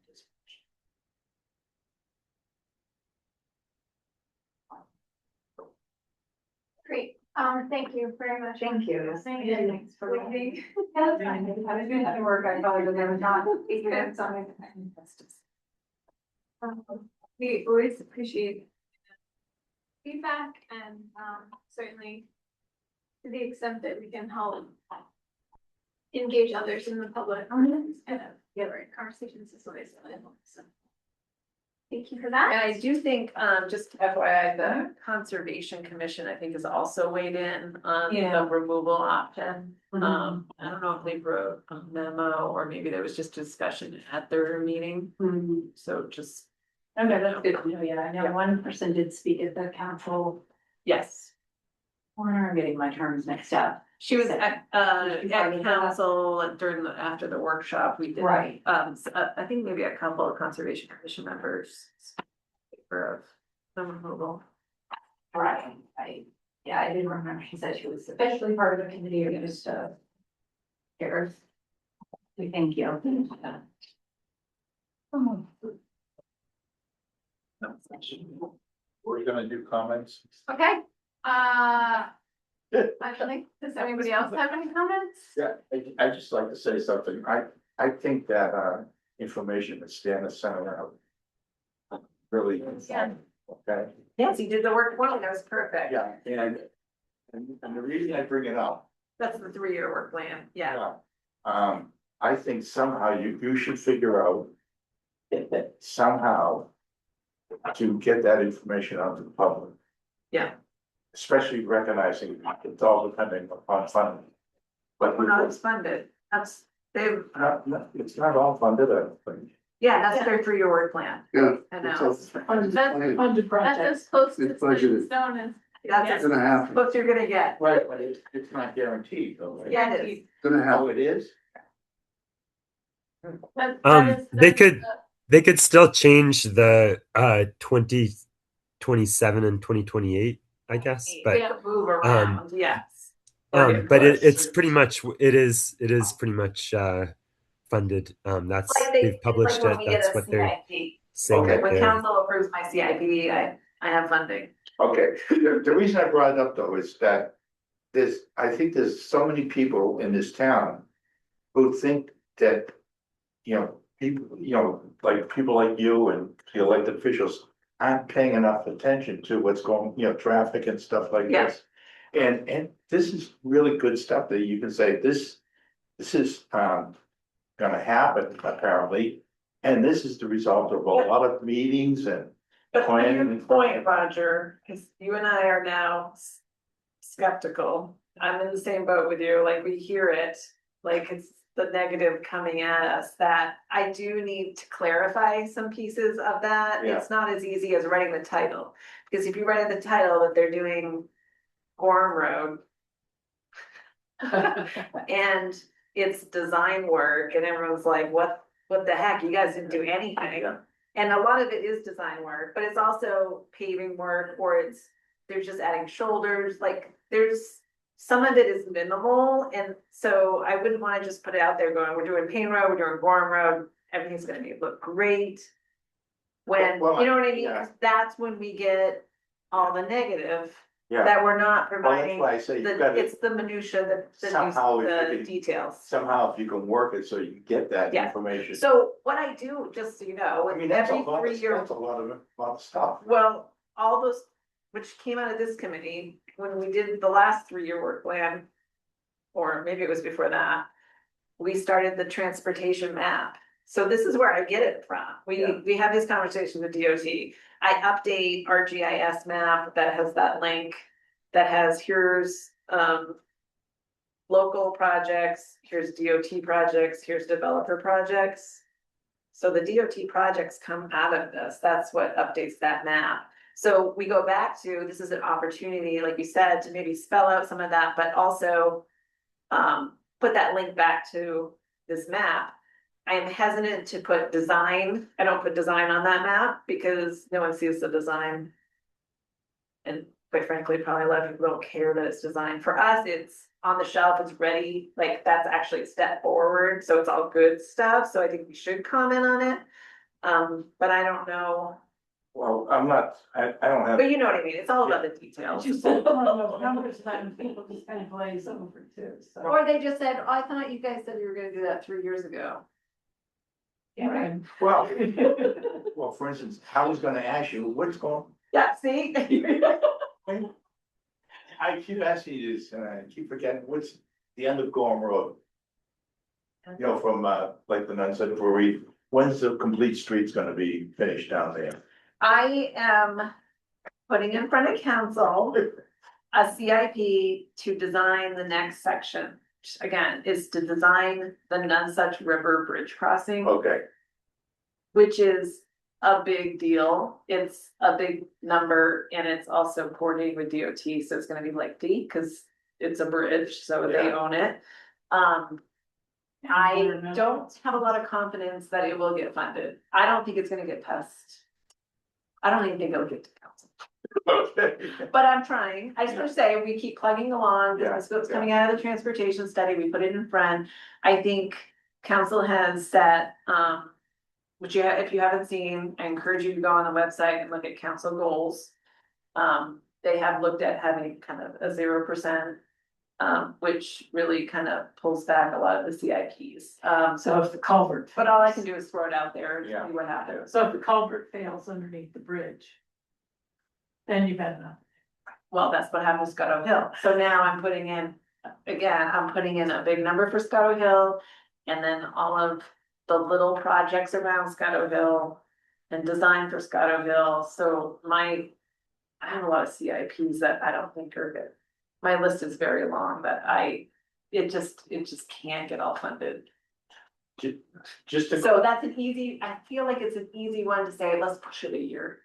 Great, thank you very much. Thank you. Thank you. Thanks for waiting. That's fine. I was doing other work. I probably would never not. We always appreciate feedback and, certainly to the extent that we can help engage others in the public and get right conversations is always valuable, so. Thank you for that. And I do think, just FYI, the Conservation Commission, I think, is also weighed in on Yeah. the removal option. Mhm. I don't know if they wrote a memo or maybe there was just discussion at their meeting, so just. Okay, that's good to know. Yeah, I know one person did speak at the council Yes, corner. I'm getting my terms mixed up. she was at part of that? council after the workshop we did. Right. I think maybe a couple of Conservation Commission members. For the removal. Right, yeah, I didn't remember. She said she was officially part of the committee or just, here. We thank you. We're gonna do comments. Okay, actually, does anybody else have any comments? Yeah, I just like to say something. I think that information that Stan has sent out. Really, Yeah. okay, Yes, he did the work well, that was perfect. yeah, and the reason I bring it up. That's the 3-year work plan, yeah. I think somehow you should figure out. Somehow. To get that information out to the public. Yeah. Especially recognizing it's all depending upon funding. But We're not funded, it's not all funded, I don't think. that's their 3-year work plan. Yeah. I know. Funded That's project. as close to It's set in budgeted. stone as That's It's gonna happen, what you're gonna get. Right, but it's not guaranteed though, right? Yeah, it is. it's gonna Oh, happen. it is? They could still change the 2027 and 2028, I guess, but Can't move around, yes. Or get but pushed. it's pretty much it is pretty much funded. That's Like they, they've published like when it. we get That's a what they're CIP. saying. Okay. That When they're council approves my CIP, I have funding. Okay, the reason I brought it up though is that I think there's so many people in this town who think that, people, like people like you and the elected officials aren't paying enough attention to what's going, traffic and stuff like Yeah. this. And this is really good stuff that you can say, this is, gonna happen apparently. And this is the result of a lot of meetings and But to planning your and- point, Roger, because you and I are now skeptical. I'm in the same boat with you, like we hear it, like it's the negative coming at us, that I do need to clarify some pieces of that. Yeah. It's not as easy as writing the title, because if you write the title that they're doing Gorham Road and it's design work and everyone's like, what the heck, you guys didn't do anything. And a lot of it is design work, but it's also paving work, or they're just adding shoulders, like some of it is minimal, and so I wouldn't wanna just put it out there going, we're doing Payne Road, we're doing Gorham Road, everything's gonna look great. When, Well, you know what I mean, yeah. 'Cause that's when we get all the negative, Yeah, that we're not well, that's providing, why I say you've got it's to, the minutia, Somehow if you the can- details. somehow if you can work it so you can get that Yeah. information. So what I do, just so you know, I mean, that's a every lot, 3 year. that's a lot of stuff. Well, all those, which came out of this committee, when we did the last 3 year work plan. Or maybe it was before that, we started the transportation map. So this is where I get it from. Yeah. We have this conversation with DOT. I update our GIS map that has that link, that has, here's, local projects, here's DOT projects, here's developer projects. So the DOT projects come out of this, that's what updates that map. So we go back to, this is an opportunity, like you said, to maybe spell out some of that, but also. Put that link back to this map. I am hesitant to put design, I don't put design on that map because no one sees the design. And quite frankly, probably a lot of people don't care that it's designed. For us, it's on the shelf, it's ready, like that's actually a step forward, so it's all good stuff, so I think we should comment on it. But I don't know, Well, I'm not, I don't have, but you know what I mean, it's all about the details. It's just a number of times people just kind of glaze over too, so. Or they just said, oh, I thought you guys said you were gonna do that 3 years ago. Yeah. well, well, for instance, I was gonna ask you, what's going, Yeah, see? I keep asking you this, and I keep forgetting, what's the end of Gorham Road? From, like the Nunset Brewery, when's the complete streets gonna be finished down there? I am putting in front of council a CIP to design the next section. Which, again, is to design the Nunsuch River Bridge crossing, Okay, which is a big deal. It's a big number and it's also coordinated with DOT, so it's gonna be lengthy because it's a bridge, so they Yeah. own it. I don't have a lot of confidence that it will get funded. I don't think it's gonna get passed. I don't even think it'll get to council, okay. but I'm trying. I just want to say, we keep plugging along, Yeah, this is what's yeah. coming out of the transportation study, we put it in front. I think council has set, which if you haven't seen, I encourage you to go on the website and look at council goals. They have looked at having kind of a 0%. Which really kind of pulls back a lot of the CIPs. So if the culvert. But all I can do is throw it out there and Yeah. see what happens. So if the culvert fails underneath the bridge. Then you've had enough. Well, that's what happened with Scotto Hill. So now I'm putting in, again, I'm putting in a big number for Scotto Hill. And then all of the little projects around Scotto Hill and design for Scotto Hill. So I have a lot of CIPs that I don't think are good. My list is very long, but it just can't get all funded. Just to, So that's I feel like it's an easy one to say, let's push it a year.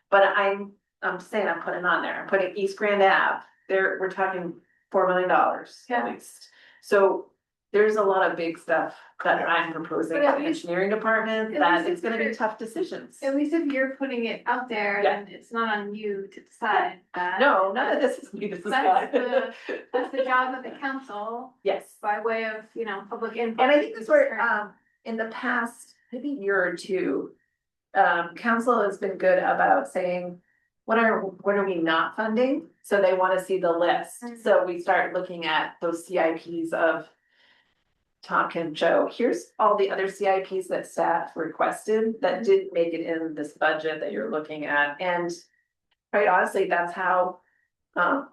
But I'm I'm saying I'm putting on there, I'm putting East Grand Ave, we're talking $4 million Yeah. at least. So there's a lot of big stuff that Yeah. I'm proposing But in at the least- engineering department, at that least it's gonna be you're- tough decisions. At least if you're putting it out there, Yeah. then it's not on you to decide that. No, none of this is me to decide. That's the job of the council Yes. by way of, public input. And I think that's where, in the past, maybe year or two, council has been good about saying, what are we not funding? So they wanna see the list, Mhm. so we start looking at those CIPs of Tom, Kim, Joe, here's all the other CIPs that staff requested that didn't make it in this budget that you're looking at, and quite honestly, that's how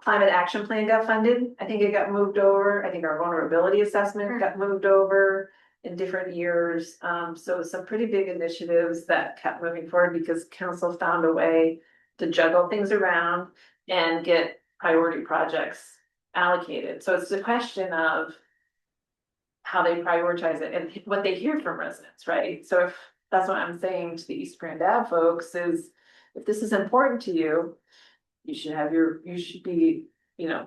climate action plan got funded. I think it got moved over. I think our vulnerability assessment got moved over in different years. So some pretty big initiatives that kept moving forward because council found a way to juggle things around and get priority projects allocated. So it's a question of how they prioritize it and what they hear from residents, right? So if that's what I'm saying to the East Grand Ave folks is, if this is important to you, you should be,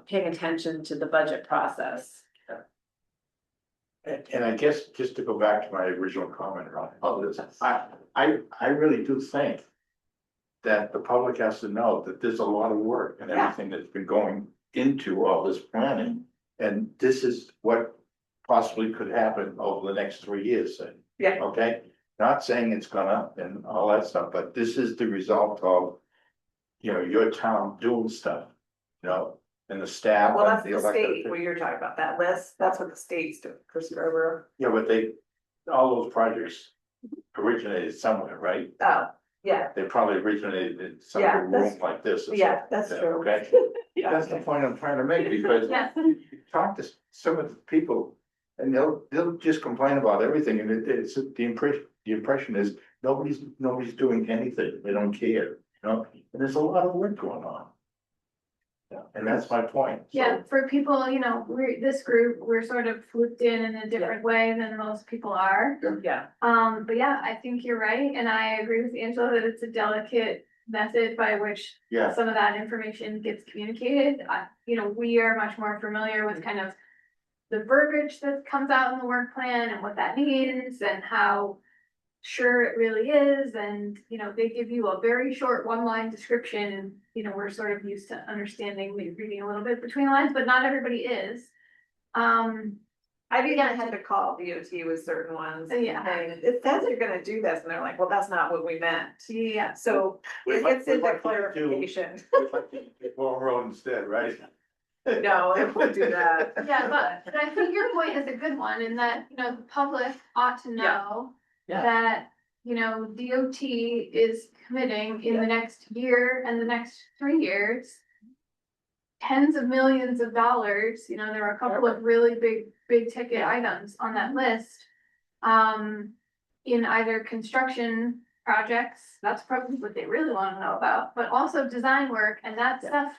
paying attention to the budget process. And I guess just to go back to my original comment around all this, I really do think that the public has to know that there's a lot of work and Yeah. everything that's been going into all this planning. And this is what possibly could happen over the next 3 years, say. Yeah. Okay, not saying it's gonna and all that stuff, but this is the result of, your town doing stuff, and the staff. Well, and that's the elected state, what you're talking about, that list, that's what the state's doing for Scarborough. Yeah, but all those projects originated somewhere, right? Oh, yeah, They probably originated in some Yeah, room that's- like this. or yeah, that's something, true. Okay, that's the point I'm trying to make, because Yeah. you talk to some of the people. And they'll just complain about everything, and it's the impression is nobody's doing anything, they don't care, and there's a lot of work going on. Yeah, and that's my point. So, Yeah, for people, this group, we're sort of looped in a different way than most people are. yeah, But yeah, I think you're right, and I agree with Angela that it's a delicate method by which Yeah, some of that information gets communicated. We are much more familiar with kind of the verbiage that comes out in the work plan and what that means and how sure it really is. And, they give you a very short one-line description and, we're sort of used to understanding, maybe reading a little bit between the lines, but not everybody is. I've even had to call DOT with certain ones. Yeah. saying, it says you're gonna do this, and they're like, well, that's not what we meant. Yeah. So We'd it like- gets we'd into like to do- clarification. it's like the Long Road instead, right? No, it won't do that. Yeah, but I think your point is a good one in that, the public ought to know Yeah. that, DOT is committing in the next year and the next 3 years tens of millions of dollars. There are a couple of really big ticket items on that list. In either construction projects, that's probably what they really want to know about, but also design work, and that stuff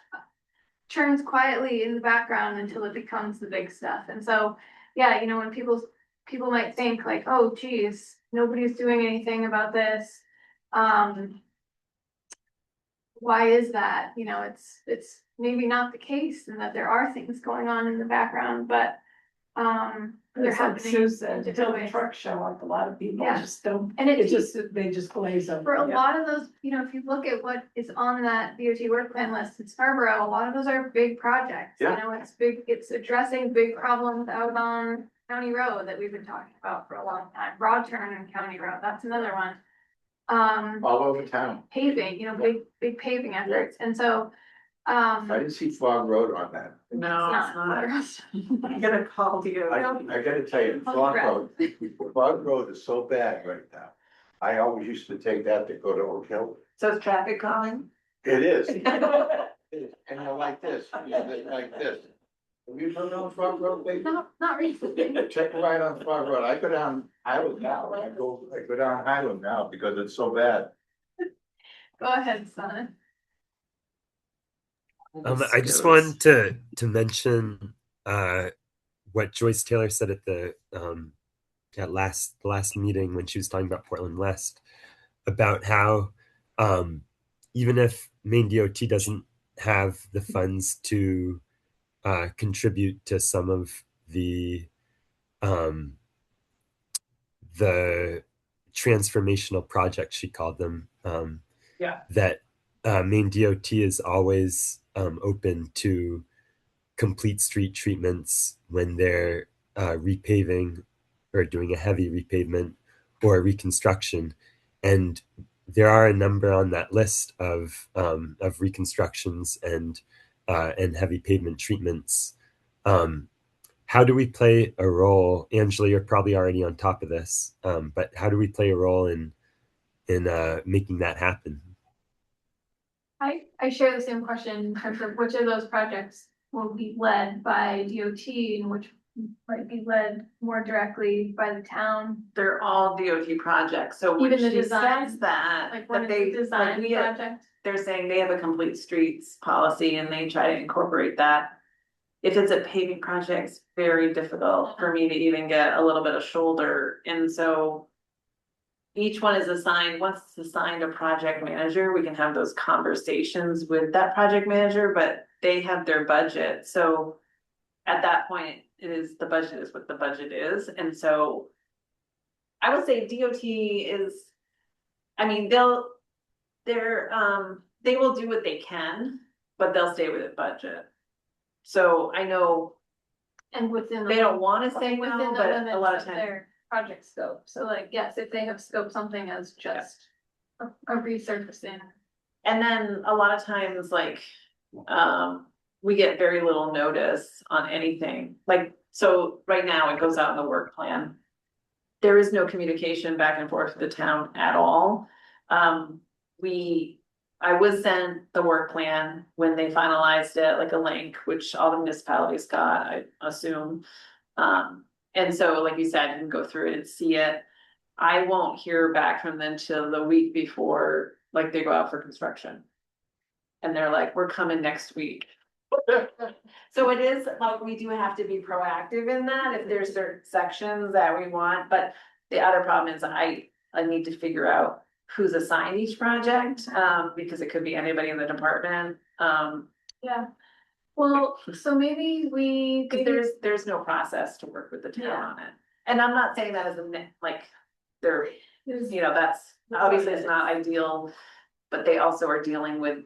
churns quietly in the background until it becomes the big stuff. And so, yeah, when people might think like, oh geez, nobody's doing anything about this. Why is that? It's maybe not the case, and that there are things going on in the background, but they're It's like happening. Sue in said, different until the ways. trucks show up, a lot of people Yeah. just don't, And they just glaze over. for a it. lot of those, if you look at what is on that DOT work plan list in Scarborough, a lot of those are big projects. Yeah. It's addressing big problems out on County Road that we've been talking about for a long time. Broad Turn and County Road, that's another one. All over town. Paving, big paving efforts, and so, I didn't see Fog Road on that. No, it's not. I'm gonna call DOT. I gotta tell you, Fog Road is so bad right now. I always used to take that to go to Oak Hill. So it's traffic calming? It is. And you're like this, like this. Have you been on Fog Road, baby? not recently. Check a ride on Fog Road. I go down Highland now. I go down Highland now because it's so bad. Go ahead, son. I just wanted to mention what Joyce Taylor said at the last meeting when she was talking about Portland West, about how even if Maine DOT doesn't have the funds to contribute to some of um, the transformational projects, she called them. Yeah. That Maine DOT is always open to complete street treatments when they're repaving or doing a heavy repavement or reconstruction, and there are a number on that list of reconstructions and heavy pavement treatments. How do we play a role? Angela, you're probably already on top of this, but how do we play a role in making that happen? I share the same question in terms of which of those projects will be led by DOT and which might be led more directly by the town. They're all DOT projects, so when Even the she design, says that, Like that one they, is the design like, project. they're saying they have a complete streets policy and they try to incorporate that. If it's a paving project, it's very difficult for me to even get a little bit of shoulder, and so. Each one is assigned, once it's assigned a project manager, we can have those conversations with that project manager, but they have their budget, so. At that point, it is, the budget is what the budget is, and so. I would say DOT is, I mean, they will do what they can, but they'll stay within budget. So I know And within. they don't wanna say within no, the but a limits lot of of times. their project scope. So like, yes, if they have scoped something as just a resurfacing. And then a lot of times, like, we get very little notice on anything, like, so right now it goes out in the work plan. There is no communication back and forth with the town at all. I was sent the work plan when they finalized it, like a link, which all the municipalities got, I assume. And so, like you said, you can go through it and see it. I won't hear back from them till the week before, like, they go out for construction. And they're like, we're coming next week. So it is like, we do have to be proactive in that if there's certain sections that we want, but the other problem is I need to figure out who's assigned each project, because it could be anybody in the department. Yeah. Well, so maybe we. Cause there's no process to work with the town Yeah. on it. And I'm not saying that as a, like, they're, you know, that's, obviously it's not ideal, but they also are dealing with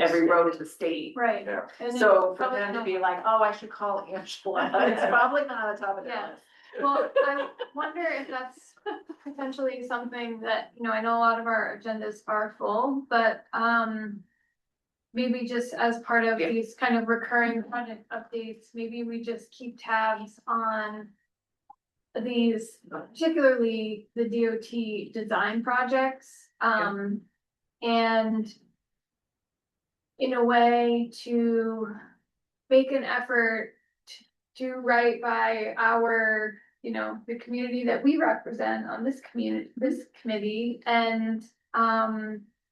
every road in the state. Right. And So then for probably them to no- be like, oh, I should call Angela, it's probably not on the top of their Yeah. list. Well, I wonder if that's potentially something that, you know, I know a lot of our agendas are full, but maybe just as part of Yeah. these kind of recurring project updates, maybe we just keep tabs on these, particularly the DOT design projects, and in a way to make an effort to do right by our, you know, the community that we represent on this committee, and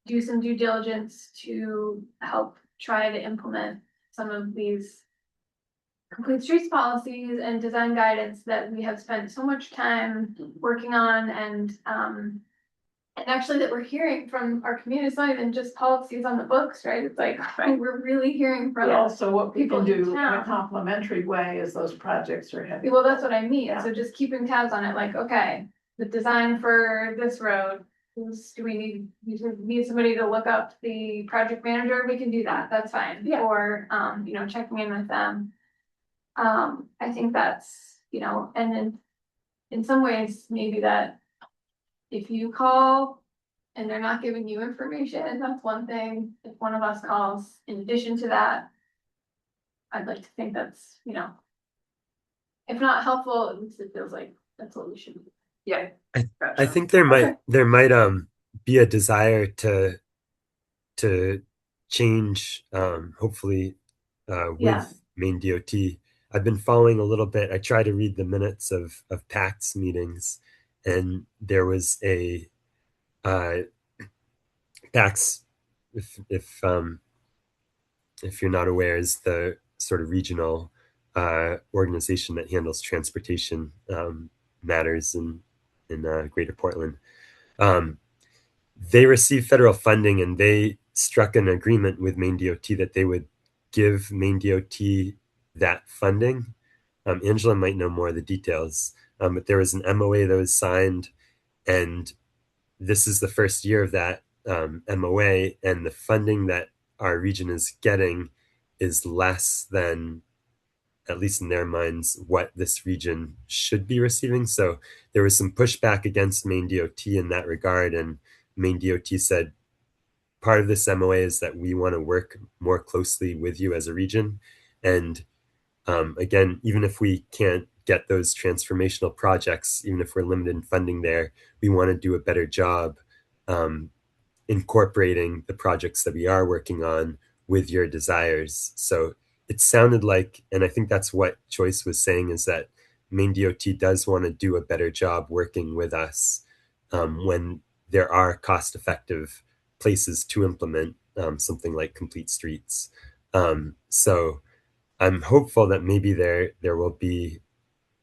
do some due diligence to help try to implement some of these complete streets policies and design guidance that we have spent so much time working on, and actually that we're hearing from our community. It's not even just policies on the books, right? It's like, we're really hearing But from. also what we people can in do in a town. complementary way as those projects are headed. Well, that's what I mean, Yeah. so just keeping tabs on it, like, okay, the design for this road, do we need somebody to look up the project manager? We can do that, that's fine. Yeah. Or, you know, checking in with them. I think that's, you know, and then in some ways, maybe that if you call and they're not giving you information, that's one thing. If one of us calls in addition to that, I'd like to think that's, you know, if not helpful, at least it feels like that's what we should do. Yeah. I think there might be a desire to change, hopefully, with Yeah. Maine DOT. I've been following a little bit. I try to read the minutes of PACT's meetings, and there was a PACT's, if you're not aware, is the sort of regional organization that handles transportation matters in Greater Portland. They receive federal funding, and they struck an agreement with Maine DOT that they would give Maine DOT that funding. Angela might know more of the details, but there was an MOA that was signed, and this is the first year of that MOA, and the funding that our region is getting is less than, at least in their minds, what this region should be receiving. So there was some pushback against Maine DOT in that regard, and Maine DOT said, part of this MOA is that we want to work more closely with you as a region. And again, even if we can't get those transformational projects, even if we're limited in funding there, we want to do a better job incorporating the projects that we are working on with your desires. So it sounded like, and I think that's what Joyce was saying, is that Maine DOT does want to do a better job working with us when there are cost-effective places to implement something like Complete Streets. So I'm hopeful that maybe there will be,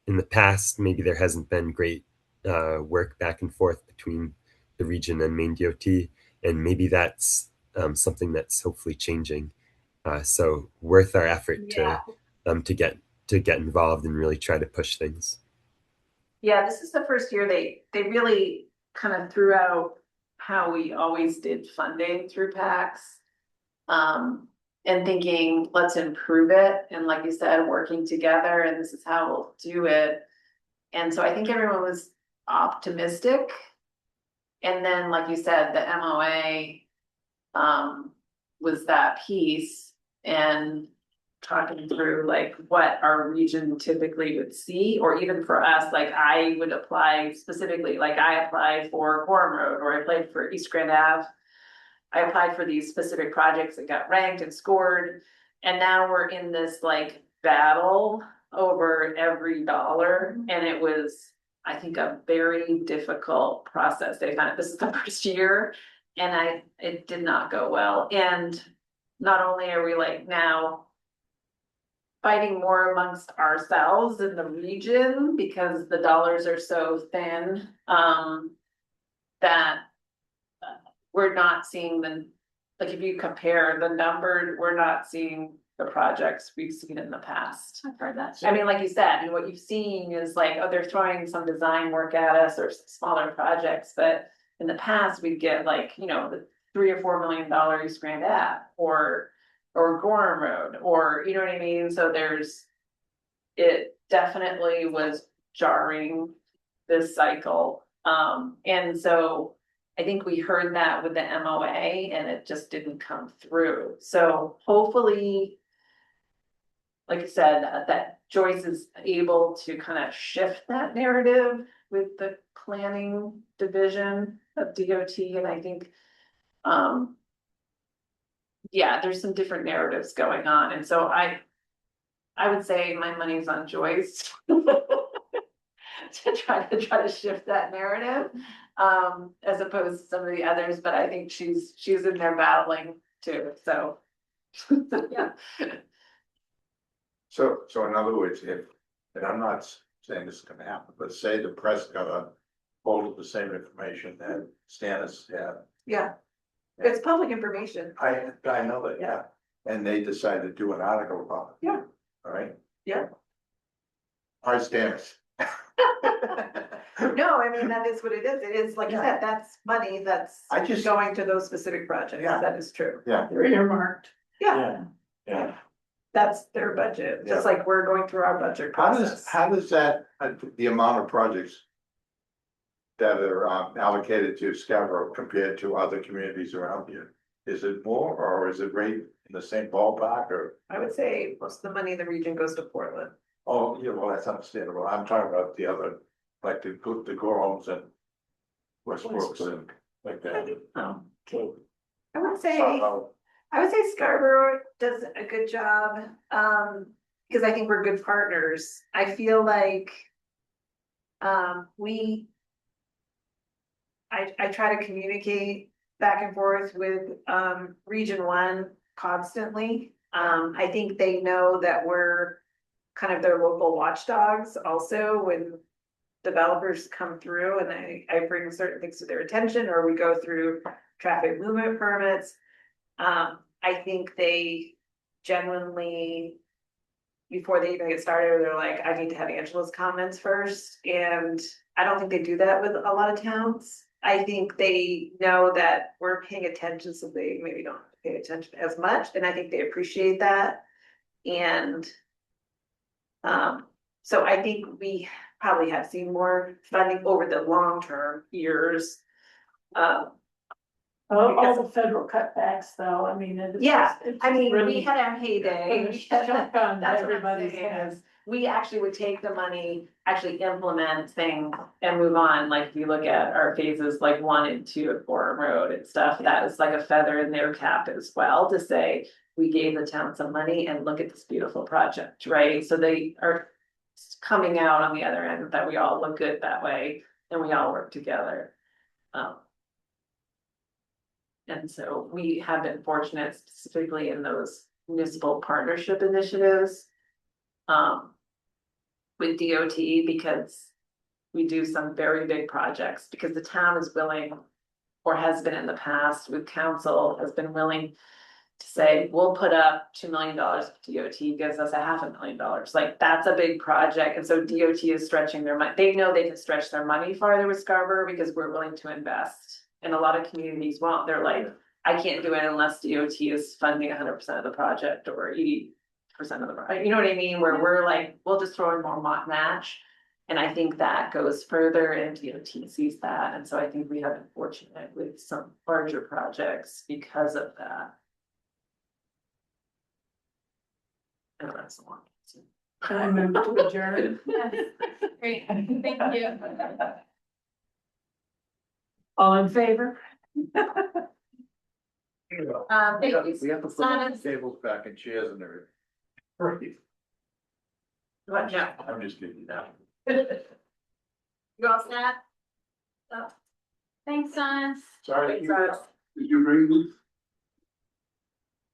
in the past, maybe there hasn't been great work back and forth between the region and Maine DOT, and maybe that's something that's hopefully changing. So worth our effort to get involved and really try to push things. Yeah, this is the first year they really kind of threw out how we always did funding through PACs. And thinking, let's improve it. And like you said, working together, and this is how we'll do it. And so I think everyone was optimistic. And then, like you said, the MOA was that piece, and talking through like what our region typically would see, or even for us, like I would apply specifically, like I applied for Gorham Road, or I applied for East Grand Ave. I applied for these specific projects that got ranked and scored. And now we're in this like battle over every dollar. And it was, I think, a very difficult process. They found this is the first year, and it did not go well. And not only are we like now fighting more amongst ourselves in the region because the dollars are so thin, that we're not seeing like if you compare the number, we're not seeing the projects we've seen in the past. I've heard that. I mean, like you said, and what you've seen is like, oh, they're throwing some design work at us or smaller projects, but in the past we'd get like, the $3 or $4 million East Grand Ave or Gorham Road, or you know what I mean? So it definitely was jarring this cycle. And so I think we heard that with the MOA, and it just didn't come through. So hopefully, like I said, that Joyce is able to kind of shift that narrative with the planning division of DOT. And I think, there's some different narratives going on. And so I would say my money's on Joyce to try to shift that narrative, as opposed to some of the others. But I think she's in there battling too. So yeah. So in other words, and I'm not saying this is gonna happen, but say the press got a hold of the same information that Stannis had. Yeah, it's public information. I know that, yeah, and they decided to do an article about it. Yeah. All right. Yeah. Hi, Stannis. No, I mean, that is what it is. It is, like you said, that's money that's going to those specific projects. Yeah. That is true. Yeah. They're earmarked. Yeah. Yeah. That's their budget, just like we're going through our budget How process. does that, the amount of projects that are allocated to Scarborough compared to other communities around here? Is it more, or is it right in the same ballpark, or? I would say most of the money in the region goes to Portland. Oh, yeah, well, that's understandable. I'm talking about the other, like the Gorhams and Westbrooks and like that. Oh, So, I would say. so, I would say Scarborough does a good job, because I think we're good partners. I feel like I try to communicate back and forth with Region 1 constantly. I think they know that we're kind of their local watchdogs also when developers come through, and I bring certain things to their attention, or we go through traffic movement permits. I think they genuinely, before they even get started, they're like, I need to have Angela's comments first, and I don't think they do that with a lot of towns. I think they know that we're paying attention, so they maybe don't pay attention as much, and I think they appreciate that. And so I think we probably have seen more funding over the long term years. All the federal cutbacks though, I mean, it's. Yeah, it's I mean, we really- had our heyday. Shotgun, That's what I'm everybody's saying has. is, we actually would take the money, actually implement things and move on, like if you look at our phases like 1 and 2 of Gorham Road and stuff, that is like a feather in their cap as well, to say, we gave the town some money and look at this beautiful project, right? So they are coming out on the other end, that we all look good that way, and we all work together. And so we have been fortunate specifically in those municipal partnership initiatives. With DOT, because we do some very big projects, because the town is willing, or has been in the past with council, has been willing to say, we'll put up $2 million, DOT gives us $500,000, like, that's a big project, and so DOT is stretching their money, they know they can stretch their money farther with Scarborough, because we're willing to invest. And a lot of communities won't, they're like, I can't do it unless DOT is funding 100% of the project, or 80% of the project, you know what I mean, where we're like, we'll just throw in more match. And I think that goes further, and DOT sees that, and so I think we have been fortunate with some larger projects because of that. And that's a long answer. I move to adjourn. Yes, great, thank you. All in favor? Thank you. We have to put Simon? tables back and chairs and everything. Right. What, no, I'm just kidding now. you all set? Thanks, Donna. Sorry, Thanks, Ross. Did you bring these?